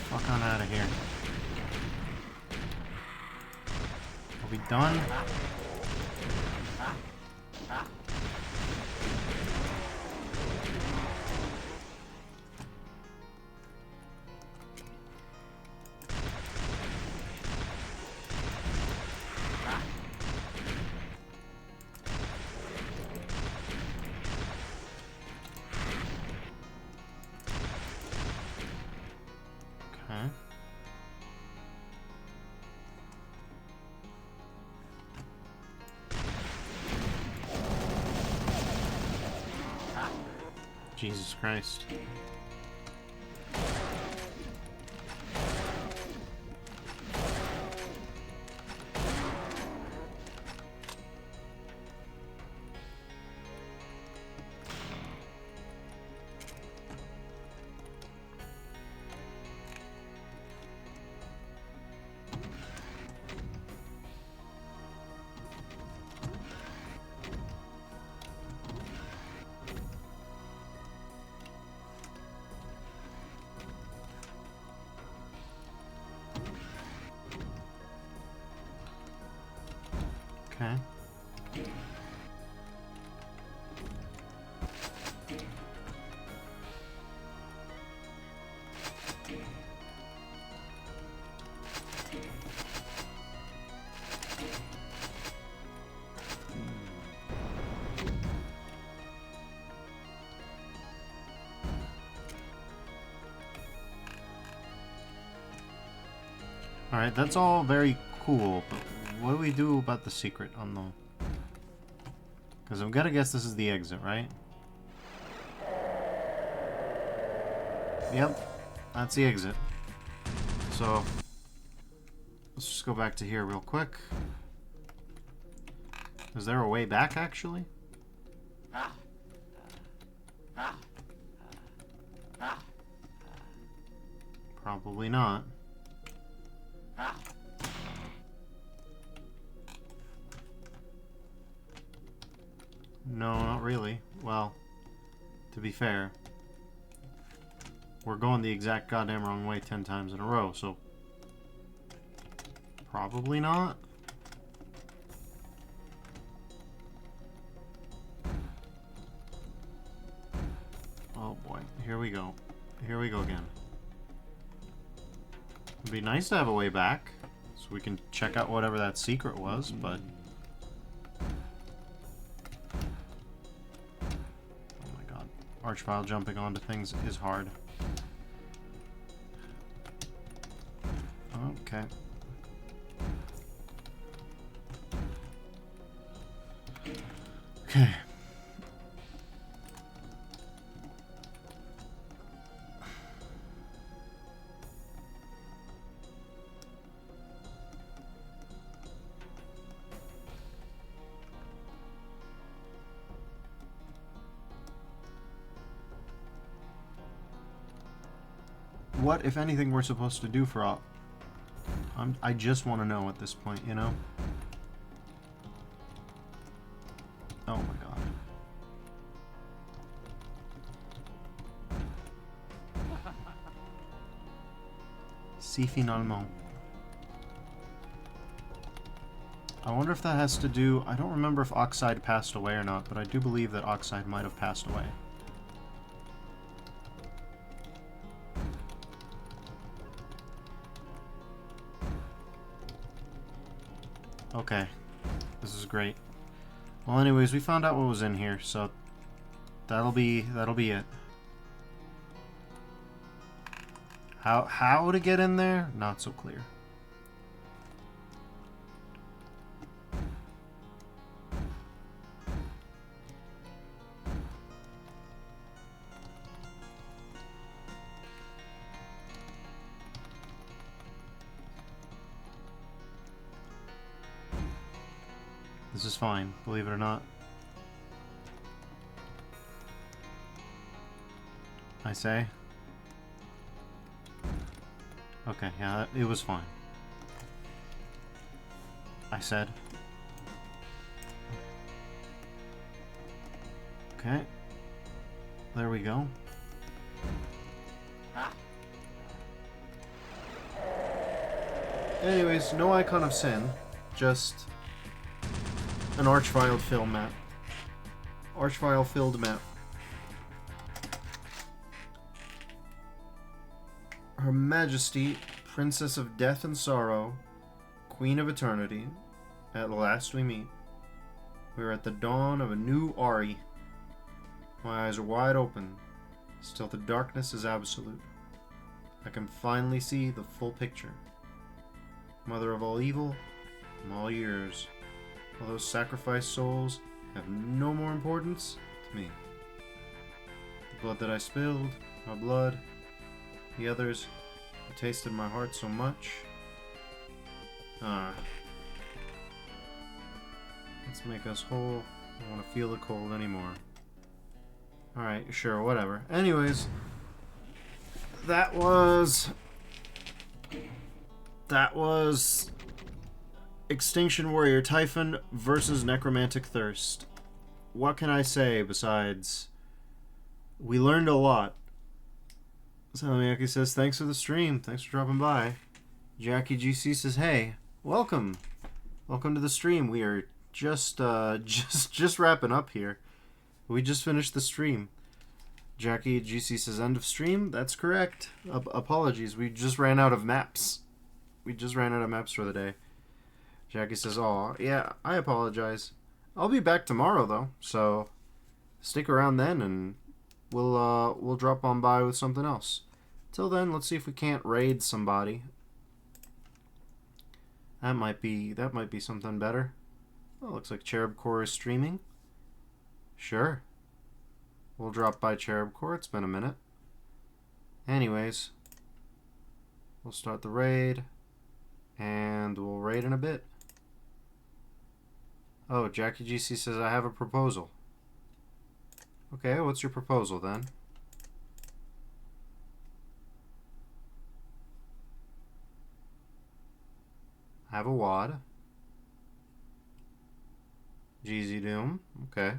Fuck on out of here. Are we done? Okay. Jesus Christ. Okay. Alright, that's all very cool, but what do we do about the secret on the... Because I'm gonna guess this is the exit, right? Yep, that's the exit. So, let's just go back to here real quick. Is there a way back, actually? Probably not. No, not really. Well, to be fair, we're going the exact goddamn wrong way 10 times in a row, so probably not. Oh boy, here we go. Here we go again. It'd be nice to have a way back, so we can check out whatever that secret was, but... Oh my god. Archvile jumping onto things is hard. Okay. Okay. What, if anything, we're supposed to do for all... I just want to know at this point, you know? Oh my god. Si finalement. I wonder if that has to do... I don't remember if Oxide passed away or not, but I do believe that Oxide might have passed away. Okay. This is great. Well, anyways, we found out what was in here, so that'll be it. How to get in there? Not so clear. This is fine, believe it or not. I say. Okay, yeah, it was fine. I said. Okay. There we go. Anyways, no icon of sin. Just an Archvile filled map. Archvile filled map. Her Majesty, Princess of Death and Sorrow, Queen of Eternity, at last we meet. We are at the dawn of a new Ari. My eyes are wide open, still the darkness is absolute. I can finally see the full picture. Mother of all evil, I'm all yours. All those sacrificed souls have no more importance to me. The blood that I spilled, my blood, the others who tasted my heart so much. Let's make us whole. I don't want to feel the cold anymore. Alright, sure, whatever. Anyways, that was Extinction Warrior Typhon versus Necromantic Thirst. What can I say besides we learned a lot? Salamiaki says, thanks for the stream. Thanks for dropping by. Jackie GC says, hey, welcome. Welcome to the stream. We are just wrapping up here. We just finished the stream. Jackie GC says, end of stream. That's correct. Apologies. We just ran out of maps. We just ran out of maps for the day. Jackie says, "Aw, yeah, I apologize. I'll be back tomorrow though, so stick around then, and we'll drop on by with something else. Till then, let's see if we can't raid somebody. That might be something better. Oh, looks like Cherub Core is streaming. Sure. We'll drop by Cherub Core. It's been a minute. Anyways, we'll start the raid, and we'll raid in a bit. Oh, Jackie GC says I have a proposal. Okay, what's your proposal then? I have a wad. GZ Doom. Okay.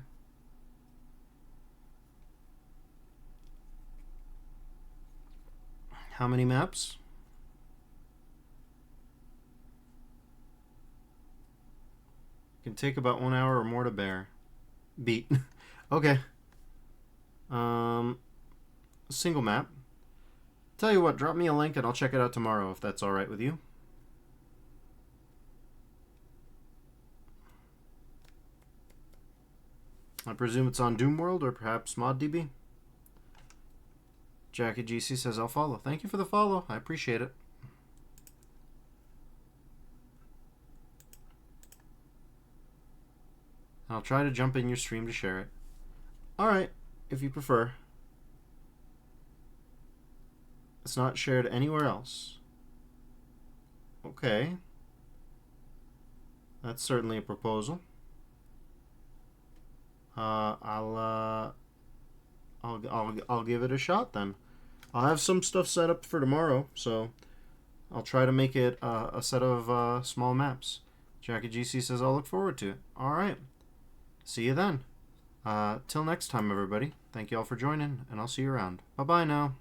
How many maps? Can take about 1 hour or more to bear. Beat. Okay. Single map. Tell you what, drop me a link and I'll check it out tomorrow if that's alright with you. I presume it's on Doom World or perhaps ModDB. Jackie GC says I'll follow. Thank you for the follow. I appreciate it. I'll try to jump in your stream to share it. Alright, if you prefer. It's not shared anywhere else. Okay. That's certainly a proposal. I'll give it a shot then. I'll have some stuff set up for tomorrow, so I'll try to make it a set of small maps. Jackie GC says I'll look forward to it. Alright. See you then. Till next time, everybody. Thank you all for joining, and I'll see you around. Bye-bye now.